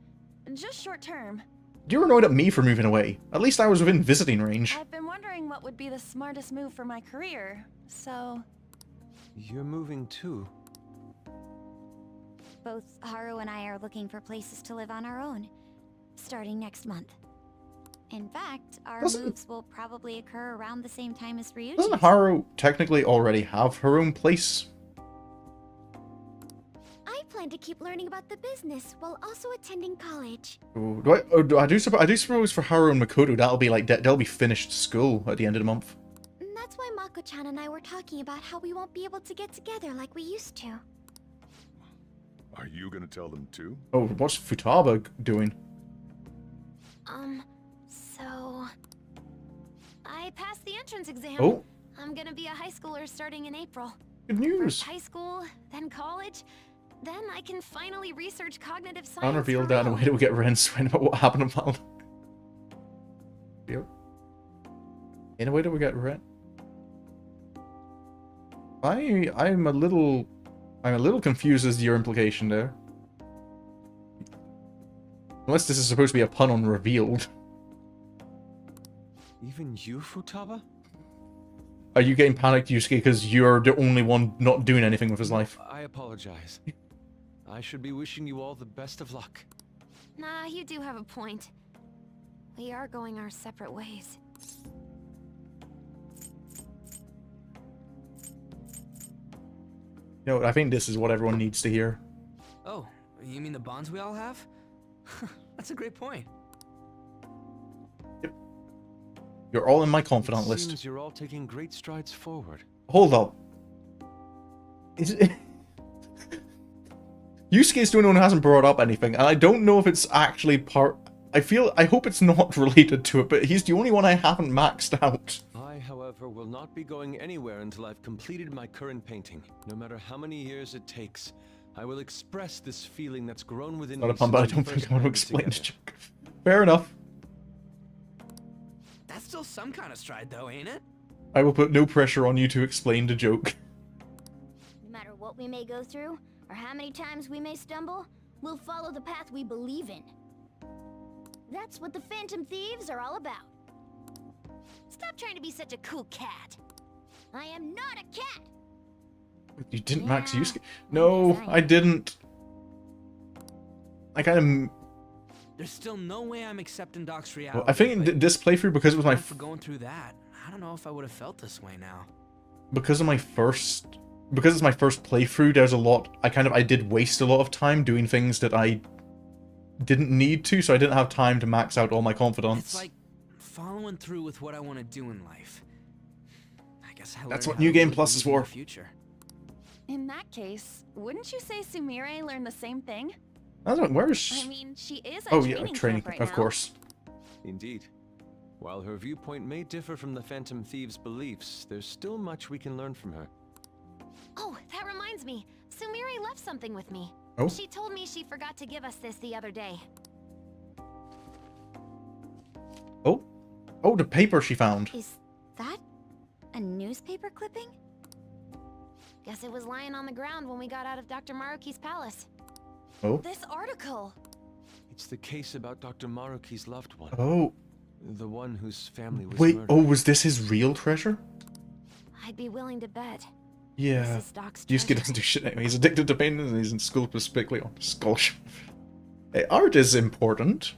Just short term. You were annoyed at me for moving away. At least I was within visiting range. I've been wondering what would be the smartest move for my career, so... You're moving too. Both Haru and I are looking for places to live on our own, starting next month. In fact, our moves will probably occur around the same time as Ryuji's. Doesn't Haru technically already have her own place? I plan to keep learning about the business while also attending college. I do suppose for Haru and Makoto that'll be like they'll be finished school at the end of the month. That's why Mako-chan and I were talking about how we won't be able to get together like we used to. Are you gonna tell them too? Oh, what's Futaba doing? So... I passed the entrance exam. Oh. I'm gonna be a high schooler starting in April. Good news. First high school, then college, then I can finally research cognitive science. Ann revealed that in a way to get Ren sweating about what happened to Val. Yep. In a way that we get right. I'm a little confused as to your implication there. Unless this is supposed to be a pun on revealed. Even you, Futaba? Are you getting panicked, Yusuke, because you're the only one not doing anything with his life? I apologize. I should be wishing you all the best of luck. Nah, you do have a point. We are going our separate ways. You know, I think this is what everyone needs to hear. Oh, you mean the bonds we all have? That's a great point. Yep. You're all in my confidant It list. seems you're all taking great strides forward. Hold up. Is it... Yusuke's the only one who hasn't brought up anything, and I don't know if it's actually part... I hope it's not related to it, but he's the only one I haven't maxed out. I, however, will not be going anywhere until I've completed my current painting. No matter how many years it takes, I will express this feeling that's grown within me. Not a pun, but I don't think I want to explain this joke. Fair enough. That's still some kind of stride, though, ain't it? I will put no pressure on you to explain the joke. No matter what we may go through, or how many times we may stumble, we'll follow the path we believe in. That's what the Phantom Thieves are all about. Stop trying to be such a cool cat. I am not a cat. You didn't max Yusuke? No, I didn't. I kind of... There's still no way I'm accepting Doc's reality. Well, I think this playthrough, because it was my... For going through that, I don't know if I would have felt this way now. Because it's my first playthrough, there's a lot... I did waste a lot of time doing things that I didn't need to, so I didn't have time to max out all my confidence. It's like following through with what I want to do in life. I guess that's what New Game Plus is for. Future. In that case, wouldn't you say Sumire learned the same thing? Where's... I mean, she is at training, camp right of now. course. Indeed. While her viewpoint may differ from the Phantom Thieves' beliefs, there's still much we can learn from her. Oh, that reminds me. Sumire left something with me. Oh? She told me she forgot to give us this the other day. Oh? Oh, the paper she found. Is that a newspaper clipping? Guess it was lying on the ground when we got out of Dr. Maruki's palace. Oh? This article! It's the case about Dr. Maruki's loved one. Oh. The one whose family was Wait, murdered. oh, was this his real treasure? I'd be willing to bet. Yeah. This is Doc's Yusuke treasure. doesn't do shit anyway. He's addicted to painting and he's in school specifically on sculpture. Hey, art is important.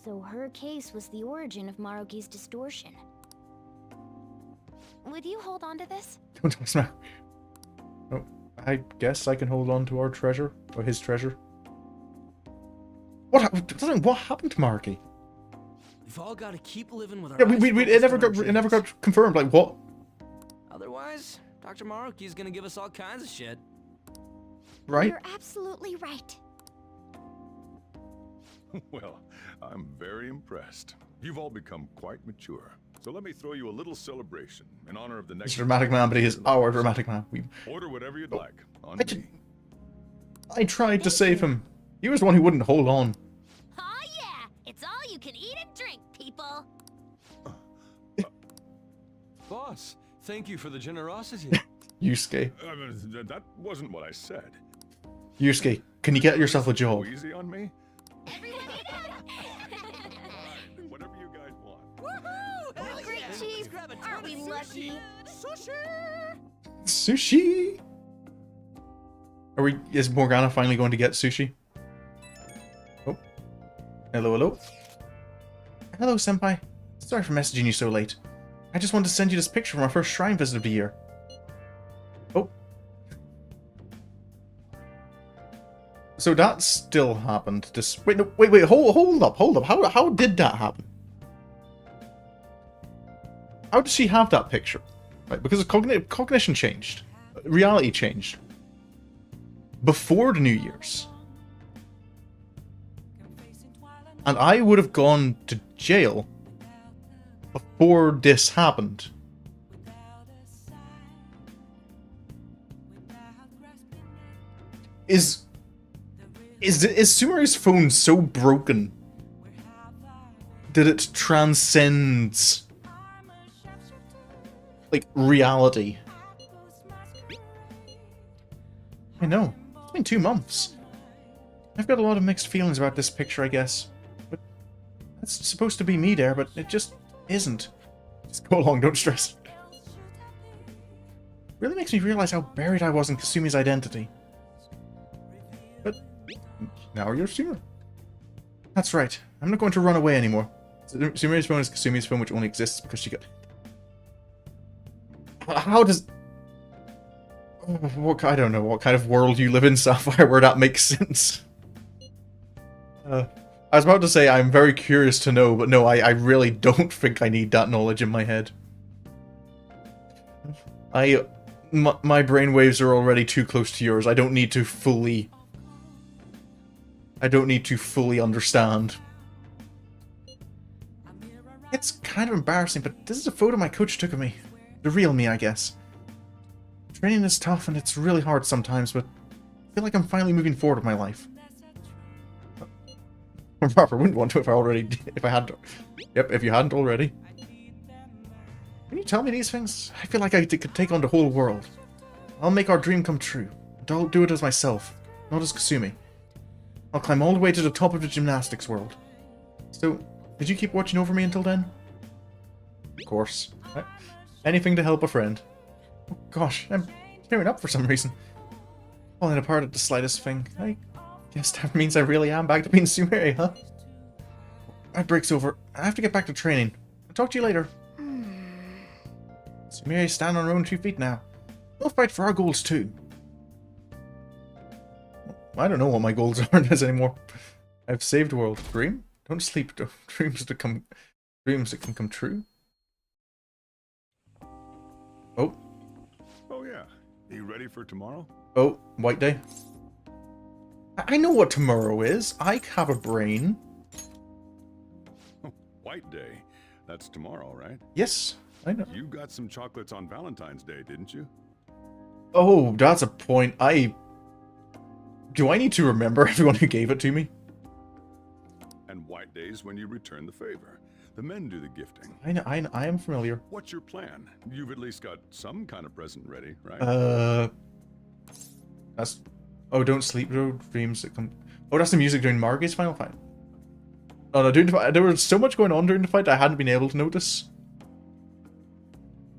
So her case was the origin of Maruki's distortion. Would you hold on to this? Don't smack. Oh, I guess I can hold on to our treasure, or his treasure. What happened to Maruki? We've all got to keep living with our Yeah, eyes it never focused on our it never dreams. got confirmed. Like what? Otherwise, Dr. Maruki's gonna give us all kinds of shit. Right? You're absolutely right. Well, I'm very impressed. You've all become quite mature. So let me throw you a little celebration in honor of the next... He's a dramatic man, but he is our dramatic man. Order whatever you'd like. On I, me. I tried to save him. He was the one who wouldn't hold on. Oh yeah! It's all you can eat and drink, people! Boss, thank you for the generosity. Yusuke. That wasn't what I said. Yusuke, can you get yourself a job? Go easy on me? Whatever you guys want. Woohoo! Great chief! Aren't we lucky? Sushi! Is Morgana finally going to get sushi? Oh. Hello, hello. Hello, senpai. Sorry for messaging you so late. I just wanted to send you this picture from our first shrine visit of the year. Oh. So that still happened. Wait, no, wait, hold up. How did that happen? How did she have that picture? Right, because cognition changed. Reality changed. Before the New Year's. And I would have gone to jail before this happened. Is Sumaru's phone so broken that it transcends, like, reality. I know. It's been 2 months. I've got a lot of mixed feelings about this picture, I guess. But it's supposed to be me there, but it just isn't. Just go along, don't stress. Really makes me realize how buried I was in Kasumi's identity. But now you're Sumire. That's right. I'm not going to run away anymore. Sumire's phone is Kasumi's phone, which only exists because she got... How does... I don't know what kind of world you live in, Sapphire, where that makes sense. I was about to say I'm very curious to know, but no, I really don't think I need that knowledge in my head. My brainwaves are already too close to yours. I don't need to fully understand. It's kind of embarrassing, but this is a photo my coach took of me. The real me, I guess. Training is tough and it's really hard sometimes, but I feel like I'm finally moving forward with my life. Robert wouldn't want to if if you hadn't already. When you tell me these things, I feel like I could take on the whole world. I'll make our dream come true. And I'll do it as myself, not as Kasumi. I'll climb all the way to the top of the gymnastics world. So, did you keep watching over me until then? Of course. Anything to help a friend. Oh gosh, I'm tearing up for some reason. Falling apart at the slightest thing. I guess that means I really am back to being Sumire, huh? My break's over. I have to get back to training. I'll talk to you later. Sumire stand on her own 2 feet now. We'll fight for our goals too. I don't know what my goals are anymore. I've saved the world. Dream? Don't sleep. Dreams that can come true. Oh. Oh yeah. You ready for tomorrow? Oh, White Day. I know what tomorrow is. I have a brain. White Day. That's tomorrow, right? Yes, I know. You got some chocolates on Valentine's Day, didn't you? Oh, that's a point. Do I need to remember everyone who gave it to me? And White Day's when you return the favor. The men do the gifting. I am familiar. What's your plan? You've at least got some kind of present ready, right? That's... Oh, don't sleep, no dreams that come... Oh, that's the music during Maruki's final fight. Oh no, during the fight, there was so much going on during the fight I hadn't been able to notice.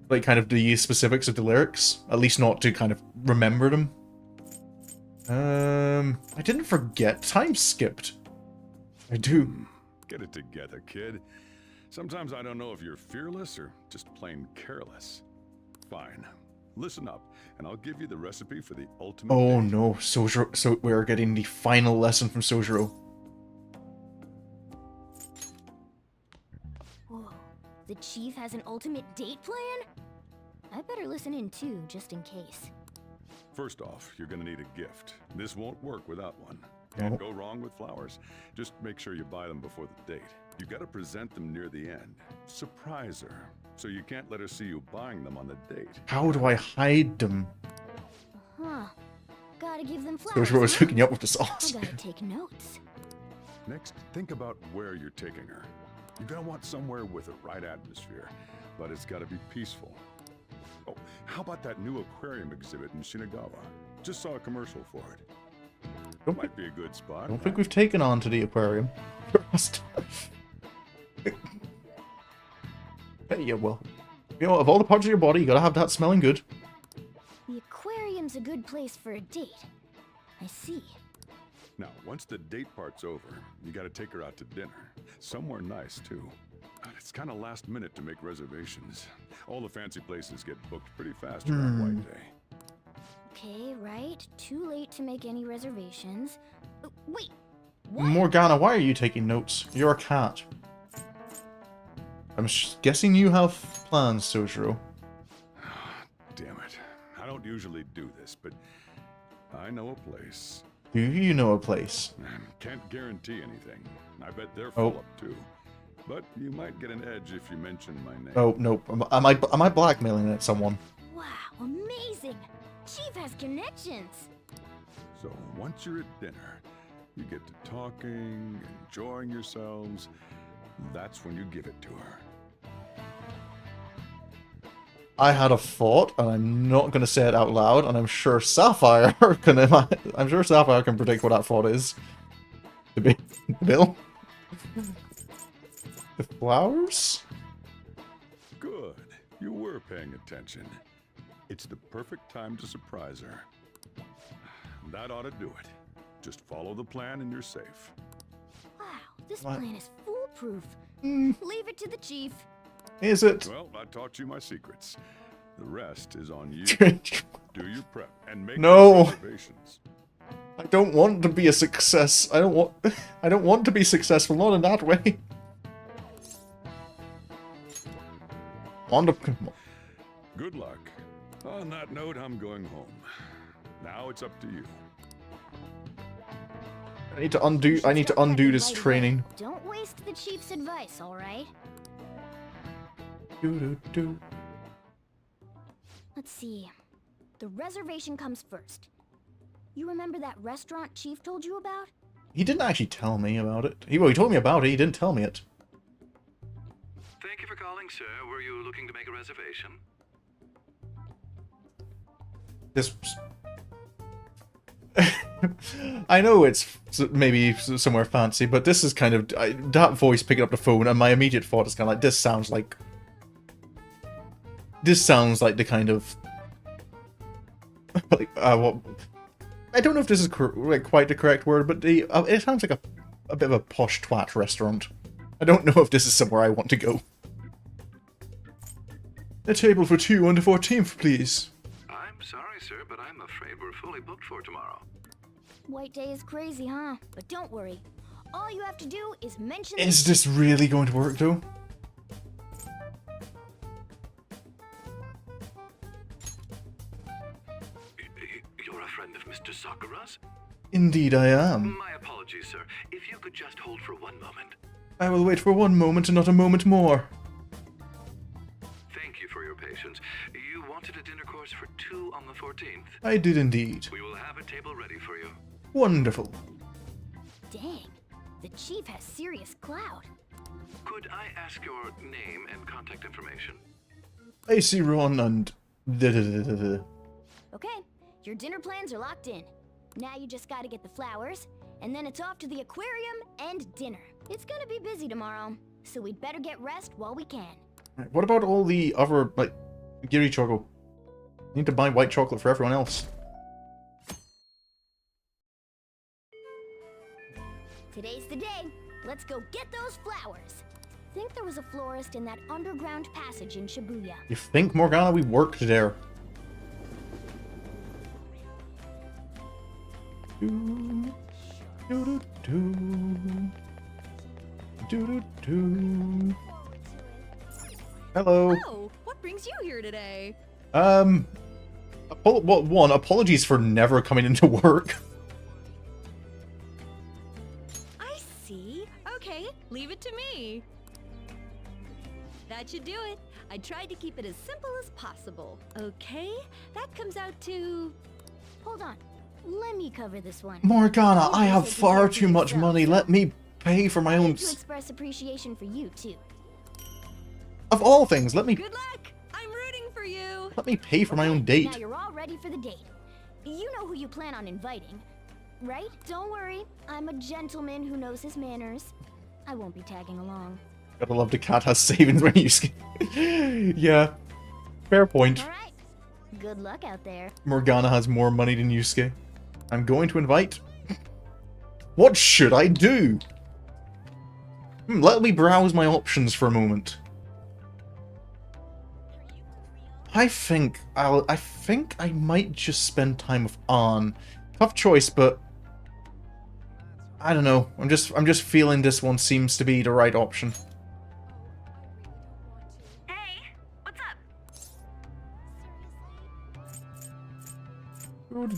Like, kind of the specifics of the lyrics. At least not to kind of remember them. I didn't forget. Time skipped. I do. Get it together, kid. Sometimes I don't know if you're fearless or just plain careless. Fine. Listen up, and I'll give you the recipe for the ultimate Oh date. no, Sojiro. So we're getting the final lesson from Sojiro. Whoa. The chief has an ultimate date plan? I better listen in too, just in case. First off, you're gonna need a gift. This won't work without one. Can't go wrong with flowers. Just make sure you buy them before the date. You gotta present them near the end. Surprise her. So you can't let her see you buying them on the date. How do I hide them? Huh. Gotta give them flowers. Sojiro was hooking you up with the sauce. I gotta take notes. Next, think about where you're taking her. You're gonna want somewhere with the right atmosphere, but it's gotta be peaceful. Oh, how about that new aquarium exhibit in Shinagawa? Just saw a commercial for it. Might be a good spot. I don't think we've taken on to the aquarium. Yeah, well, you know, of all the parts of your body, you gotta have that smelling good. The aquarium's a good place for a date. I see. Now, once the date part's over, you gotta take her out to dinner. Somewhere nice, too. God, it's kind of last minute to make reservations. All the fancy places get booked pretty fast around White Day. Okay, right. Too late to make any reservations. Wait, what? Morgana, why are you taking notes? You're a cat. I'm guessing you have plans, Sojiro. Damn it. I don't usually do this, but I know a place. Do you know a place? Can't guarantee anything. I bet they're full up too. But you might get an edge if you mention my name. Oh, nope. Am I blackmailing at someone? Wow, amazing! Chief has connections! So once you're at dinner, you get to talking, enjoying yourselves. That's when you give it to her. I had a thought, and I'm not going to say it out loud, and I'm sure Sapphire can. I'm sure Sapphire can predict what that thought is. Bill. The flowers? Good. You were paying attention. It's the perfect time to surprise her. That ought to do it. Just follow the plan and you're safe. Wow, this What? plan is foolproof. Mm. Leave it to the chief. Is it? Well, I taught you my secrets. The rest is on you. Do your prep and make No. reservations. I don't want to be a success. I don't want to be successful, not in that way. Good luck. On that note, I'm going home. Now it's up to you. I need to undo this training. Don't waste the chief's advice, alright? Do. Let's see. The reservation comes first. You remember that restaurant Chief told you about? He didn't actually tell me about it. He told me about it, he didn't tell me it. Thank you for calling, sir. Were you looking to make a reservation? This... I know it's maybe somewhere fancy, but this is kind of... that voice picking up the phone, and my immediate thought is kind of like, this sounds like the kind of... like, what... I don't know if this is like quite the correct word, but it sounds like a bit of a posh twat restaurant. I don't know if this is somewhere I want to go. A table for two on the 14th, please. I'm sorry, sir, but I'm afraid we're fully booked for tomorrow. White Day is crazy, huh? But don't worry. All you have to do is mention... Is this really going to work, though? You're a friend of Mr. Sakura's? Indeed I am. My apologies, sir. If you could just hold for one moment. I will wait for one moment and not a moment more. Thank you for your patience. You wanted a dinner course for two on the 14th? I did indeed. We will have a table ready for you. Wonderful. Dang. The chief has serious clout. Could I ask your name and contact information? I see Ron and... Okay, your dinner plans are locked in. Now you just gotta get the flowers, and then it's off to the aquarium and dinner. It's gonna be busy tomorrow, so we'd better get rest while we can. What about all the other, like, Giri Choco? I need to buy white chocolate for everyone else. Today's the day. Let's go get those flowers. Think there was a florist in that underground passage in Shibuya. You think, Morgana, we worked there? Hello. Oh, what brings you here today? One, apologies for never coming into work. I see. Okay, leave it to me. That should do it. I tried to keep it as simple as possible. Okay, that comes out to... Hold on. Let me cover this one. Morgana, I have far too much money. Let me pay for my own... To express appreciation for you, too. Of all things, let me... Good luck! I'm rooting for you! Let me pay for my own date. Now you're all ready for the date. You know who you plan on inviting, right? Don't worry. I'm a gentleman who knows his manners. I won't be tagging along. Gotta love the cat has savings when you skip. Yeah. Fair point. Alright. Good luck out there. Morgana has more money than Yusuke. I'm going to invite... What should I do? Let me browse my options for a moment. I think I might just spend time with Ann. Tough choice, but I don't know. I'm just feeling this one seems to be the right option. Hey, what's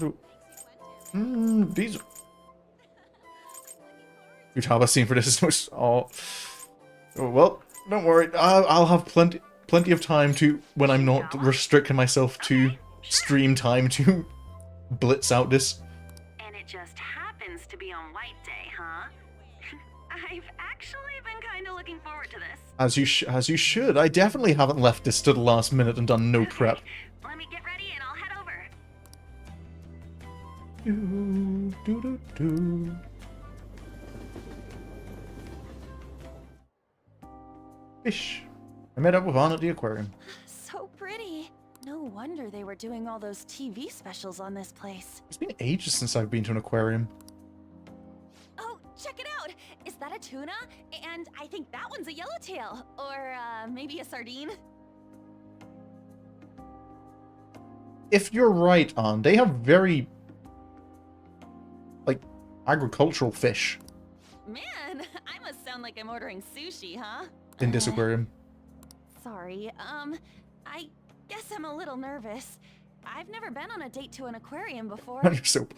up? These... Futaba scene for this is... Oh, well, don't worry. I'll have plenty of time to, when I'm not restricting myself to stream time, to blitz out this. And it just happens to be on White Day, huh? I've actually been kind of looking forward to this. As you should. I definitely haven't left this to the last minute and done no prep. Let me get ready and I'll head over. Do. Fish. I met up with Anna at the aquarium. So pretty. No wonder they were doing all those TV specials on this place. It's been ages since I've been to an aquarium. Oh, check it out! Is that a tuna? And I think that one's a yellowtail. Or, maybe a sardine? If you're right, Anne, they have very, like, agricultural fish Man, I must sound like I'm ordering sushi, huh? in this aquarium. Sorry, I guess I'm a little nervous. I've never been on a date to an aquarium before. You're so...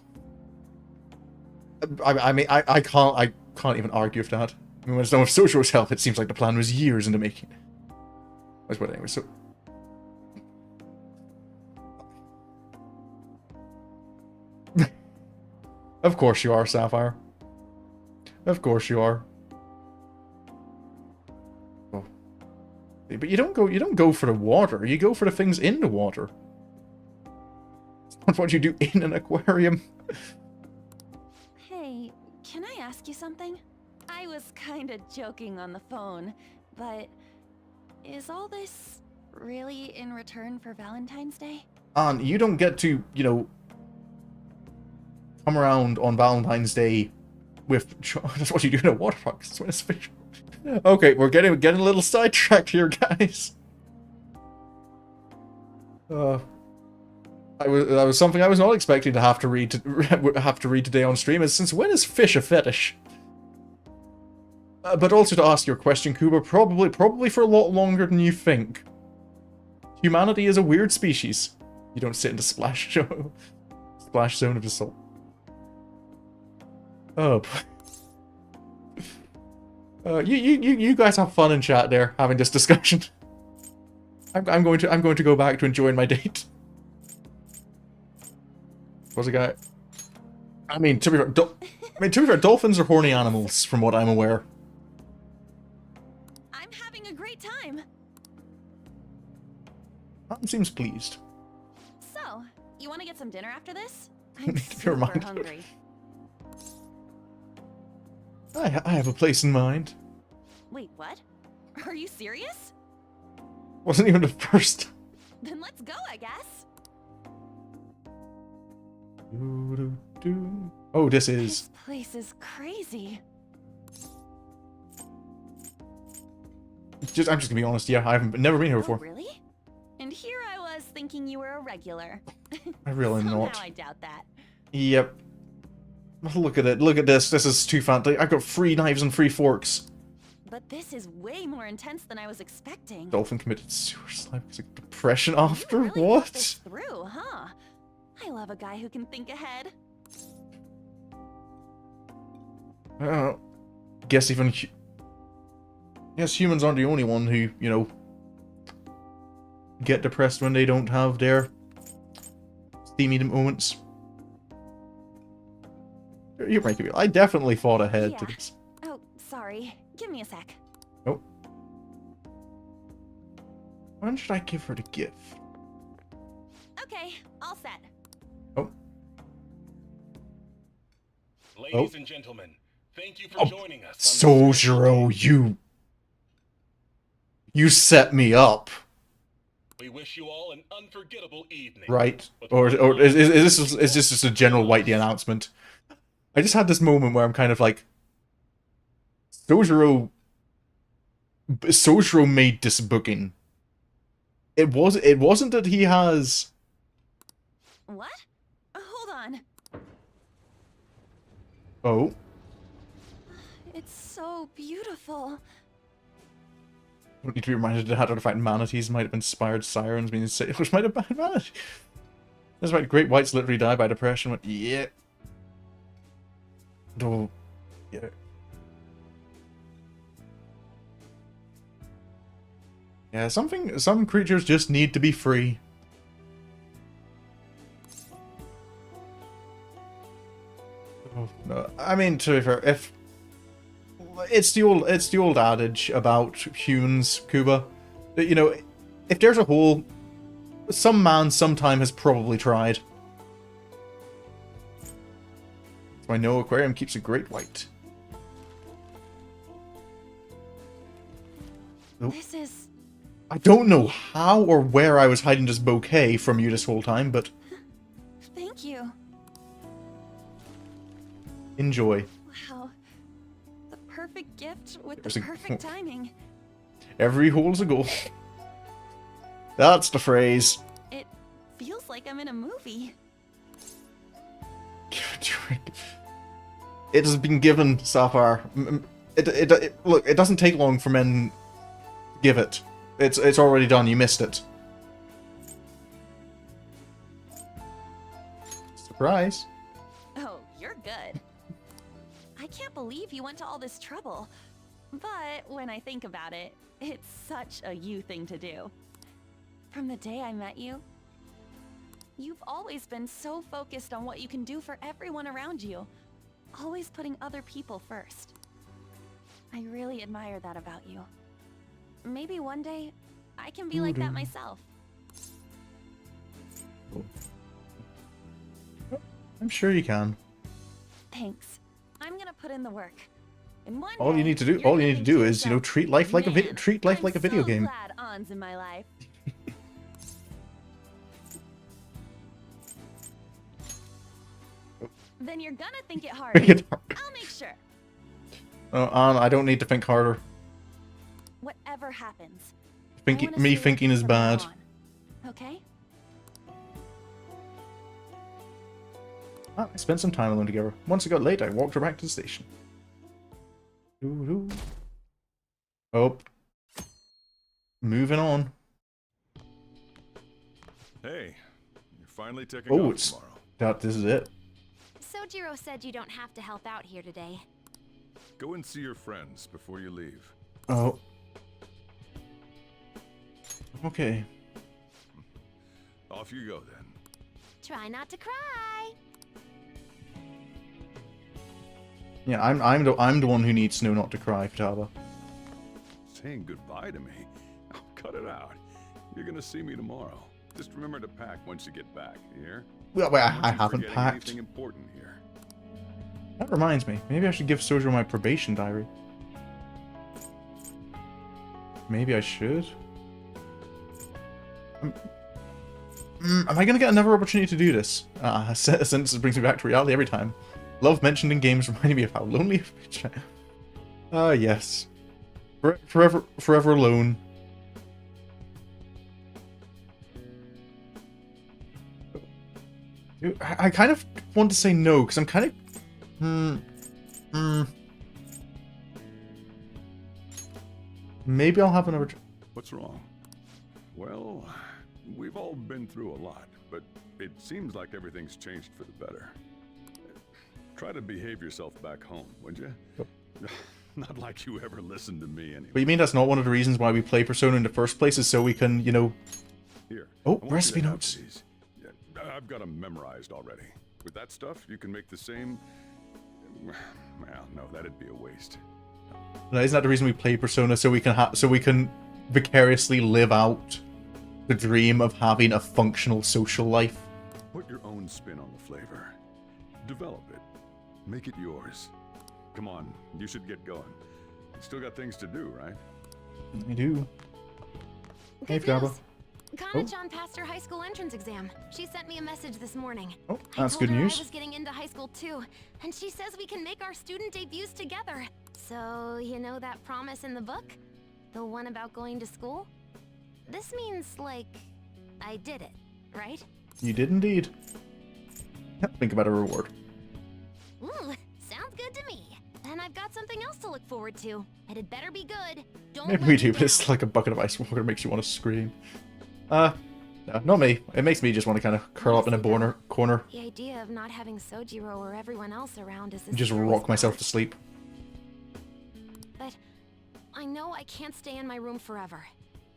I mean, I can't even argue with that. I mean, when it's done with Sojiro's help, it seems like the plan was years in the making. But anyway, so... Of course you are, Sapphire. Of course you are. Oh. But you don't go for the water. You go for the things in the water. It's not what you do in an aquarium. Hey, can I ask you something? I was kinda joking on the phone, but is all this really in return for Valentine's Day? And you don't get to, you know, come around on Valentine's Day with... That's what you do in a water park. That's when it's fish. Okay, we're getting a little sidetracked here, guys. That was something I was not expecting to have to read today on stream. Is since when is fish a fetish? But also to ask your question, Kuba, probably for a lot longer than you think. Humanity is a weird species. You don't sit in the splash zone of the soul. Oh. You guys have fun in chat there, having this discussion. I'm going to go back to enjoying my date. What's a guy? I mean, to be fair, dolphins are horny animals, from what I'm aware. I'm having a great time. Adam seems pleased. So, you want to get some dinner after this? I'm Never super mind. hungry. I have a place in mind. Wait, what? Are you serious? Wasn't even the first. Then let's go, I guess. Oh, this is... This place is crazy. I'm just gonna be honest, yeah, I've never been here before. Oh, really? And here I was thinking you were a regular. I really Somehow not. I doubt that. Yep. Look at it, look at this, this is too fancy. I've got 3 knives and 3 forks. But this is way more intense than I was expecting. Dolphin committed suicide because of depression after? You really What? thought this through, huh? I love a guy who can think ahead. Guess even... Yes, humans aren't the only one who, you know, get depressed when they don't have their steamy moments. You're making me... I definitely thought ahead to this. Oh, sorry. Give me a sec. Oh. When should I give her the gift? Okay, all set. Oh. Ladies and gentlemen, thank you for Oh. joining us. Sojiro, you set me up. We wish you all an unforgettable evening. Right. Or is this just a general Whitey announcement? I just had this moment where I'm kind of like, Sojiro made this booking. It wasn't that he has... What? Hold on. Oh. It's so beautiful. Don't need to be reminded that the fact manatees might have inspired sirens, which might have been manatees. That's right, great whites literally die by depression. Went, yeah. Oh, yeah. Yeah, some creatures just need to be free. Oh, no. I mean, to be fair, if it's the old adage about Hunes, Kuba. That, you know, if there's a hole, some man sometime has probably tried. So I know aquarium keeps a great white. Nope. This is... I don't know how or where I was hiding this bouquet from you this whole time, but Thank you. enjoy. Wow. The perfect gift with There's the a- perfect timing. Every hole's a goal. That's the phrase. It feels like I'm in a movie. It has been given, Sapphire. Look, it doesn't take long for men to give it. It's already done. You missed it. Surprise. Oh, you're good. I can't believe you went to all this trouble. But when I think about it, it's such a you thing to do. From the day I met you, you've always been so focused on what you can do for everyone around you. Always putting other people first. I really admire that about you. Maybe one day, I can be like that myself. I'm sure you can. Thanks. I'm gonna put in the work. And one All you day, need to do, you're all gonna you need to think do to is, you know, yourself, treat life like a "Man, video I'm game. so glad An's in my life. Then you're gonna think it hard. Think it hard. I'll make sure. Oh, I don't need to think harder. Whatever happens. Me thinking is bad. Okay? I spent some time alone together. Once it got late, I walked her back to the station. Doo-doo. Oh. Moving on. Hey, you're finally taking Oh, off it's tomorrow. this is it. Sojiro said you don't have to help out here today. Go and see your friends before you leave. Oh. Okay. Off you go then. Try not to cry. Yeah, I'm the one who needs to know not to cry, Futaba. Saying goodbye to me? Oh, cut it out. You're gonna see me tomorrow. Just remember to pack once you get back, you hear? Well, wait, Don't I you haven't forget packed. Anything important here. That reminds me. Maybe I should give Sojiro my probation diary. Maybe I should. Am I gonna get another opportunity to do this? Since it brings me back to reality every time. Love mentioned in games reminding me of how lonely. Yes. Forever alone. Dude, I kind of want to say no because I'm kind of. Maybe I'll have another. What's wrong? Well, we've all been through a lot, but it seems like everything's changed for the better. Try to behave yourself back home, would you? Not like you ever listened to me anyway. But you mean that's not one of the reasons why we play Persona in the first place, is so we can, you know... Here. Oh, I want you recipe to have notes. these. Yeah, I've got them memorized already. With that stuff, you can make the same... Well, no, that'd be a waste. Now, isn't that the reason we play Persona, so we can vicariously live out the dream of having a functional social life? Put your own spin on the flavor. Develop it. Make it yours. Come on, you should get going. You still got things to do, right? I do. Hey, Good news. Futaba. Kana-chan passed her high school entrance exam. She sent me a message this morning. Oh, I that's told good her news. I was getting into high school too, and she says we can make our student debuts together. So, you know that promise in the book? The one about going to school? This means, like, I did it, right? You did indeed. Think about a reward. Ooh, sounds good to me. Then I've got something else to look forward to. And it better be good. Don't Maybe let we me do, but down. it's like a bucket of ice water makes you want to scream. No, not me. It makes me just want to kind of curl up in a corner The idea of not having Sojiro or everyone else around is the and just scariest rock myself part. to sleep. But I know I can't stay in my room forever.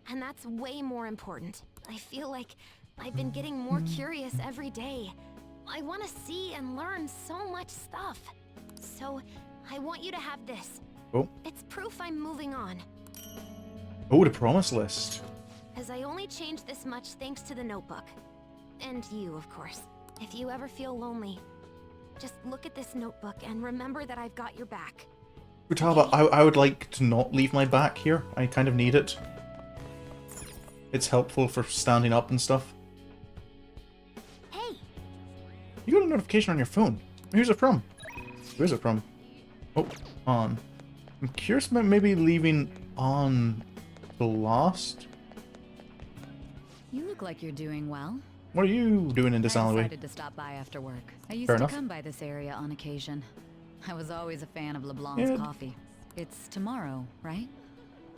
And that's way more important. I feel like I've been getting more curious every day. I want to see and learn so much stuff. So I want you to have this. Oh. It's proof I'm moving on. Oh, the promise list. As I only changed this much thanks to the notebook. And you, of course. If you ever feel lonely, just look at this notebook and remember that I've got your back. Futaba, I would like to not leave my back here. I kind of need it. It's helpful for standing up and stuff. Hey! You got a notification on your phone. Who's it from? Who is it from? Oh, on. I'm curious about maybe leaving on the last. You look like you're doing well. What are you doing in this I alleyway? decided to stop by after work. I used Fair to enough. come by this area on occasion. I was always a fan of LeBlanc's Yeah. coffee. It's tomorrow, right?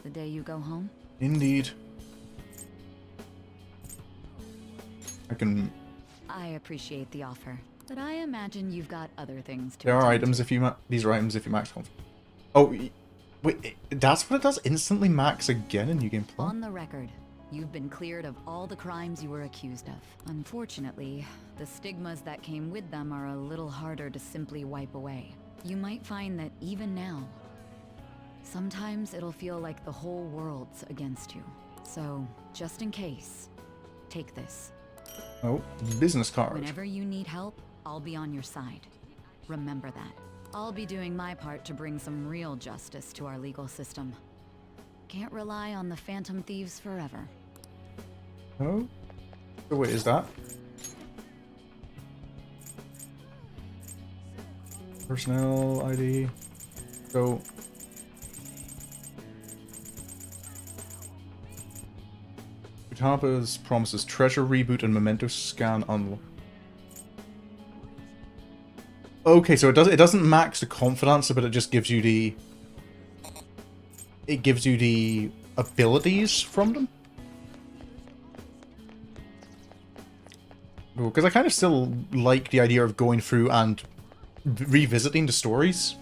The day you go home? Indeed. I appreciate the offer, but I imagine you've got other things to There are attend items if you these are items if you max confidence. Oh, wait, that's what it does? Instantly max again in New Game Plus? On the record, you've been cleared of all the crimes you were accused of. Unfortunately, the stigmas that came with them are a little harder to simply wipe away. You might find that even now, sometimes it'll feel like the whole world's against you. So, just in case, take this. Oh, business card. Whenever you need help, I'll be on your side. Remember that. I'll be doing my part to bring some real justice to our legal system. Can't rely on the phantom thieves forever. Oh? So wait, is that? Personnel ID. So... Futaba's promises treasure reboot and memento scan unlock. Okay, so it doesn't max the confidence, but it just gives you the... It gives you the abilities from them? Because I kind of still like the idea of going through and revisiting the stories.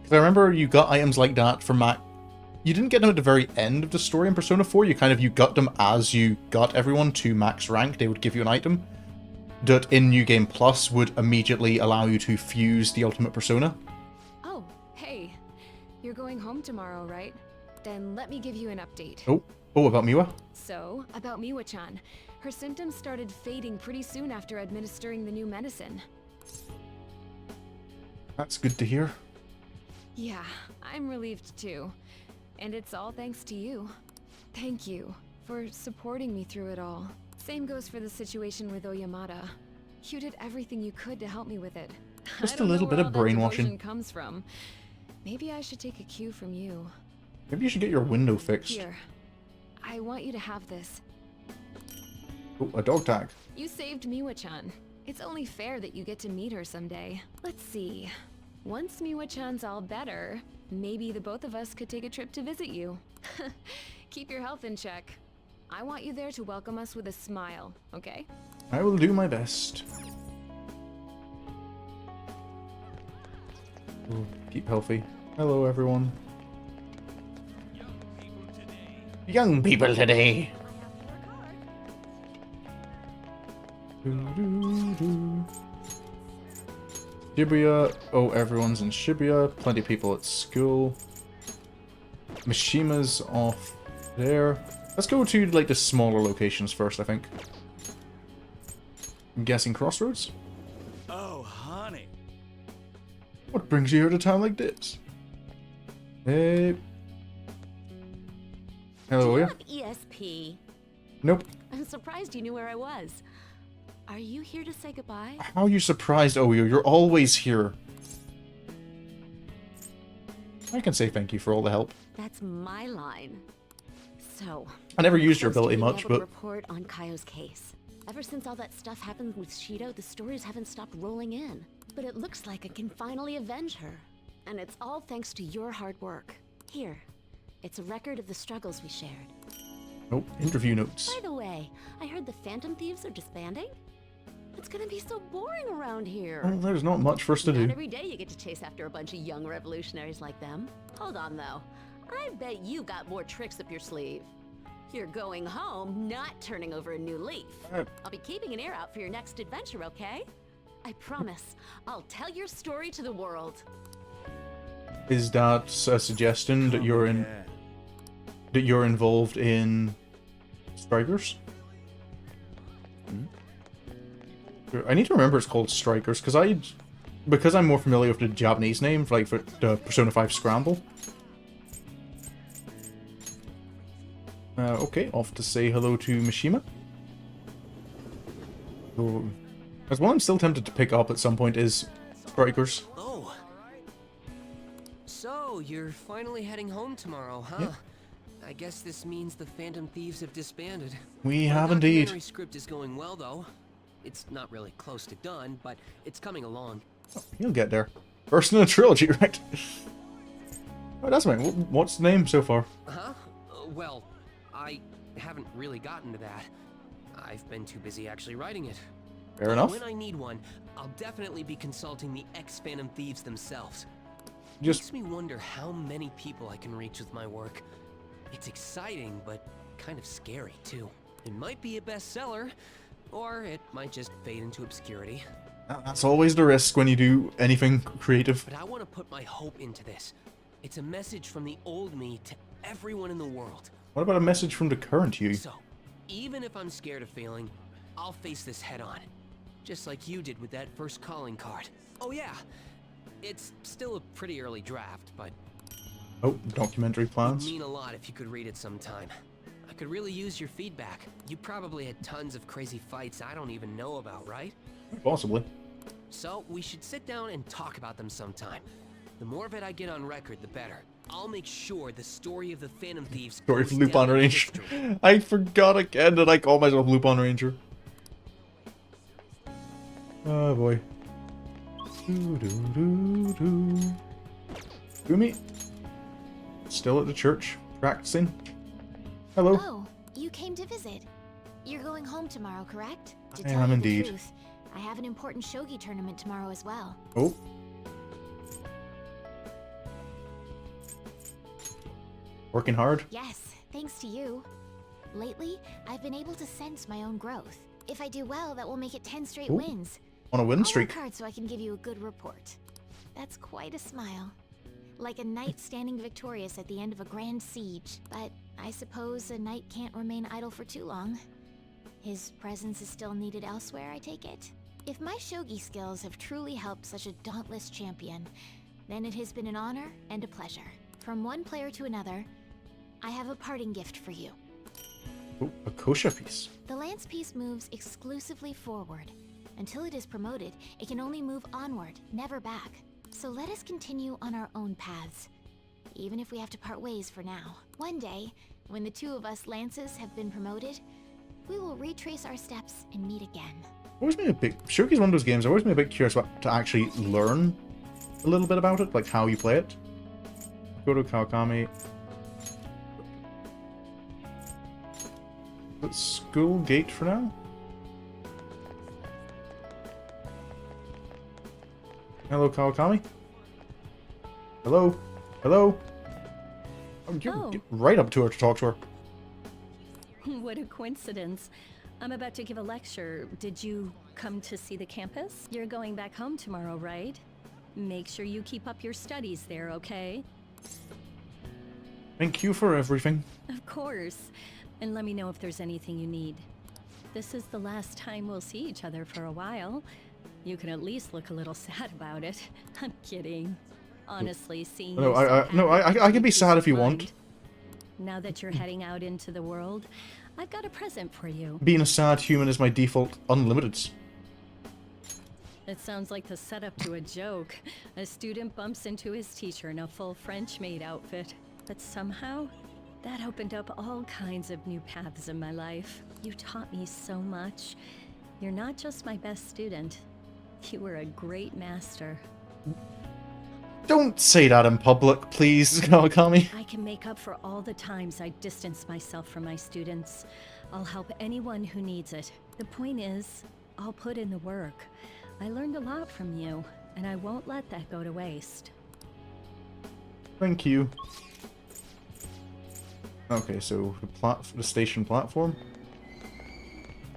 Because I remember you got items like that from Mac. You didn't get them at the very end of the story in Persona 4. You got them as you got everyone to max rank. They would give you an item that in New Game Plus would immediately allow you to fuse the Ultimate Persona. Oh, hey. You're going home tomorrow, right? Then let me give you an update. Oh, about Miwa? So, about Miwa-chan. Her symptoms started fading pretty soon after administering the new medicine. That's good to hear. Yeah, I'm relieved too. And it's all thanks to you. Thank you for supporting me through it all. Same goes for the situation with Oyamada. You did everything you could to help me with it. Just I a don't little know bit where of all that brainwashing. devotion comes from. Maybe I should take a cue from you. Maybe you should get your window fixed. Here, I want you to have this. Oh, a dog tag. You saved Miwa-chan. It's only fair that you get to meet her someday. Let's see. Once Miwa-chan's all better, maybe the both of us could take a trip to visit you. Keep your health in check. I want you there to welcome us with a smile, okay? I will do my best. Oh, keep healthy. Hello, everyone. Young people today. Shibuya. Oh, everyone's in Shibuya. Plenty of people at school. Mishima's off there. Let's go to, like, the smaller locations first, I think. I'm guessing Crossroads? Oh, honey. What brings you here at a time like this? Hey. Hello, yeah? ESP. Nope. I'm surprised you knew where I was. Are you here to say goodbye? How are you surprised, Oyo? You're always here. I can say thank you for all the help. That's my line. So, I never used your close to ability being much, able to but... report on Kaio's case. Ever since all that stuff happened with Shido, the stories haven't stopped rolling in. But it looks like I can finally avenge her. And it's all thanks to your hard work. Here, it's a record of the struggles we shared. Oh, interview notes. By the way, I heard the Phantom Thieves are disbanding? It's gonna be so boring around here. Well, there's not much for us to Not do. every day you get to chase after a bunch of young revolutionaries like them. Hold on, though. I bet you got more tricks up your sleeve. You're going home, not turning over a new leaf. I'll be keeping an ear out for your next adventure, okay? I promise. I'll tell your story to the world. Is that a suggestion that you're involved in Strikers? I need to remember it's called Strikers because I'm more familiar with the Japanese name, like for the Persona 5 Scramble. Okay, off to say hello to Mishima. So, as one I'm still tempted to pick up at some point is Strikers. Oh. So, you're finally heading home tomorrow, huh? Yeah. I guess this means the Phantom Thieves have disbanded. We My have indeed. documentary script is going well, though. It's not really close to done, but it's coming along. Oh, you'll get there. First in a trilogy, right? Oh, that's right. What's the name so far? Huh? Well, I haven't really gotten to that. I've been too busy actually writing it. Fair enough. When I need one, I'll definitely be consulting the ex-Phantom Thieves themselves. Just Makes me wonder how many people I can reach with my work. It's exciting, but kind of scary, too. It might be a bestseller, or it might just fade into obscurity. That's always the risk when you do anything creative. But I want to put my hope into this. It's a message from the old me to everyone in the world. What about a message from the current you? So, even if I'm scared of failing, I'll face this head on. Just like you did with that first calling card. Oh yeah, it's still a pretty early draft, but... Oh, documentary plans. It'd mean a lot if you could read it sometime. I could really use your feedback. You probably had tons of crazy fights I don't even know about, right? Possibly. So, we should sit down and talk about them sometime. The more of it I get on record, the better. I'll make sure the story of the Phantom Thieves Story goes of Lupin down in Ranger. history. I forgot again that I call myself Lupin Ranger. Oh boy. Gumi. Still at the church, practicing. Hello. Oh, you came to visit. You're going home tomorrow, correct? To I tell am you indeed. the truth, I have an important shogi tournament tomorrow as well. Oh. Working hard? Yes, thanks to you. Lately, I've been able to sense my own growth. If I do well, that will make it 10 straight Ooh, wins. on a win I'll streak. work hard so I can give you a good report. That's quite a smile. Like a knight standing victorious at the end of a grand siege. But I suppose a knight can't remain idle for too long. His presence is still needed elsewhere, I take it? If my shogi skills have truly helped such a dauntless champion, then it has been an honor and a pleasure. From one player to another, I have a parting gift for you. Oh, a kosha piece. The lance piece moves exclusively forward. Until it is promoted, it can only move onward, never back. So let us continue on our own paths, even if we have to part ways for now. One day, when the two of us lances have been promoted, we will retrace our steps and meet again. Always been a big... Shogi's one of those games I've always been a bit curious about to actually learn a little bit about it, like how you play it. Go to Kawakami. Let's school gate for now. Hello, Kawakami. Hello? Hello? Oh, you get right up to her to talk to her. What a coincidence. I'm about to give a lecture. Did you come to see the campus? You're going back home tomorrow, right? Make sure you keep up your studies there, okay? Thank you for everything. Of course. And let me know if there's anything you need. This is the last time we'll see each other for a while. You can at least look a little sad about it. I'm kidding. Honestly, seeing No, you so I can be sad if you want. Now that you're heading out into the world, I've got a present for you. Being a sad human is my default unlimited. It sounds like the setup to a joke. A student bumps into his teacher in a full French maid outfit. But somehow, that opened up all kinds of new paths in my life. You taught me so much. You're not just my best student. You were a great master. Don't say that in public, please, Kawakami. I can make up for all the times I distanced myself from my students. I'll help anyone who needs it. The point is, I'll put in the work. I learned a lot from you, and I won't let that go to waste. Thank you. Okay, so the station platform.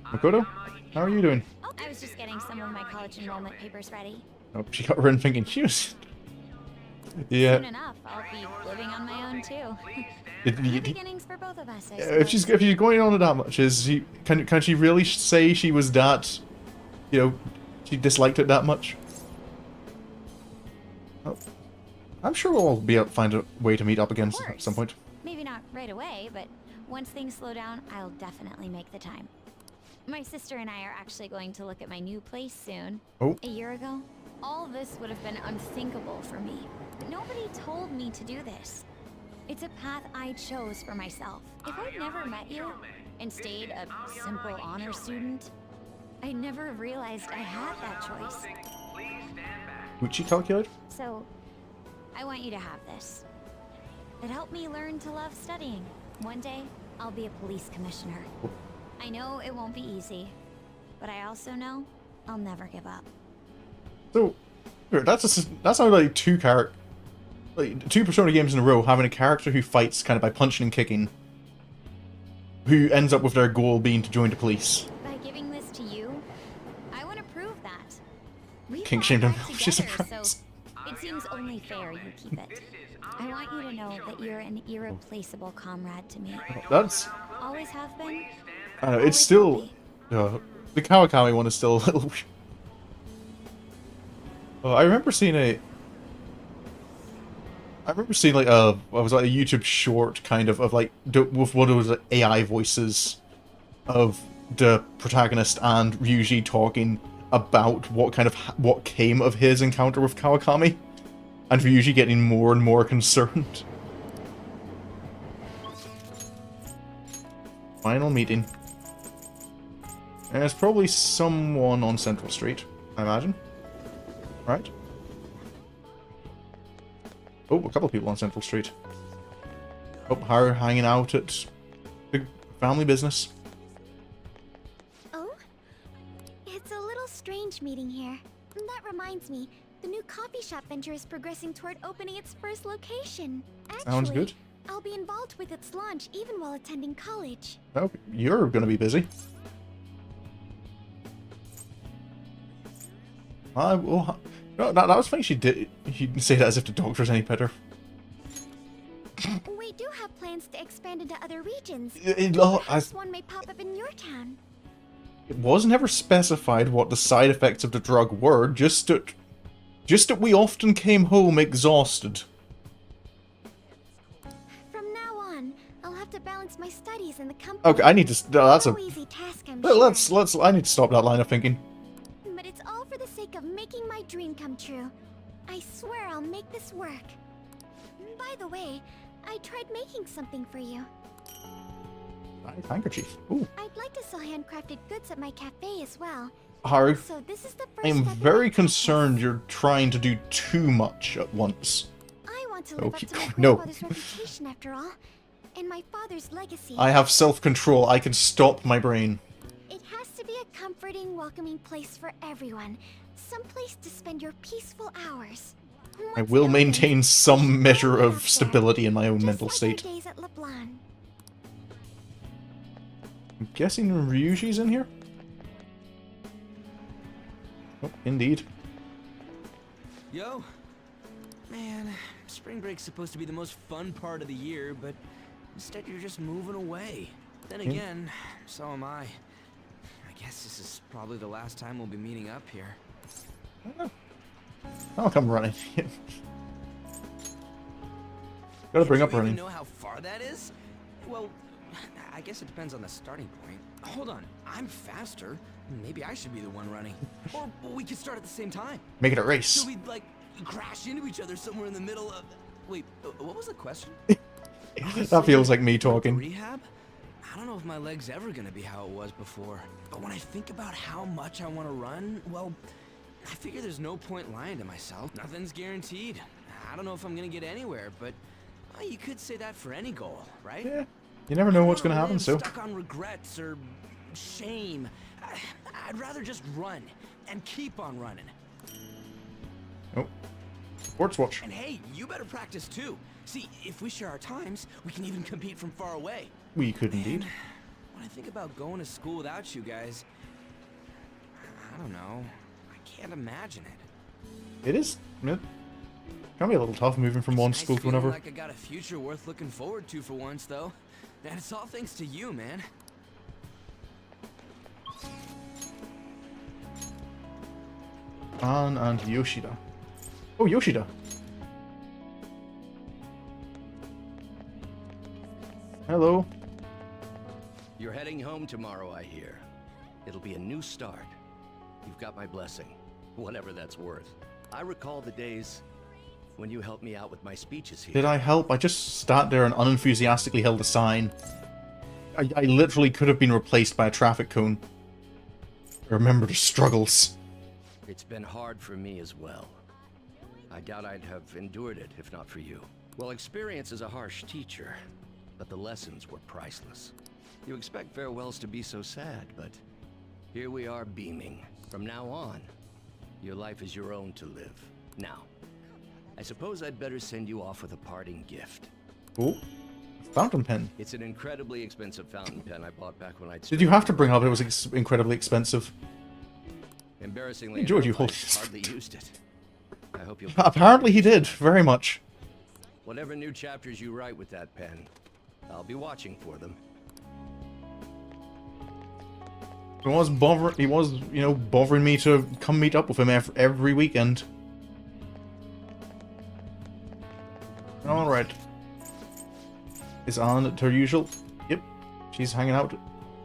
Makoto, how are you doing? I was just getting some of my college enrollment papers ready. Oh, she got Ren thinking she was... Yeah. Soon enough, I'll be living on my own too. It- New it- beginnings for both of us, I if she's suppose. going on to that much, is she can she really say she was that, you know, she disliked it that much? Oh, I'm sure we'll be able to find a way to meet up again at some point. Maybe not right away, but once things slow down, I'll definitely make the time. My sister and I are actually going to look at my new place soon. Oh. A year ago, all this would have been unthinkable for me. But nobody told me to do this. It's a path I chose for myself. If I'd never met you and stayed a simple honor student, I never realized I had that choice. Gucci calculator? So, I want you to have this. It helped me learn to love studying. One day, I'll be a police commissioner. I know it won't be easy, but I also know I'll never give up. So, that's not like two Persona games in a row having a character who fights kind of by punching and kicking, who ends up with their goal being to join the police. By giving this to you, I want to prove that. We King fought shamed back him. She's together, surprised. so it seems only fair you keep it. I want you to know that you're an irreplaceable comrade to me. That's... Always have been. I don't know, it's still... the Kawakami one is still a little weird. I remember seeing like a YouTube short kind of like with one of those AI voices of the protagonist and Ryuji talking about what came of his encounter with Kawakami, and Ryuji getting more and more concerned. Final meeting. And it's probably someone on Central Street, I imagine. Right? Oh, a couple of people on Central Street. Oh, her hanging out at big family business. Oh? It's a little strange meeting here. That reminds me, the new coffee shop venture is progressing toward opening its first location. Actually, Sounds good. I'll be involved with its launch even while attending college. Oh, you're gonna be busy. No, that was funny. She didn't say that as if the doctor's any better. We do have plans to expand into other regions. Perhaps one may pop up in your town. It wasn't ever specified what the side effects of the drug were. Just that we often came home exhausted. From now on, I'll have to balance my studies and the company. Okay, I need to. That's No a. easy task, I'm Let's. sure. I need to stop that line of thinking. But it's all for the sake of making my dream come true. I swear I'll make this work. By the way, I tried making something for you. Nice handkerchief. Ooh. I'd like to sell handcrafted goods at my cafe as well. Haru, So this is the first I'm step in very my concerned you're trying to do too much at once. I want to Oh, live up keep to my going. No. grandfather's reputation after all, and my father's legacy. I have self-control. I can stop my brain. It has to be a comforting, welcoming place for everyone. Some place to spend your peaceful hours. I will maintain some measure of stability in my own mental state. Days at LeBlanc. I'm guessing Ryuji's in here? Oh, indeed. Yo. Man, spring break's supposed to be the most fun part of the year, but instead you're just moving away. Then again, so am I. I guess this is probably the last time we'll be meeting up here. I'll come running. Gotta bring up Do you running. even know how far that is? Well, I guess it depends on the starting point. Hold on, I'm faster. Maybe I should be the one running. Or we could start at the same time. Make it a race. So we'd like crash into each other somewhere in the middle of. Wait, what was the question? That feels like me talking. Rehab? I don't know if my leg's ever gonna be how it was before. But when I think about how much I want to run, well, I figure there's no point lying to myself. Nothing's guaranteed. I don't know if I'm gonna get anywhere, but well, you could say that for any goal, right? Yeah. You never know what's gonna happen, so. Stuck on regrets or shame. I'd rather just run and keep on running. Oh. Sports watch. And hey, you better practice too. See, if we share our times, we can even compete from far away. We could indeed. When I think about going to school without you guys, I don't know. I can't imagine it. It is. Can be a little tough moving from one Nice school to feeling another. like I got a future worth looking forward to for once, though. And it's all thanks to you, man. An and Yoshida. Oh, Yoshida. Hello. You're heading home tomorrow, I hear. It'll be a new start. You've got my blessing, whatever that's worth. I recall the days when you helped me out with my speeches here. Did I help? I just sat there and unenthusiastically held a sign. I literally could have been replaced by a traffic cone. Remember the struggles. It's been hard for me as well. I doubt I'd have endured it if not for you. Well, experience is a harsh teacher, but the lessons were priceless. You expect farewells to be so sad, but here we are beaming. From now on, your life is your own to live. Now, I suppose I'd better send you off with a parting gift. Oh, fountain pen. It's an incredibly expensive fountain pen I bought back when I'd... Did you have to bring up it was incredibly expensive? Embarrassingly, Enjoyed you enough, holding I hardly used it. I hope you'll... Apparently he did, very much. Whatever new chapters you write with that pen, I'll be watching for them. He was you know, bothering me to come meet up with him every weekend. Alright. Is Anne at her usual? Yep. She's hanging out at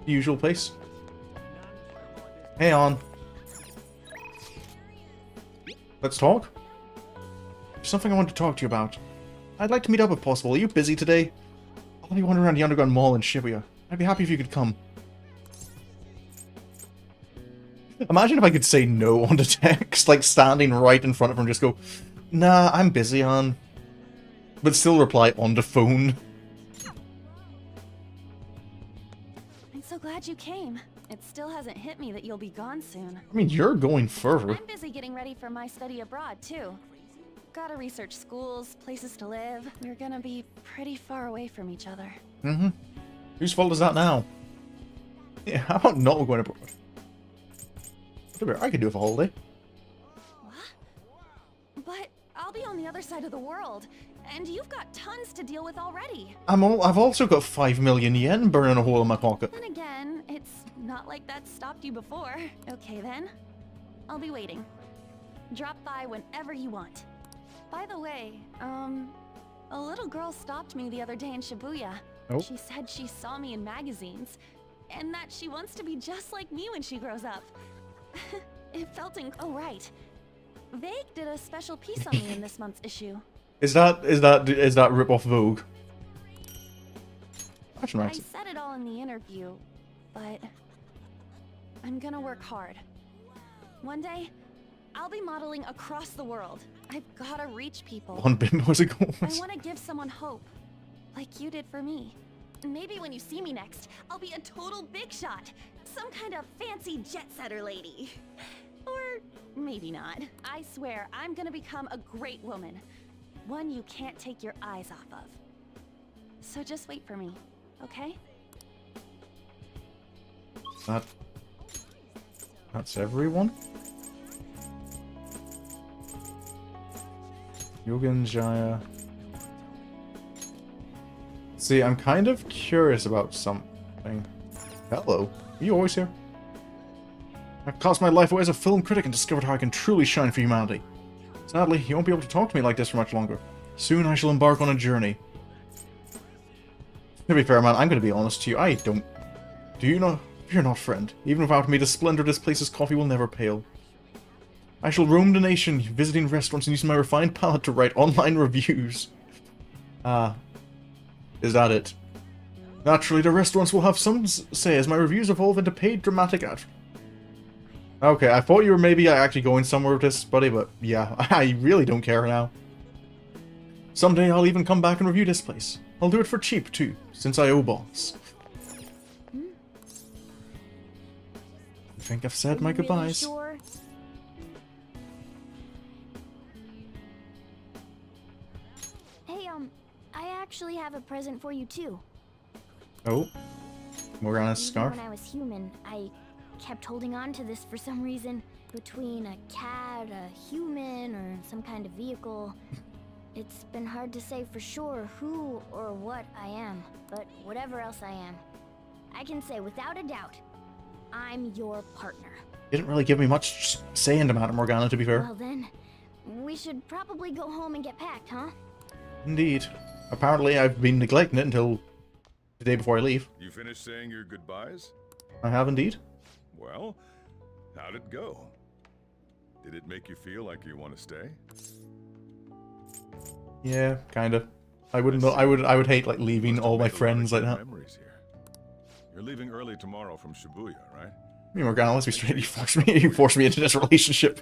the usual place. Hey, Anne. Let's talk? There's something I want to talk to you about. I'd like to meet up if possible. Are you busy today? I'll be wandering around the Underground Mall in Shibuya. I'd be happy if you could come. Imagine if I could say no on the text, like standing right in front of her and just go, nah, I'm busy, Anne. But still reply on the phone. I'm so glad you came. It still hasn't hit me that you'll be gone soon. I mean, you're going further. I'm busy getting ready for my study abroad, too. Gotta research schools, places to live. We're gonna be pretty far away from each other. Mm-hmm. Whose fault is that now? Yeah, how about not going abroad? I could do it for a holiday. But I'll be on the other side of the world, and you've got tons to deal with already. I've also got 5 million yen burning a hole in my pocket. Then again, it's not like that stopped you before. Okay then, I'll be waiting. Drop by whenever you want. By the way, a little girl stopped me the other day in Shibuya. Oh. She said she saw me in magazines, and that she wants to be just like me when she grows up. It felt oh right. Vague did a special piece on me in this month's issue. Is that rip off Vogue? I said it all in the interview, but I'm gonna work hard. One day, I'll be modeling across the world. I've gotta reach people. One bimbo's a goal. I want to give someone hope, like you did for me. Maybe when you see me next, I'll be a total big shot. Some kind of fancy jet-setter lady. Or maybe not. I swear, I'm gonna become a great woman. One you can't take your eyes off of. So just wait for me, okay? That's everyone? Yogen Jaya. See, I'm kind of curious about something. Hello. Are you always here? I've cast my life away as a film critic and discovered how I can truly shine for humanity. Sadly, you won't be able to talk to me like this for much longer. Soon I shall embark on a journey. To be fair, man, I'm going to be honest to you. I don't... Do you know... Fear not, friend. Even without me, the splendor of this place's coffee will never pale. I shall roam the nation, visiting restaurants and using my refined palate to write online reviews. Is that it? Naturally, the restaurants will have some say as my reviews evolve into paid dramatic ad. Okay, I thought you were maybe actually going somewhere with this, buddy, but yeah, I really don't care now. Someday I'll even come back and review this place. I'll do it for cheap, too, since I owe boss. I think I've said my goodbyes. Really sure? Hey, I actually have a present for you, too. Oh. Morgana's Even scarf? when I was human, I kept holding on to this for some reason. Between a cat, a human, or some kind of vehicle. It's been hard to say for sure who or what I am, but whatever else I am, I can say without a doubt, I'm your partner. Didn't really give me much say into Madame Morgana, to be fair. Well then, we should probably go home and get packed, huh? Indeed. Apparently, I've been neglecting it until the day before I leave. You finished saying your goodbyes? I have indeed. Well, how'd it go? Did it make you feel like you want to stay? Yeah, kinda. I wouldn't know. I would hate like leaving all my friends like that. Memories here. You're leaving early tomorrow from Shibuya, right? I mean, Morgana, let's be straight. You forced me into this relationship.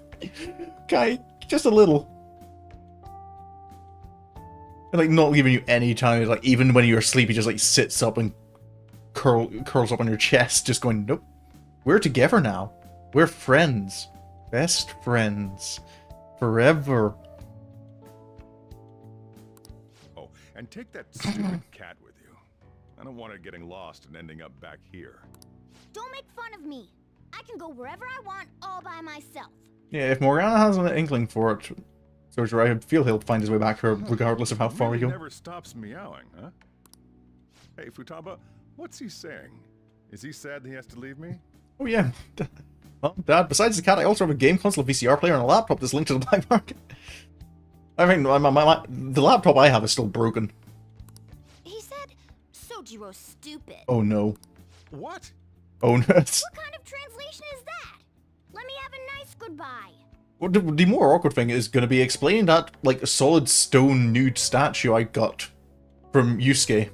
Guy, just a little. And, like, not giving you any time. Like, even when you're asleep, he just like sits up and curls up on your chest, just going, nope. We're together now. We're friends. Best friends. Forever. Oh, and take that stupid cat with you. I don't want it getting lost and ending up back here. Don't make fun of me. I can go wherever I want all by myself. Yeah, if Morgana has an inkling for it, so I feel he'll find his way back here regardless of how far we go. He never stops meowing, huh? Hey, Futaba, what's he saying? Is he sad that he has to leave me? Oh yeah. Well, Dad, besides the cat, I also have a game console, a VCR player, and a laptop that's linked to the black market. I mean, the laptop I have is still broken. He said Sojiro's stupid. Oh no. What? Oh no. What kind of translation is that? Let me have a nice goodbye. Well, the more awkward thing is going to be explaining that, like, solid stone nude statue I got from Yusuke.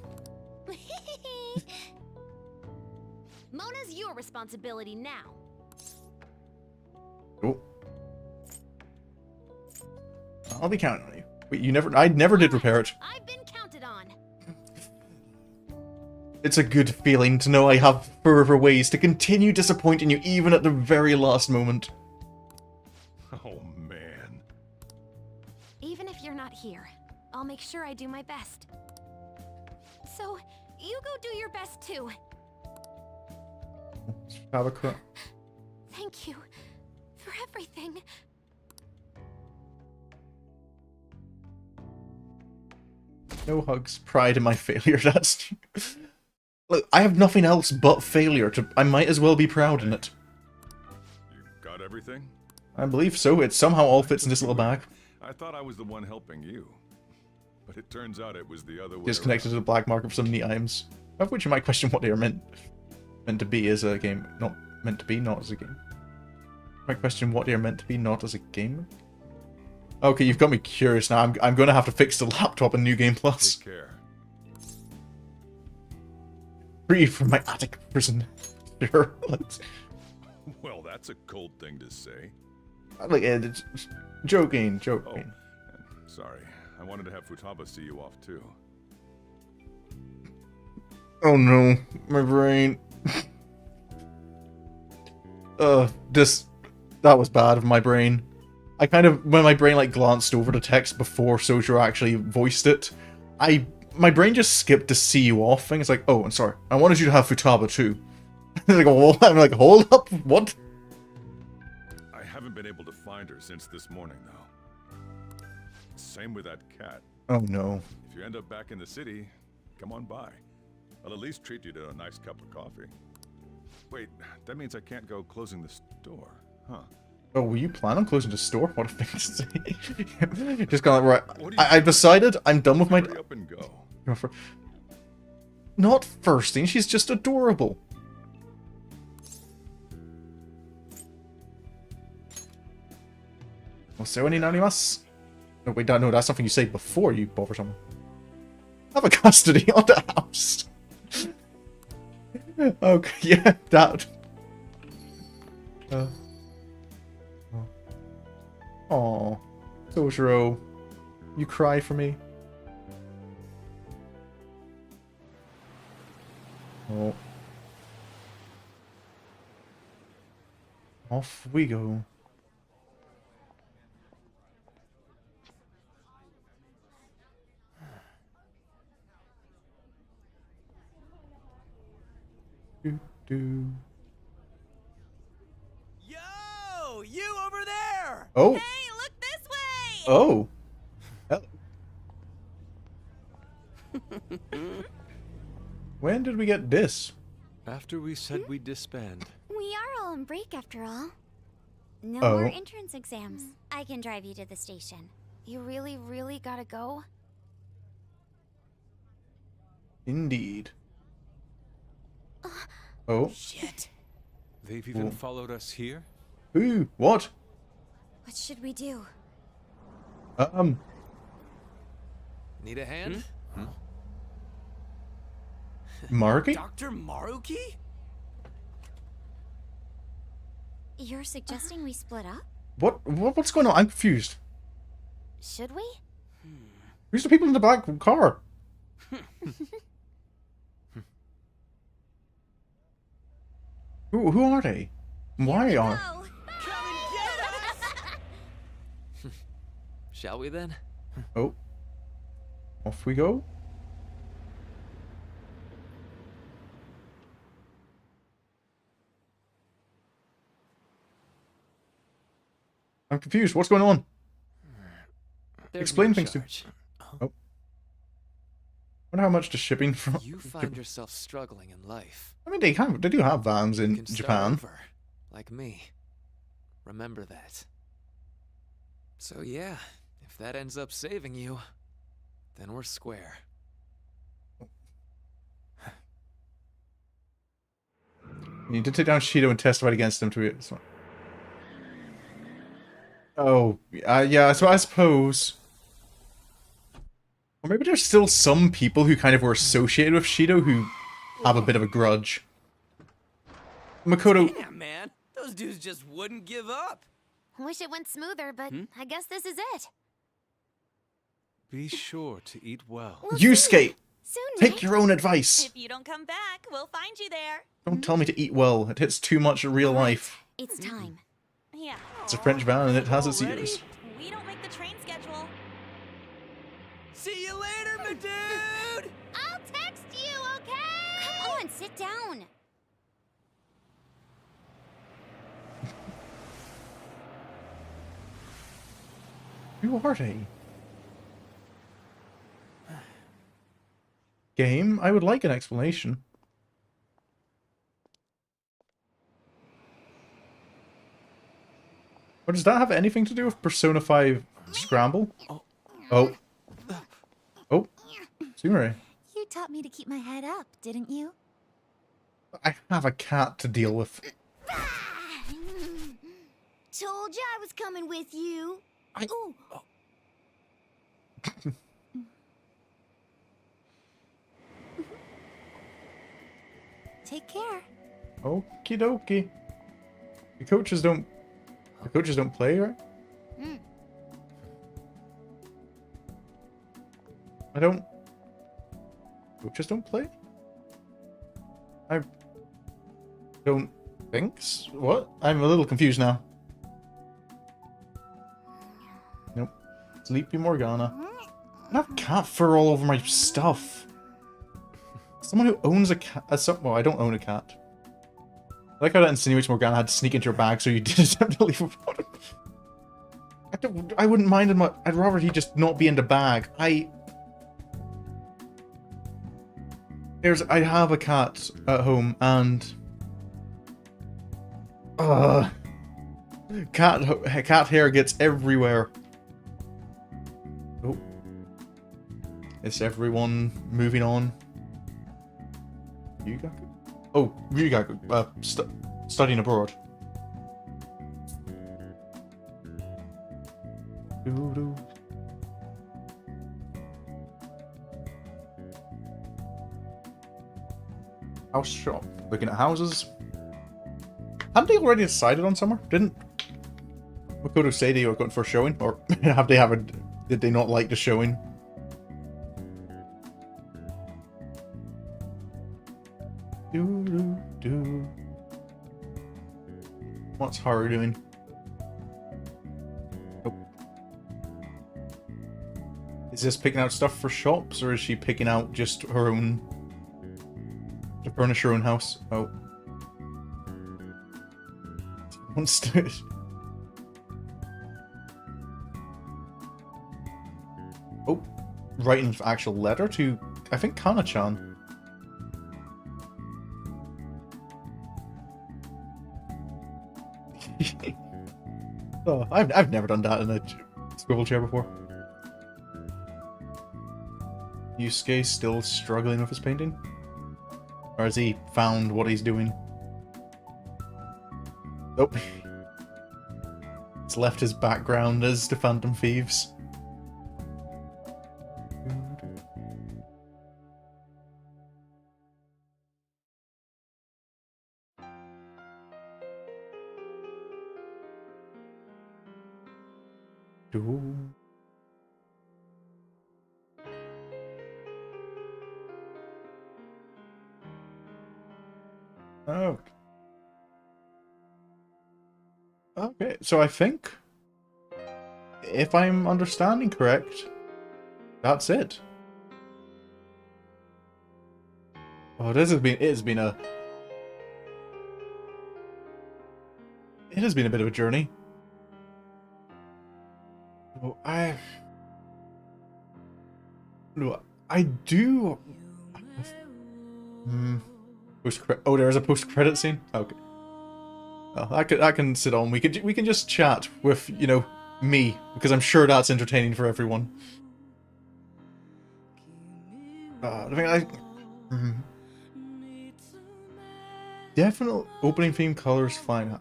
Mona's your responsibility now. Oh. I'll be counting on you. Wait, I never did repair it. I've been counted on. It's a good feeling to know I have further ways to continue disappointing you even at the very last moment. Oh, man. Even if you're not here, I'll make sure I do my best. So, you go do your best too. Have a crap. Thank you for everything. No hugs. Pride in my failure. That's... Look, I have nothing else but failure. I might as well be proud in it. You got everything? I believe so. It somehow all fits in this little bag. I thought I was the one helping you. But it turns out it was the other way Disconnected to the black market for some neat items. Of which you might question what they are meant to be as a game. Not meant to be, not as a game. You might question what they are meant to be, not as a game. Okay, you've got me curious now. I'm going to have to fix the laptop in New Game Plus. Take care. Free from my attic prison. Sure. Well, that's a cold thing to say. Like, it's joking. Oh, sorry. I wanted to have Futaba see you off too. Oh no, my brain. That was bad of my brain. I kind of, when my brain like glanced over the text before Sojiro actually voiced it, my brain just skipped the see you off thing. It's like, oh, I'm sorry. I wanted you to have Futaba too. I'm like, hold up, what? I haven't been able to find her since this morning, though. Same with that cat. Oh no. If you end up back in the city, come on by. I'll at least treat you to a nice cup of coffee. Wait, that means I can't go closing the store, huh? Oh, will you plan on closing the store? What a thing to say. Just kind of like, right. I've decided I'm done with my... Hurry up and go. Not first thing, she's just adorable. So any nanimasu? No, wait, no, that's something you say before you bother someone. Have a custody on the house. Okay, yeah, that. Oh, Sojiro, you cry for me. Oh. Off we go. Do. Yo, you over there! Oh. Hey, look this way! Oh. When did we get this? After we said we'd disband. We are all on break after all. No Oh. more entrance exams. I can drive you to the station. You really, really gotta go? Indeed. Oh. Shit. They've even Ooh. followed us here? Ooh, what? What should we do? Need a hand? Maruki? Dr. Maruki? You're suggesting we split up? What's going on? I'm confused. Should we? Who's the people in the black car? Who are they? Why are? Shall we then? Oh. Off we go. I'm confused. What's going on? There's Explain no things charge. Oh. Wonder how much the shipping from. You find yourself struggling in life. I mean, they do have vans You in can start Japan. over, like me. Remember that. So yeah, if that ends up saving you, then we're square. You need to take down Shido and testify against him to be. Oh, yeah. So I suppose. Or maybe there's still some people who kind of were associated with Shido who have a bit of a grudge. Makoto. Damn, man. Those dudes just wouldn't give up. Wish it went smoother, but I guess this is it. Be sure to eat well. Yusuke, Soon, take right? your own advice. If you don't come back, we'll find you there. Don't tell me to eat well. It hits too much in real life. It's time. Yeah. It's a French van and it has its Already? ears. We don't make the train schedule. See you later, my dude! I'll text you, okay? Come on, sit down. Who are they? Game? I would like an explanation. Or does that have anything to do with Persona 5 Scramble? Oh. Oh. Sumire. You taught me to keep my head up, didn't you? I have a cat to deal with. Told you I was coming with you. Ooh. Take care. Okie dokie. The coaches don't play, right? Coaches don't play? I don't think so. What? I'm a little confused now. Nope. Sleepy Morgana. I have cat fur all over my stuff. Someone who owns a cat. Well, I don't own a cat. I like how that insinuates Morgana had to sneak into your bag, so you did attempt to leave without it. I wouldn't mind him. I'd rather he just not be in the bag. I have a cat at home, and cat hair gets everywhere. Oh, is everyone moving on? Yugaku? Oh, Yugaku, studying abroad. Doo-doo. House shop. Looking at houses. Hadn't they already decided on somewhere? Didn't Makoto say they were going for a showing? Or did they not like the showing? Do. What's Haru doing? Nope. Is this picking out stuff for shops, or is she picking out just her own... to furnish her own house? Oh. Wants to... Oh. Writing an actual letter to think Kana-chan. Oh, I've never done that in a swivel chair before. Yusuke still struggling with his painting? Or has he found what he's doing? Nope. He's left his background as the Phantom Thieves. Oh. Okay, so I think, if I'm understanding correct, that's it. Oh, it has been a bit of a journey. Oh, I do. Oh, there is a post-credit scene. Okay. Oh, I can sit on. We can just chat with, you know, me, because I'm sure that's entertaining for everyone. Definite opening theme colors fine.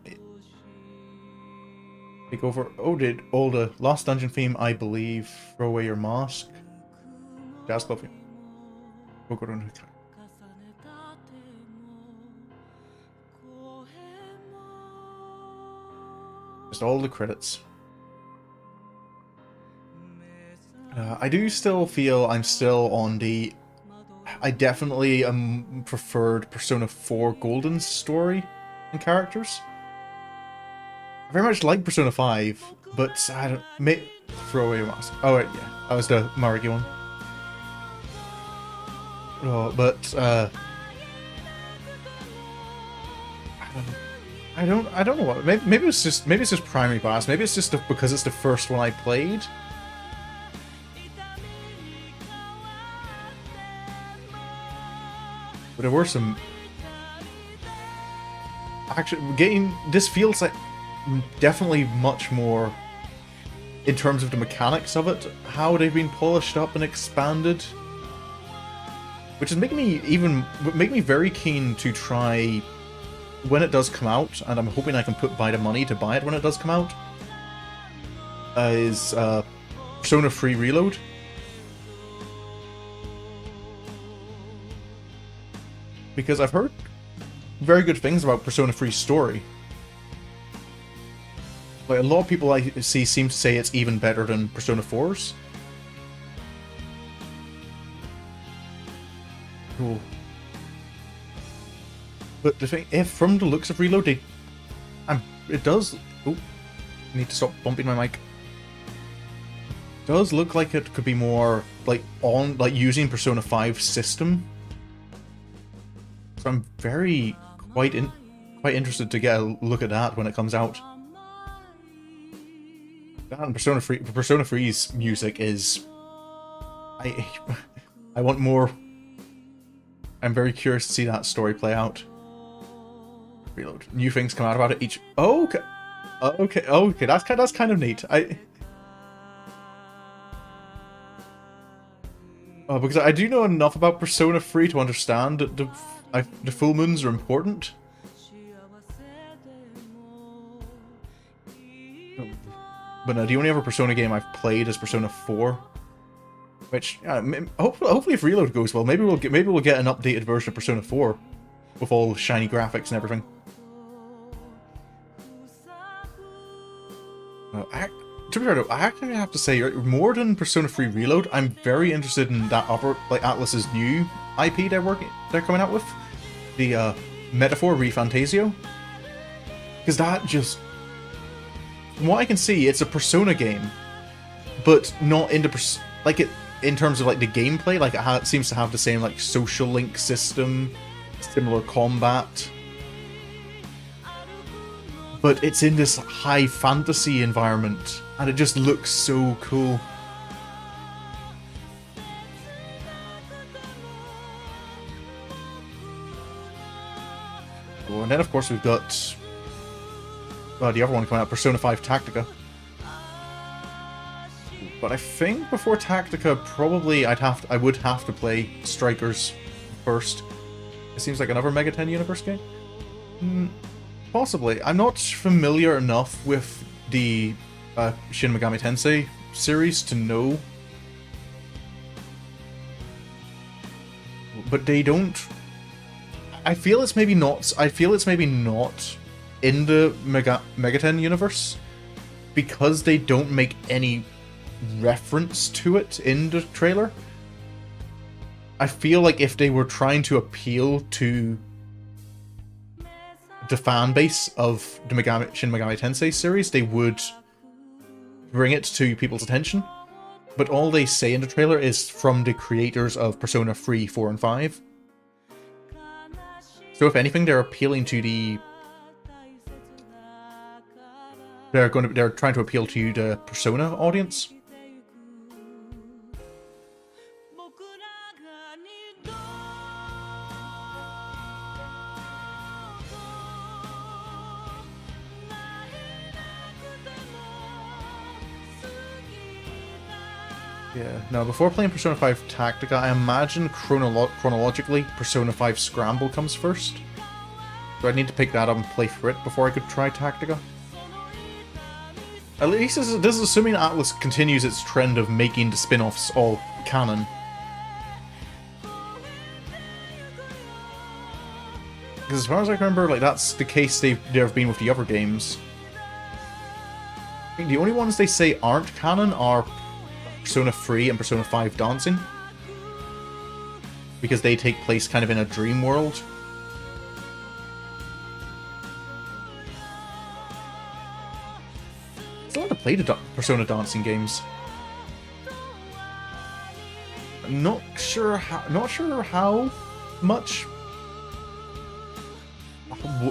Take over. Oh, the Lost Dungeon theme, I believe. Throw away your mask. Jazz Club theme. Just all the credits. I do still feel I'm still on the... I definitely preferred Persona 4 Golden's story and characters. I very much like Persona 5, but I don't... Throw away your mask. Oh, right, yeah. That was the Maruki one. Oh, but, I don't know what. Maybe it's just primary bias. Maybe it's just because it's the first one I played. But there were some... Actually, this feels like definitely much more in terms of the mechanics of it, how they've been polished up and expanded. Which is making me very keen to try when it does come out, and I'm hoping I can put by the money to buy it when it does come out. Is Persona 3 Reload. Because I've heard very good things about Persona 3's story. Like, a lot of people I see seem to say it's even better than Persona 4's. Cool. But the thing, if from the looks of Reload, it does... Oh, I need to stop bumping my mic. It does look like it could be more, like, using Persona 5's system. So I'm quite interested to get a look at that when it comes out. And Persona 3's music is... I want more. I'm very curious to see that story play out. Reload. New things come out about it each... Oh, okay. Okay, that's kind of neat. Because I do know enough about Persona 3 to understand that the full moons are important. But no, the only other Persona game I've played is Persona 4. Which, hopefully if Reload goes well, maybe we'll get an updated version of Persona 4 with all shiny graphics and everything. To be fair though, I actually have to say, more than Persona 3 Reload, I'm very interested in that Atlus's new IP they're coming out with, the Metaphor ReFantasio, because that just, from what I can see, it's a Persona game, but not in terms of like the gameplay. Like it seems to have the same like social link system, similar combat. But it's in this high fantasy environment, and it just looks so cool. then, of course, we've got the other one coming out, Persona 5 Tactica. But I think before Tactica, probably I would have to play Strikers first. It seems like another Mega 10 Universe game. Possibly. I'm not familiar enough with the Shin Megami Tensei series to know. But they don't. I feel it's maybe not. I feel it's maybe not in the Mega 10 universe because they don't make any reference to it in the trailer. I feel like if they were trying to appeal to the fan base of the Shin Megami Tensei series, they would bring it to people's attention. But all they say in the trailer is from the creators of Persona 3, 4, and 5. So if anything, they're appealing to the... They're trying to appeal to the Persona audience. Yeah, now before playing Persona 5 Tactica, I imagine chronologically Persona 5 Scramble comes first. So I'd need to pick that up and play through it before I could try Tactica. At least this is assuming Atlus continues its trend of making the spin-offs all canon. Because as far as I can remember, like, that's the case there have been with the other games. I think the only ones they say aren't canon are Persona 3 and Persona 5 Dancing, because they take place kind of in a dream world. Still want to play the Persona Dancing games. Not sure how much.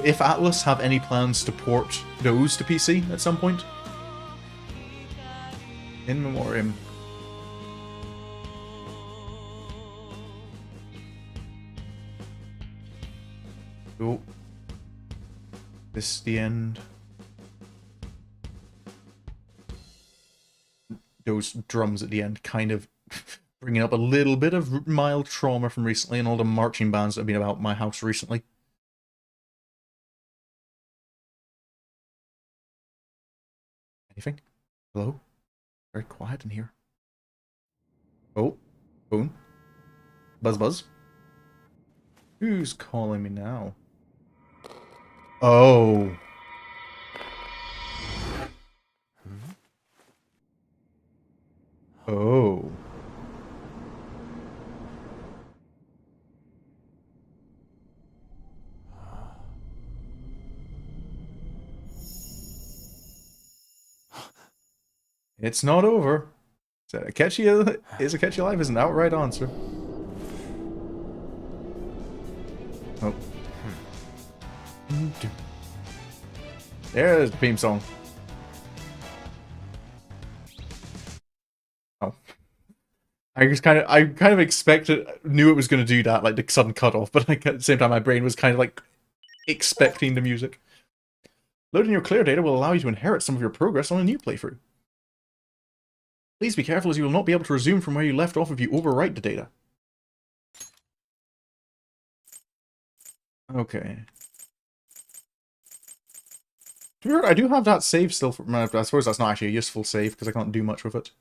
If Atlus have any plans to port those to PC at some point. In Memoriam. Oh. This is the end. Those drums at the end kind of bringing up a little bit of mild trauma from recently and all the marching bands that have been about my house recently. Anything? Hello? Very quiet in here. Oh. Phone. Buzz buzz. Who's calling me now? Oh. Oh. It's not over. Is Akechi alive is an outright answer. Oh. There's the theme song. Oh. I kind of knew it was going to do that, like the sudden cutoff, but like, at the same time my brain was kind of like expecting the music. Loading your clear data will allow you to inherit some of your progress on a new playthrough. Please be careful as you will not be able to resume from where you left off if you overwrite the data. Okay. To be fair, I do have that save still. I suppose that's not actually a useful save because I can't do much with it.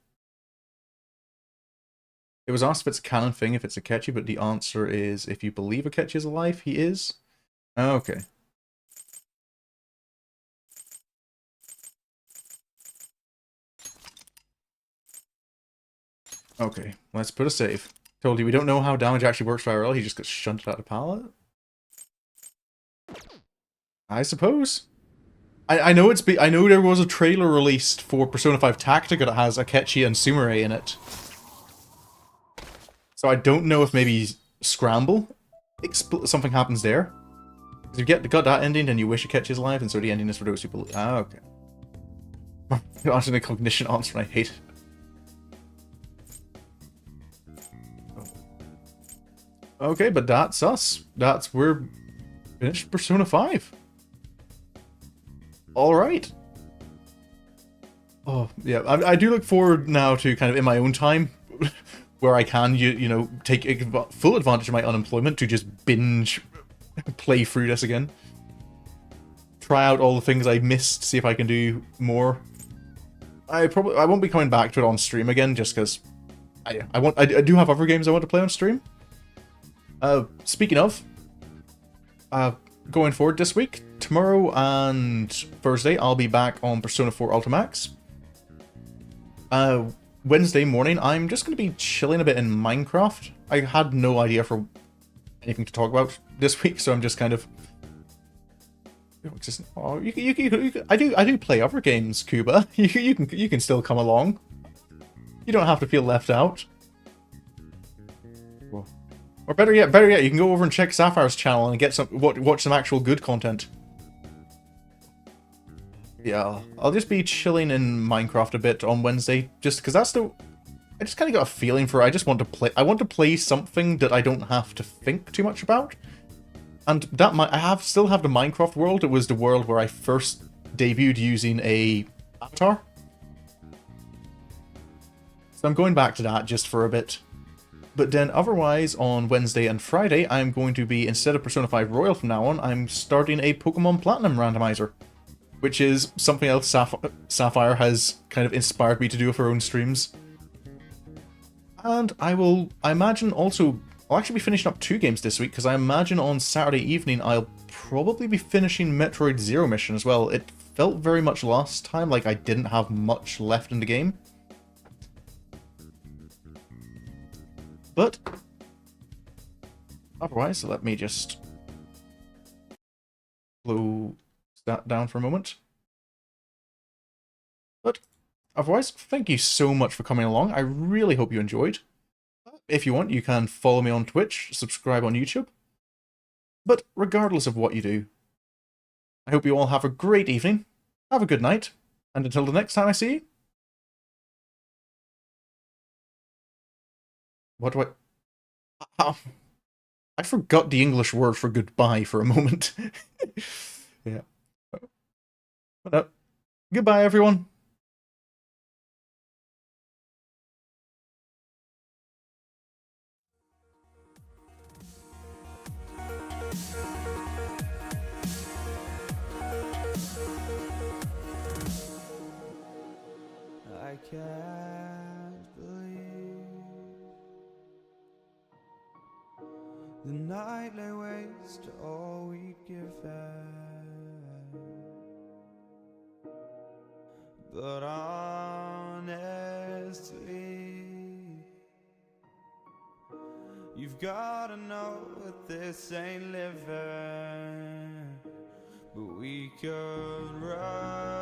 It was asked if it's a canon thing, if it's Akechi, but the answer is if you believe Akechi is alive, he is. Okay. Okay, let's put a save. Told you we don't know how damage actually works for IRL, he just gets shunted out of pallet. I suppose. I know there was a trailer released for Persona 5 Tactica that has Akechi and Sumire in it. So I don't know if maybe Scramble, something happens there. Because you got that ending, then you wish Akechi is alive, and so the ending is for those people. Ah, okay. Answering the cognition answer, I hate it. Okay, but that's us. finished Persona 5. Alright. Oh, yeah, I do look forward now to kind of in my own time, where I can, you know, take full advantage of my unemployment to just binge play through this again. Try out all the things I missed, see if I can do more. I won't be coming back to it on stream again, just because I do have other games I want to play on stream. Speaking of, going forward this week, tomorrow and Thursday, I'll be back on Persona 4 Ultimax. Wednesday morning, I'm just going to be chilling a bit in Minecraft. I had no idea for anything to talk about this week, so I'm just kind of... Oh, I do play other games, Kuba. You can still come along. You don't have to feel left out. Or better yet, you can go over and check Sapphire's channel and get watch some actual good content. Yeah, I'll just be chilling in Minecraft a bit on Wednesday, just because that's the... I just kind of got a feeling for I want to play something that I don't have to think too much about. And that still have the Minecraft world. It was the world where I first debuted using a avatar. So I'm going back to that just for a bit. But then otherwise, on Wednesday and Friday, I'm going to be, instead of Persona 5 Royal from now on, I'm starting a Pokemon Platinum randomizer. Which is something else Sapphire has kind of inspired me to do for her own streams. And I imagine also, I'll actually be finishing up 2 games this week, because I imagine on Saturday evening I'll probably be finishing Metroid Zero Mission as well. It felt very much last time like I didn't have much left in the game. But otherwise, let me just slow that down for a moment. But otherwise, thank you so much for coming along. I really hope you enjoyed. If you want, you can follow me on Twitch, subscribe on YouTube. But regardless of what you do, I hope you all have a great evening, have a good night, and until the next time I see you... What do I... I forgot the English word for goodbye for a moment. Yeah. But, goodbye, everyone. I can't believe the night lay waste to all we'd given. But honestly, you've gotta know that this ain't living. But we could run